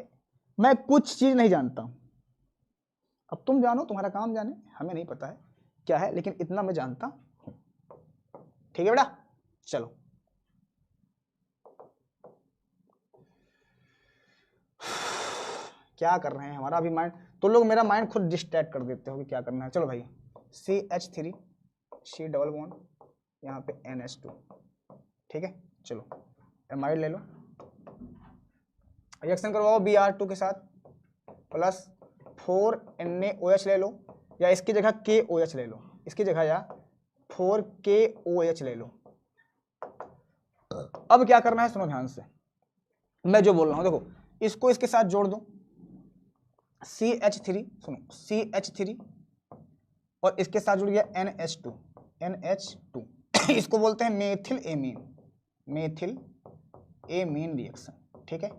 Speaker 1: मैं कुछ चीज नहीं जानता हूं, अब तुम जानो, तुम्हारा काम जाने, हमें नहीं पता है क्या है, लेकिन इतना मैं जानता हूं। ठीक है बेटा, चलो। क्या कर रहे हैं हमारा अभी माइंड, तो लोग मेरा माइंड खुद डिस्ट्रैक्ट कर देते हो कि क्या करना है। चलो भाई, CH3 C डबल बॉन्ड, यहाँ पे NH2, ठीक है। चलो एमाइड ले लो, रिएक्शन करवाओ Br2 के साथ, प्लस 4NaOH ले लो, या इसकी जगह KOH ले लो, इसकी जगह या 4KOH ले लो। अब क्या करना है सुनो ध्यान से, मैं जो बोल रहा हूं देखो, इसको इसके साथ जोड़ दो, CH3, सुनो CH3, और इसके साथ जुड़ गया NH2 इसको बोलते हैं मेथिल एमीन रिएक्शन, ठीक है।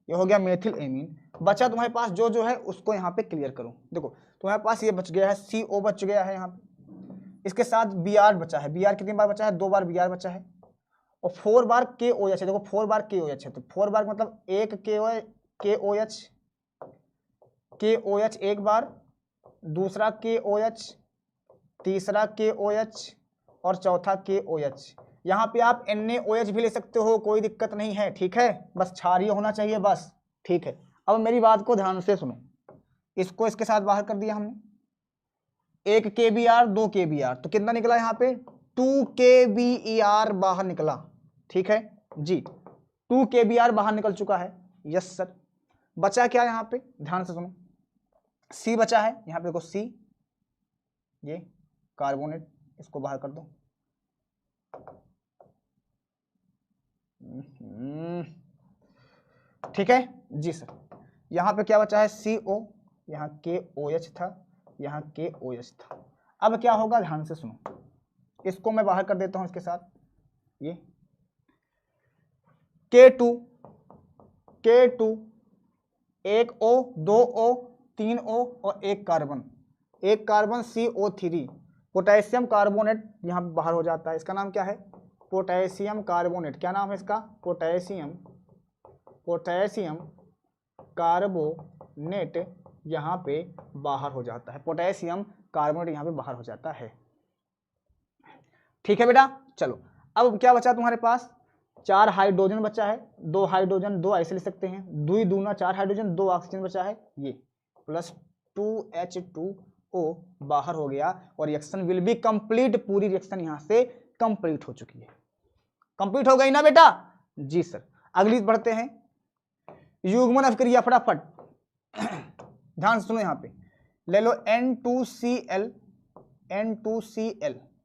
Speaker 1: ये हो गया मेथिल एमीन। बचा तुम्हारे पास जो है उसको यहाँ पे क्लियर करो। देखो तुम्हारे पास ये बच गया है, CO बच गया है यहाँ पे, इसके साथ Br बचा है, Br कितनी बार बचा है? 2 बार Br बचा है, और 4 बार KOH है। देखो 4 बार KOH है, तो 4 बार मतलब एक KOH एक बार, दूसरा KOH, तीसरा KOH, और चौथा KOH। यहाँ पे आप NaOH भी ले सकते हो, कोई दिक्कत नहीं है, ठीक है, बस क्षारीय होना चाहिए बस, ठीक है। अब मेरी बात को ध्यान से सुनो, इसको इसके साथ बाहर कर दिया हमने, 1 KBr 2 KBr, तो कितना निकला यहाँ पे? 2 KBr बाहर निकला, ठीक है जी, 2 KBr बाहर निकल चुका है, यस सर। बचा क्या यहाँ पे? ध्यान से सुनो, C बचा है, यहाँ पे देखो C, ये कार्बोनेट, इसको बाहर कर दो, ठीक है जी सर। यहाँ पे क्या बचा है? CO, यहाँ KOH था, यहाँ KOH था। अब क्या होगा ध्यान से सुनो, इसको मैं बाहर कर देता हूं इसके साथ, ये K2, 1 O 2 O 3 O और एक कार्बन CO3, पोटेशियम कार्बोनेट यहाँ बाहर हो जाता है। इसका नाम क्या है? Potassium carbonate. क्या नाम है इसका? पोटेशियम कार्बोनेट यहाँ पे बाहर हो जाता है, पोटेशियम कार्बोनेट यहाँ पे बाहर हो जाता है, ठीक है बेटा। चलो अब क्या बचा तुम्हारे पास? 4 हाइड्रोजन बचा है, 2 हाइड्रोजन, 2 ऐसे ले सकते हैं, 2 दूना 4 हाइड्रोजन, 2 ऑक्सीजन बचा है, ये प्लस 2H2O बाहर हो गया, और रिएक्शन विल बी कंप्लीट। पूरी रिएक्शन यहाँ से कंप्लीट हो चुकी है, कंप्लीट हो गई ना बेटा? जी सर। अगली बढ़ते हैं, युग्मन अभिक्रिया, फटाफट ध्यान से सुनो, यहाँ पे ले लो N2Cl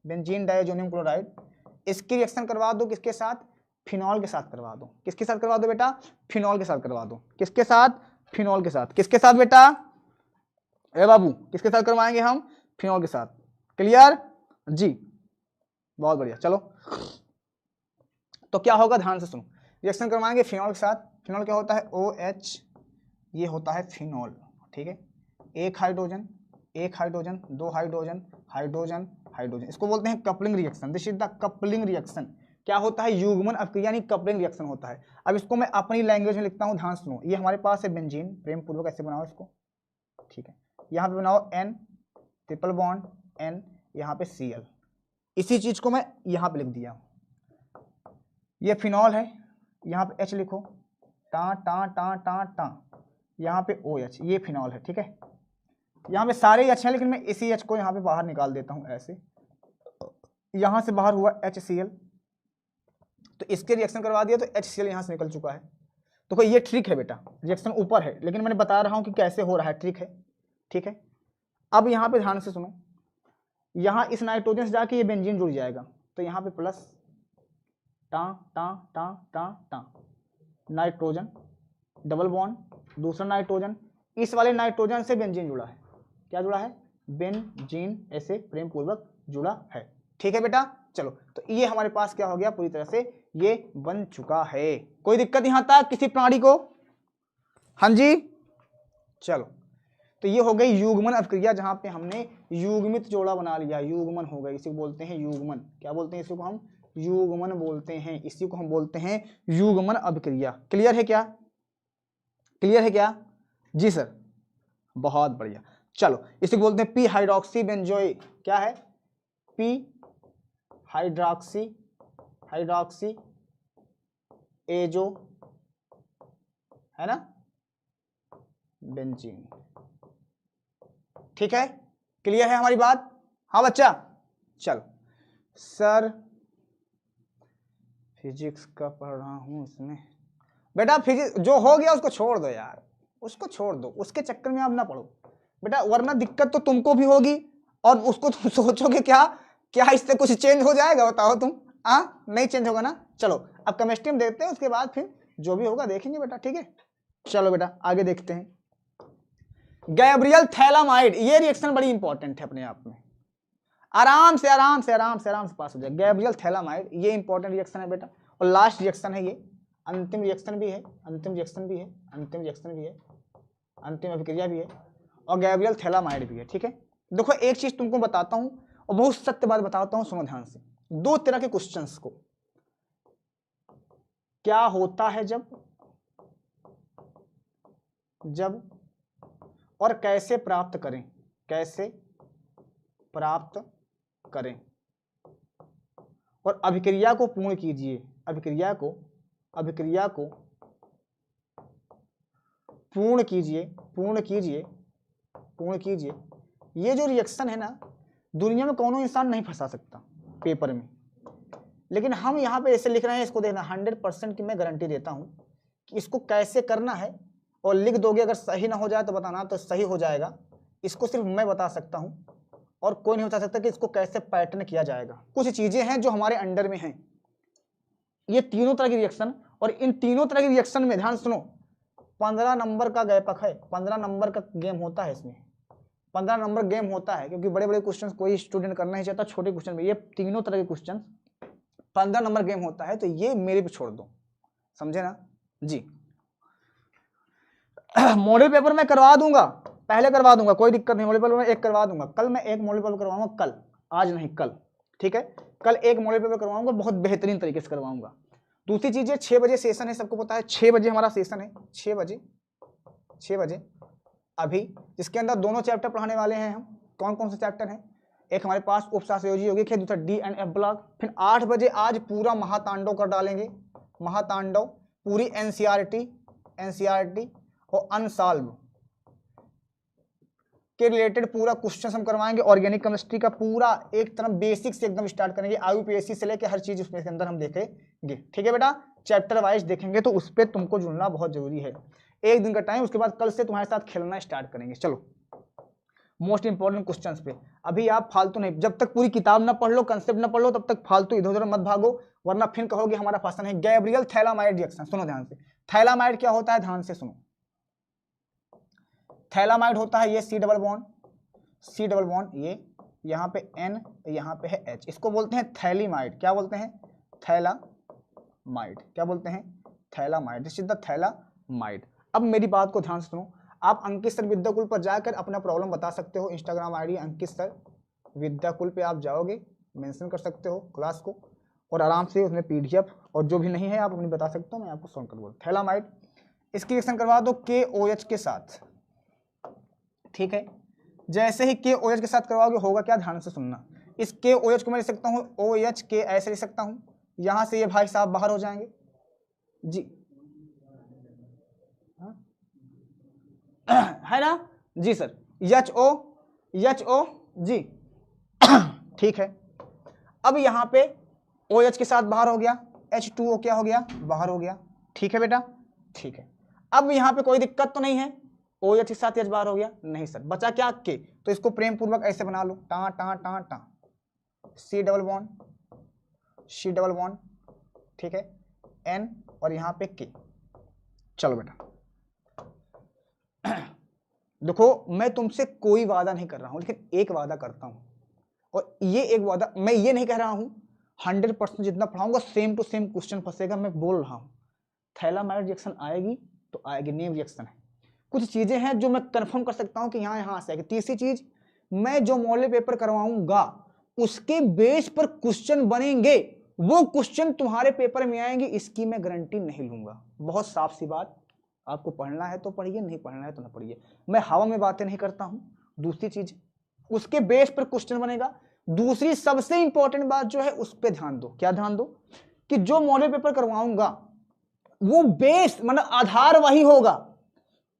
Speaker 1: बेंजीन डाइअमोनियम क्लोराइड, इसकी रिएक्शन करवा दो किसके साथ? फिनॉल के साथ करवा दो। किसके साथ करवा दो बेटा? फिनॉल के साथ करवा दो। किसके साथ? फिनॉल के साथ। किसके साथ बेटा? ए बाबू, किसके साथ करवाएंगे हम? फिनॉल के साथ। क्लियर जी, बहुत बढ़िया। चलो तो क्या होगा ध्यान से सुनो, रिएक्शन करवाएंगे फिनॉल के साथ। फिनॉल क्या होता है? OH, ये होता है फिनॉल, ठीक है। 1 हाइड्रोजन, 2 हाइड्रोजन, हाइड्रोजन, इसको बोलते हैं coupling reaction. This is the coupling reaction. क्या होता है, युग्मन अभिक्रिया यानी कपलिंग रिएक्शन होता है। अब इसको मैं अपनी लैंग्वेज में लिखता हूँ, ध्यान सुनो। ये हमारे पास है बेंजीन, प्रेम पूर्वक ऐसे बनाओ इसको, ठीक है। यहाँ पे बनाओ N ट्रिपल बॉन्ड N, यहाँ पे Cl। इसी चीज को मैं यहाँ पे लिख दिया। ये फिनॉल है, यहाँ पे H लिखो, टा टा टा टा टा, यहाँ पे OH, ये फिनॉल है, ठीक है। यहाँ पे सारे H हैं, लेकिन मैं इसी H को यहाँ पे बाहर निकाल देता हूँ ऐसे। यहाँ से बाहर हुआ HCl, तो इसके रिएक्शन करवा दिया तो HCl यहाँ से निकल चुका है। तो कोई ये ट्रिक है बेटा, रिएक्शन ऊपर है लेकिन मैंने बता रहा हूँ कि कैसे हो रहा है, ट्रिक है, ठीक है। अब यहाँ पे ध्यान से सुनो, यहाँ इस नाइट्रोजन से जाके ये बेंजीन जुड़ जाएगा, तो यहाँ पे प्लस टा टा टा टा टा, नाइट्रोजन डबल बॉन्ड, दूसरा नाइट्रोजन, इस वाले नाइट्रोजन से बेंजीन जुड़ा है। क्या जुड़ा है, बेंजीन, ऐसे प्रेम पूर्वक जुड़ा है, ठीक है बेटा। चलो, तो ये हमारे पास क्या हो गया, पूरी तरह से ये बन चुका है। कोई दिक्कत यहां तक किसी प्राणी को? हाँ जी, चलो, तो ये हो गई युग्मन अभिक्रिया, जहां पे हमने युग्मित जोड़ा बना लिया, युग्मन हो गई, इसी को बोलते हैं युग्मन। क्या बोलते हैं इसी को हम, युग्मन बोलते हैं, इसी को हम बोलते हैं युग्मन अभिक्रिया। क्लियर है क्या, क्लियर है क्या? जी सर, बहुत बढ़िया। चलो, इसी को बोलते हैं पी हाइड्रोक्सी बेंजोइ। क्या है, पी हाइड्रोक्सी, हाइड्रोक्सी एजो, है ना, बेंजीन, ठीक है। क्लियर है हमारी बात? हाँ बच्चा, चलो। सर फिजिक्स का पढ़ रहा हूं इसमें। बेटा फिजिक्स जो हो गया उसको छोड़ दो यार, उसको छोड़ दो, उसके चक्कर में आप ना पढ़ो बेटा, वरना दिक्कत तो तुमको भी होगी और उसको तुम सोचोगे क्या क्या इससे कुछ चेंज हो जाएगा, बताओ तुम। नहीं चेंज होगा ना। चलो, अब केमिस्ट्री में देखते हैं, उसके बाद फिर जो भी होगा देखेंगे बेटा, ठीक है। चलो बेटा आगे देखते हैं। गैब्रियल थैलामाइड, ये रिएक्शन बड़ी इंपॉर्टेंट है अपने आप में, आराम से आराम से आराम से आराम से पास हो जाए। गैब्रियल थैलामाइड ये इंपॉर्टेंट रिएक्शन है बेटा, और लास्ट रिएक्शन है ये, अंतिम रिएक्शन भी है, अंतिम रिएक्शन भी है, अंतिम रिएक्शन भी है, अंतिम अभिक्रिया भी है, और गैब्रियल थैलामाइड भी है, ठीक है। देखो एक चीज तुमको बताता हूं और बहुत सत्य बात बताता हूं, सुनो ध्यान से। दो तरह के क्वेश्चंस को, क्या होता है जब और कैसे प्राप्त करें, कैसे प्राप्त करें, और अभिक्रिया को पूर्ण कीजिए, अभिक्रिया को पूर्ण कीजिए, पूर्ण कीजिए, पूर्ण कीजिए। ये जो रिएक्शन है ना, दुनिया में कोनो इंसान नहीं फंसा सकता पेपर में, लेकिन हम यहाँ पे ऐसे लिख रहे हैं, इसको देखना 100% की मैं गारंटी देता हूँ कि इसको कैसे करना है, और लिख दोगे, अगर सही ना हो जाए तो बताना, तो सही हो जाएगा। इसको सिर्फ मैं बता सकता हूँ और कोई नहीं बता सकता कि इसको कैसे पैटर्न किया जाएगा। कुछ चीजें हैं जो हमारे अंडर में हैं, ये तीनों तरह की रिएक्शन, और इन तीनों तरह की रिएक्शन में ध्यान सुनो, 15 नंबर का गैपक है, 15 नंबर का गेम होता है इसमें, 15 नंबर गेम होता है, क्योंकि बड़े बड़े क्वेश्चन कोई स्टूडेंट करना ही चाहता, छोटे क्वेश्चन में ये तीनों तरह के क्वेश्चन 15 नंबर गेम होता है, तो ये मेरे पे छोड़ दो, समझे ना जी। मॉडल पेपर मैं करवा दूंगा, पहले करवा दूंगा, कोई दिक्कत नहीं, मॉडल पेपर में एक करवा दूंगा, कल मैं एक मॉडल पेपर करवाऊंगा, कल, आज नहीं कल, ठीक है। कल एक मॉडल पेपर करवाऊंगा, बहुत बेहतरीन तरीके से करवाऊंगा। दूसरी चीज है, 6 बजे सेशन है, सबको पता है 6 बजे हमारा सेशन है, 6 बजे अभी, जिसके अंदर दोनों चैप्टर पढ़ाने वाले हैं हम। कौन कौन से चैप्टर हैं? एक हमारे पास उपशास्त्री यौगिक है, दूसरा D&F ब्लॉक। फिर 8 बजे आज पूरा महातांडव कर डालेंगे, महातांडव, पूरी एनसीईआरटी और अनसॉल्व के रिलेटेड पूरा क्वेश्चन हम करवाएंगे। ऑर्गेनिक केमिस्ट्री का पूरा एक तरफ बेसिक से एकदम स्टार्ट करेंगे, IUPAC से लेके हर चीज उसमें के अंदर हम देखेंगे, ठीक है बेटा। चैप्टर वाइज देखेंगे, तो उस पर तुमको जुड़ना बहुत जरूरी है। एक दिन का टाइम, उसके बाद कल से तुम्हारे साथ खेलना स्टार्ट करेंगे। चलो, मोस्ट इंपॉर्टेंट क्वेश्चंस पे अभी आप फालतू नहीं, जब तक पूरी किताब ना पढ़ लो, कंसेप्ट ना पढ़ लो, तब तक फालतू इधर उधर मत भागो, वरना फिर कहोगे हमारा फंक्शन है। गैब्रियल थैलामाइड रिएक्शन, सुनो ध्यान से, थैलामाइड क्या होता है, ध्यान से सुनो। थैलामाइड होता है ये C डबल बॉन्ड, ये यहाँ पे N, यहाँ पे है H, इसको बोलते हैं थैलीमाइड। क्या बोलते हैं? थैलामाइड। क्या बोलते हैं? Phthalimide. This is the phthalimide. अब मेरी बात को ध्यान से सुनो, आप अंकित सर विद्याकुल पर जाकर अपना प्रॉब्लम बता सकते हो। इंस्टाग्राम आईडी अंकित सर विद्याकुल पे आप जाओगे, मेंशन कर सकते हो क्लास को, और आराम से उसमें PDF और जो भी नहीं है आप अपनी बता सकते हो, मैं आपको सॉल्व कर दूंगा। थैलामाइड इसकी रिएक्शन करवा दो KOH के साथ, ठीक है। जैसे ही KOH के साथ करवाओगे होगा क्या, ध्यान से सुनना। इस KOH को मैं लिख सकता हूँ OH के, ऐसे लिख सकता हूँ। यहां से ये भाई साहब बाहर हो जाएंगे जी, है ना जी सर, HO जी ठीक है। अब यहाँ पे OH के साथ बाहर हो गया, H2O क्या हो गया, बाहर हो गया, ठीक है बेटा, ठीक है। अब यहाँ पे कोई दिक्कत तो नहीं है, OH के साथ H बाहर हो गया, नहीं सर, बचा क्या K, तो इसको प्रेम पूर्वक ऐसे बना लो, टा टा टा टा, C डबल बॉन्ड, ठीक है, N और यहाँ पे K। चलो बेटा देखो मैं तुमसे कोई वादा नहीं कर रहा हूं, लेकिन एक वादा करता हूं, और ये एक वादा, मैं ये नहीं कह रहा हूं 100% जितना पढ़ाऊंगा सेम टू सेम क्वेश्चन फंसेगा, मैं बोल रहा हूं थैलामाइड रिएक्शन आएगी तो आएगी, नेम रिएक्शन है। कुछ चीजें हैं जो मैं कंफर्म कर सकता हूं कि यहां से आएगी। तीसरी चीज, मैं जो मॉडल पेपर करवाऊंगा उसके बेस पर क्वेश्चन बनेंगे, वो क्वेश्चन तुम्हारे पेपर में आएंगे, इसकी मैं गारंटी नहीं लूंगा। बहुत साफ सी बात, आपको पढ़ना है तो पढ़िए, नहीं पढ़ना है तो ना पढ़िए, मैं हवा में बातें नहीं करता हूं। दूसरी चीज, उसके बेस पर क्वेश्चन बनेगा। दूसरी सबसे इंपॉर्टेंट बात जो है उस पर ध्यान दो, क्या ध्यान दो, कि जो मॉडल पेपर करवाऊंगा वो बेस मतलब आधार वही होगा।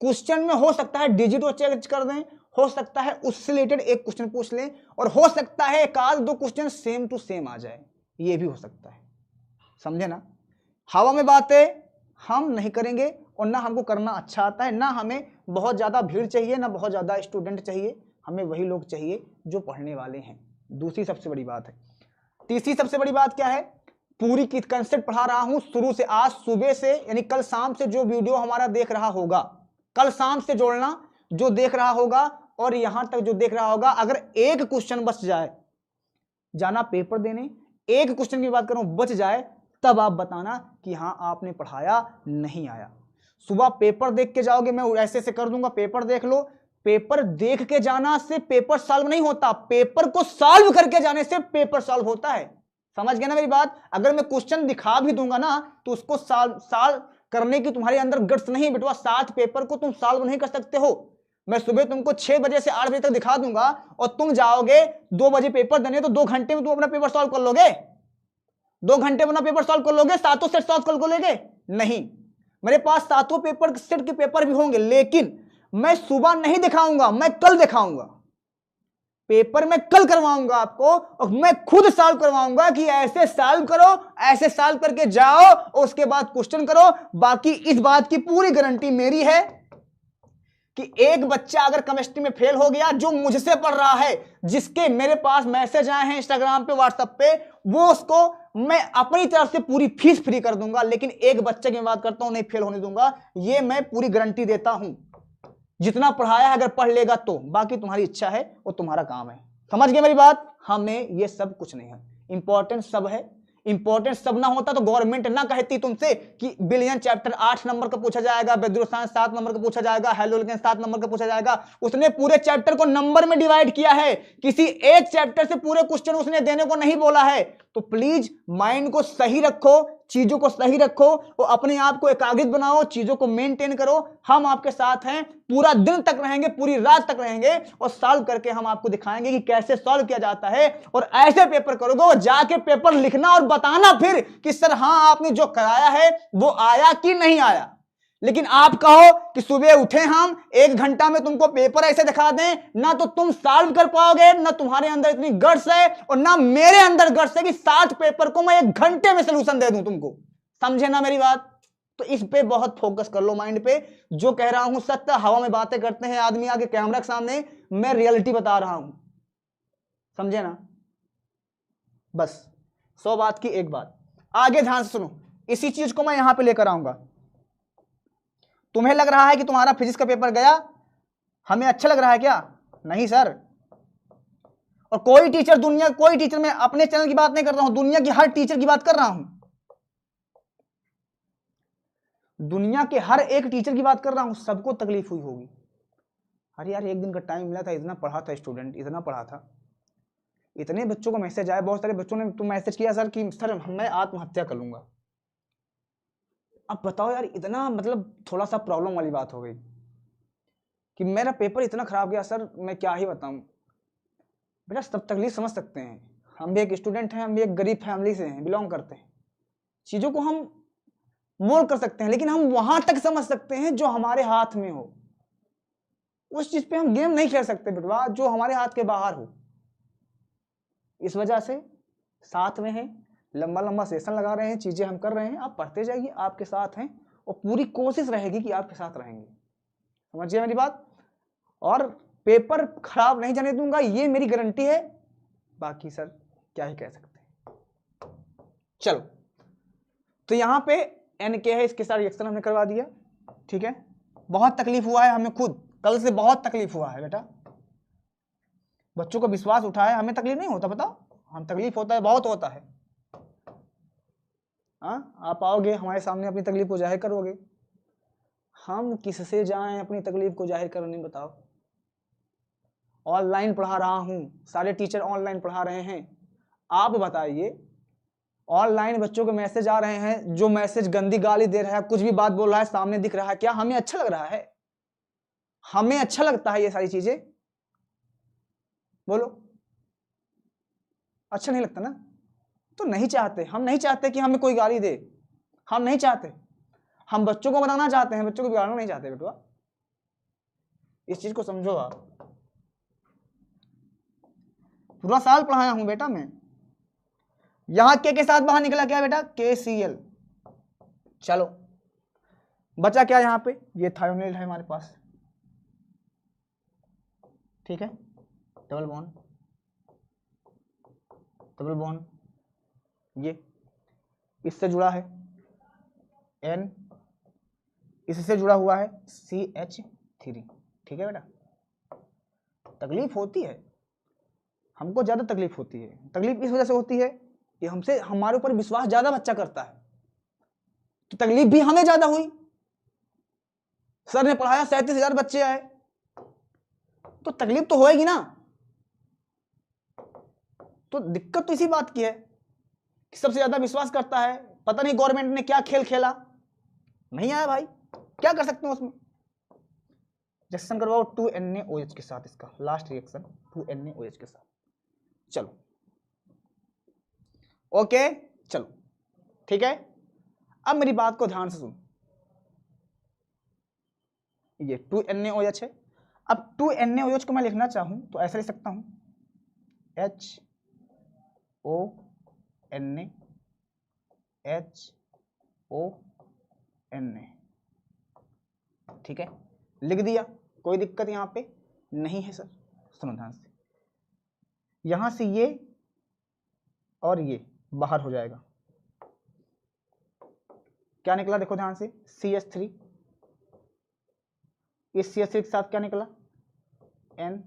Speaker 1: क्वेश्चन में हो सकता है डिजिट चेक कर दें, हो सकता है उससे रिलेटेड एक क्वेश्चन पूछ लें, और हो सकता है एक आध दो क्वेश्चन सेम टू सेम आ जाए, ये भी हो सकता है, समझे ना। हवा में बातें हम नहीं करेंगे, और ना हमको करना अच्छा आता है, ना हमें बहुत ज्यादा भीड़ चाहिए, ना बहुत ज्यादा स्टूडेंट चाहिए, हमें वही लोग चाहिए जो पढ़ने वाले हैं। दूसरी सबसे बड़ी बात है। तीसरी सबसे बड़ी बात क्या है, पूरी की कंसेप्ट पढ़ा रहा हूं शुरू से, आज सुबह से, यानी कल शाम से जो वीडियो हमारा देख रहा होगा, कल शाम से जोड़ना जो देख रहा होगा, और यहां तक जो देख रहा होगा, अगर एक क्वेश्चन बच जाए, जाना पेपर देने, एक क्वेश्चन की बात करूं बच जाए, तब आप बताना कि हां आपने पढ़ाया, नहीं आया। सुबह पेपर देख के जाओगे, मैं ऐसे ऐसे कर दूंगा, पेपर देख लो। पेपर देख के जाना से पेपर सॉल्व नहीं होता, पेपर को सॉल्व करके जाने से पेपर सॉल्व होता है। समझ गए ना मेरी बात। अगर मैं क्वेश्चन दिखा भी दूंगा ना, तो उसको सॉल्व करने की तुम्हारे अंदर गट्स नहीं बेटवा, 7 पेपर को तुम सॉल्व नहीं कर सकते हो। मैं सुबह तुमको 6 बजे से 8 बजे तक दिखा दूंगा, और तुम जाओगे 2 बजे पेपर देने, तो 2 घंटे में तुम अपना पेपर सॉल्व कर लोगे? 2 घंटे में अपना पेपर सॉल्व कर लोगे? 7 सेट सॉल्व कर लोगे? नहीं, मेरे पास 7 पेपर सेट के पेपर भी होंगे, लेकिन मैं सुबह नहीं दिखाऊंगा, मैं कल दिखाऊंगा। पेपर मैं कल करवाऊंगा आपको, और मैं खुद सॉल्व करवाऊंगा कि ऐसे सॉल्व करो, ऐसे सॉल्व करके जाओ, और उसके बाद क्वेश्चन करो। बाकी इस बात की पूरी गारंटी मेरी है कि एक बच्चा अगर केमिस्ट्री में फेल हो गया, जो मुझसे पढ़ रहा है, जिसके मेरे पास मैसेज आए हैं इंस्टाग्राम पे, व्हाट्सएप पे, वो उसको मैं अपनी तरफ से पूरी फीस फ्री कर दूंगा, लेकिन एक बच्चे की बात करता हूं, नहीं फेल होने दूंगा, ये मैं पूरी गारंटी देता हूं। जितना पढ़ाया है अगर पढ़ लेगा तो, बाकी तुम्हारी इच्छा है और तुम्हारा काम है। समझ गए मेरी बात। हमें ये सब कुछ नहीं है, इंपॉर्टेंट सब है। इंपॉर्टेंट सब ना होता तो गवर्नमेंट ना कहती तुमसे कि बिलियन चैप्टर 8 नंबर का पूछा जाएगा, बेदुरसान 7 नंबर का पूछा जाएगा, हेलोलिगन 7 नंबर का पूछा जाएगा। उसने पूरे चैप्टर को नंबर में डिवाइड किया है, किसी एक चैप्टर से पूरे क्वेश्चन उसने देने को नहीं बोला है। तो प्लीज माइंड को सही रखो, चीजों को सही रखो, और अपने आप को एकाग्रित बनाओ, चीजों को मेंटेन करो। हम आपके साथ हैं, पूरा दिन तक रहेंगे, पूरी रात तक रहेंगे, और सॉल्व करके हम आपको दिखाएंगे कि कैसे सॉल्व किया जाता है। और ऐसे पेपर करोगे, और जाके पेपर लिखना और बताना फिर कि सर हां आपने जो कराया है वो आया कि नहीं आया। लेकिन आप कहो कि सुबह उठे हम 1 घंटा में तुमको पेपर ऐसे दिखा दें, ना तो तुम सॉल्व कर पाओगे, ना तुम्हारे अंदर इतनी गट्स है, और ना मेरे अंदर गट्स है कि 7 पेपर को मैं 1 घंटे में सलूशन दे दूं तुमको। समझे ना मेरी बात। तो इस पे बहुत फोकस कर लो, माइंड पे। जो कह रहा हूं सत्य, हवा में बातें करते हैं आदमी आगे कैमरा के सामने, मैं रियलिटी बता रहा हूं, समझे ना। बस 100 बात की एक बात, आगे ध्यान से सुनो। इसी चीज को मैं यहां पे लेकर आऊंगा। तुम्हें लग रहा है कि तुम्हारा फिजिक्स का पेपर गया, हमें अच्छा लग रहा है क्या? नहीं सर। और कोई टीचर, दुनिया कोई टीचर, मैं अपने चैनल की बात नहीं कर रहा हूं, दुनिया की हर टीचर की बात कर रहा हूं, दुनिया के हर एक टीचर की बात कर रहा हूं, सबको तकलीफ हुई होगी। अरे यार, एक दिन का टाइम मिला था, इतना पढ़ा था स्टूडेंट, इतना पढ़ा था, इतने बच्चों को मैसेज आए, बहुत सारे बच्चों ने तो मैसेज किया सर कि सर मैं आत्महत्या कर लूंगा। अब बताओ यार, इतना मतलब थोड़ा सा प्रॉब्लम वाली बात हो गई कि मेरा पेपर इतना खराब गया सर, मैं क्या ही बताऊं। बेटा सब तकलीफ समझ सकते हैं, हम भी एक स्टूडेंट हैं, हम भी एक गरीब फैमिली से हैं, बिलोंग करते हैं, चीजों को हम मोड़ कर सकते हैं, लेकिन हम वहां तक समझ सकते हैं जो हमारे हाथ में हो। उस चीज पे हम गेम नहीं खेल सकते बेटवा जो हमारे हाथ के बाहर हो। इस वजह से साथ में हैं, लंबा लंबा सेशन लगा रहे हैं, चीजें हम कर रहे हैं, आप पढ़ते जाइए, आपके साथ हैं और पूरी कोशिश रहेगी कि आपके साथ रहेंगे। समझिए मेरी बात। और पेपर खराब नहीं जाने दूंगा, ये मेरी गारंटी है। बाकी सर क्या ही कह सकते हैं। चलो, तो यहां पे NK है, इसके साथ रिएक्शन हमने करवा दिया। ठीक है, बहुत तकलीफ हुआ है हमें, खुद कल से बहुत तकलीफ हुआ है बेटा। बच्चों को विश्वास उठा है, हमें तकलीफ नहीं होता, बताओ हम तकलीफ होता है, बहुत होता है। आप आओगे हमारे सामने, अपनी तकलीफ को जाहिर करोगे, हम किससे जाएं अपनी तकलीफ को जाहिर करने, बताओ। ऑनलाइन पढ़ा रहा हूं, सारे टीचर ऑनलाइन पढ़ा रहे हैं, आप बताइए ऑनलाइन बच्चों के मैसेज आ रहे हैं, जो मैसेज गंदी गाली दे रहा है, कुछ भी बात बोल रहा है, सामने दिख रहा है, क्या हमें अच्छा लग रहा है? हमें अच्छा लगता है ये सारी चीजें? बोलो, अच्छा नहीं लगता ना? तो नहीं चाहते, हम नहीं चाहते कि हमें कोई गाली दे, हम नहीं चाहते, हम बच्चों को बनाना चाहते हैं, बच्चों को बिगाड़ना नहीं चाहते बेटवा। इस चीज को समझो आप। पूरा साल पढ़ाया हूं बेटा मैं। यहां के साथ बाहर निकला क्या बेटा? KCl। चलो बचा क्या यहाँ पे? ये थायोनिल है हमारे पास, ठीक है, डबल बॉन्ड, डबल बॉन्ड, ये इससे जुड़ा है N, इससे जुड़ा हुआ है CH3। ठीक है बेटा, तकलीफ होती है, हमको ज्यादा तकलीफ होती है। तकलीफ इस वजह से होती है कि हमसे, हमारे ऊपर विश्वास ज्यादा बच्चा करता है, तो तकलीफ भी हमें ज्यादा हुई। सर ने पढ़ाया, 37,000 बच्चे आए, तो तकलीफ तो होएगी ना। तो दिक्कत तो इसी बात की है कि सबसे ज्यादा विश्वास करता है। पता नहीं गवर्नमेंट ने क्या खेल खेला, नहीं आया भाई, क्या कर सकते हैं उसमें। रिएक्शन करवाओ 2NaOH के साथ, इसका लास्ट रिएक्शन 2NaOH के साथ। चलो ओके, चलो ठीक है। अब मेरी बात को ध्यान से सुन, ये 2NaOH है। अब 2NaOH को मैं लिखना चाहूं तो ऐसा लिख सकता हूं, HONaHONa, ठीक है, लिख दिया, कोई दिक्कत यहां पे नहीं है सर। सुनो ध्यान से, यहां से ये और ये बाहर हो जाएगा, क्या निकला देखो ध्यान से, CH3। इस CH3 के साथ क्या निकला? N,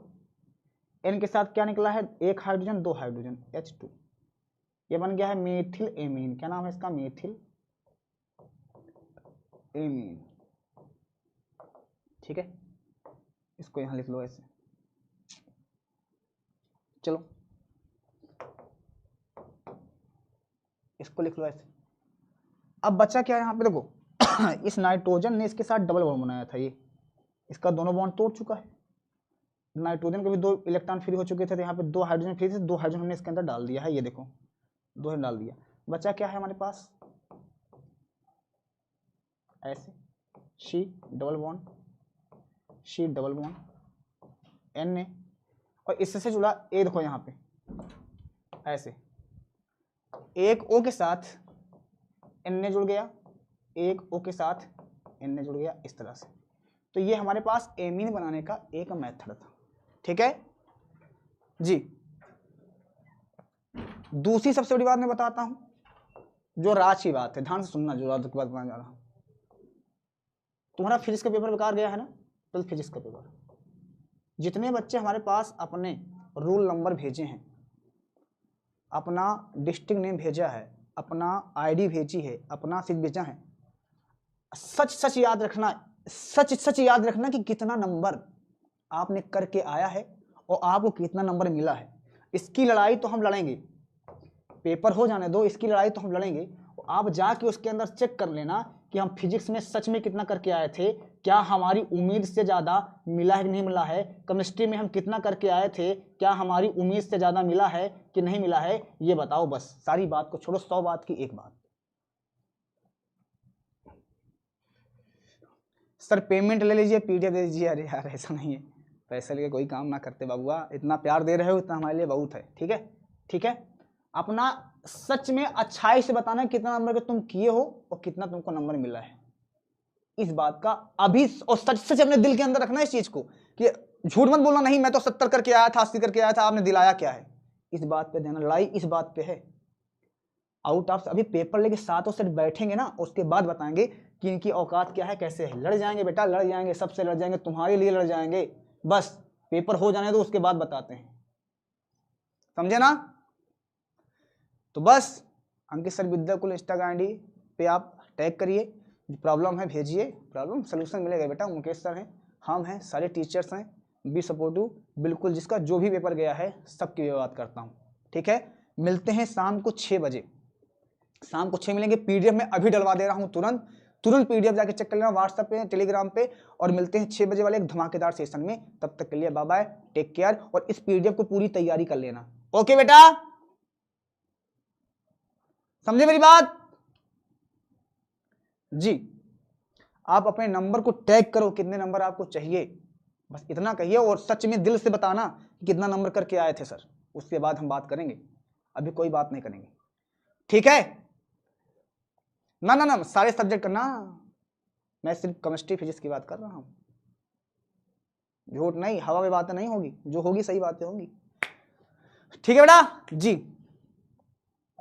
Speaker 1: N के साथ क्या निकला है? एक हाइड्रोजन, दो हाइड्रोजन, H2। ये बन गया है मेथिल एमीन। क्या नाम है इसका? मेथिल एमीन, ठीक है। इसको यहां लिख लो ऐसे। चलो इसको लिख लो ऐसे। अब बचा क्या यहाँ पे देखो इस नाइट्रोजन ने इसके साथ डबल बॉन्ड बनाया था, ये इसका दोनों बॉन्ड तोड़ चुका है। नाइट्रोजन के भी 2 इलेक्ट्रॉन फ्री हो चुके थे, तो यहाँ पे 2 हाइड्रोजन फ्री थे, 2 हाइड्रोजन हमने इसके अंदर डाल दिया है, ये देखो 2 डाल दिया। बचा क्या है हमारे पास? ऐसे C double bond, C double bond, Na, और इससे जुड़ा ए, देखो यहाँ पे ऐसे एक O के साथ Na जुड़ गया, एक O के साथ Na जुड़ गया, इस तरह से। तो ये हमारे पास एमीन बनाने का एक मेथड था, ठीक है जी। दूसरी सबसे बड़ी बात मैं बताता हूं, जो राज की बात है, ध्यान से सुनना, जो राज की बात बताने जा रहा हूं। तुम्हारा फिजिक्स का पेपर बेकार गया है ना, 12th फिजिक्स का पेपर। जितने बच्चे हमारे पास अपने रूल नंबर भेजे हैं, अपना डिस्ट्रिक्ट नेम भेजा है, अपना ID भेजी है, अपना सीट भेजा है, सच सच याद रखना, सच सच याद रखना कि कितना नंबर आपने करके आया है और आपको कितना नंबर मिला है। इसकी लड़ाई तो हम लड़ेंगे, पेपर हो जाने दो, इसकी लड़ाई तो हम लड़ेंगे। आप जाके उसके अंदर चेक कर लेना कि हम फिजिक्स में सच में कितना करके आए थे, क्या हमारी उम्मीद से ज़्यादा मिला है कि नहीं मिला है। केमिस्ट्री में हम कितना करके आए थे, क्या हमारी उम्मीद से ज़्यादा मिला है कि नहीं मिला है, ये बताओ बस। सारी बात को छोड़ो, 100 बात की एक बात। सर पेमेंट ले लीजिए, पीडीएफ दे दीजिए। अरे यार ऐसा नहीं है, पैसे लेके कोई काम ना करते बाबुआ, इतना प्यार दे रहे हो इतना हमारे लिए बहुत है। ठीक है, ठीक है, अपना सच में अच्छाई से बताना कितना नंबर के तुम किए हो और कितना तुमको नंबर मिला है, इस बात का अभी, और सच सच अपने दिल के अंदर रखना इस चीज को कि झूठ मत बोलना, नहीं मैं तो 70 करके आया था, 80 करके आया था, आपने दिलाया क्या है, इस बात पे ध्यान। लड़ाई इस बात पे है। आउट ऑफ, अभी पेपर लेके सातों सेट बैठेंगे ना, उसके बाद बताएंगे कि इनकी औकात क्या है, कैसे है। लड़ जाएंगे बेटा, लड़ जाएंगे, सबसे लड़ जाएंगे, तुम्हारे लिए लड़ जाएंगे। बस पेपर हो जाने दो, उसके बाद बताते हैं, समझे ना। तो बस अंकित सर विद्याकुल इंस्टाग्राम आईडी पे आप टैग करिए, प्रॉब्लम है भेजिए, प्रॉब्लम सोल्यूशन मिलेगा बेटा। मुकेश सर हैं, हम हैं, सारे टीचर्स हैं, बी सपोर्टिव बिल्कुल। जिसका जो भी पेपर गया है सबकी बात करता हूँ। ठीक है, मिलते हैं शाम को 6 बजे, शाम को 6 मिलेंगे। पीडीएफ में अभी डलवा दे रहा हूँ, तुरंत तुरंत पीडीएफ जाके चेक कर लेना व्हाट्सएप पे, टेलीग्राम पे। और मिलते हैं 6 बजे वाले एक धमाकेदार सेशन में। तब तक के लिए बाय बाय, टेक केयर। और इस पीडीएफ को पूरी तैयारी कर लेना। ओके बेटा, समझे मेरी बात जी। आप अपने नंबर को टैग करो, कितने नंबर आपको चाहिए, बस इतना कहिए। और सच में दिल से बताना कि कितना नंबर करके आए थे सर, उसके बाद हम बात करेंगे, अभी कोई बात नहीं करेंगे। ठीक है ना, ना ना सारे सब्जेक्ट करना, मैं सिर्फ केमिस्ट्री फिजिक्स की बात कर रहा हूं, झूठ नहीं, हवा में बातें नहीं होगी, जो होगी सही बातें होंगी। ठीक है बेटा जी,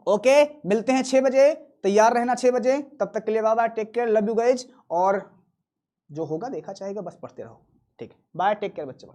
Speaker 1: ओके, मिलते हैं 6 बजे, तैयार रहना 6 बजे। तब तक के लिए bye bye, take care, love you guys. और जो होगा देखा जाएगा, बस पढ़ते रहो। ठीक है, बाय, टेक केयर बच्चे।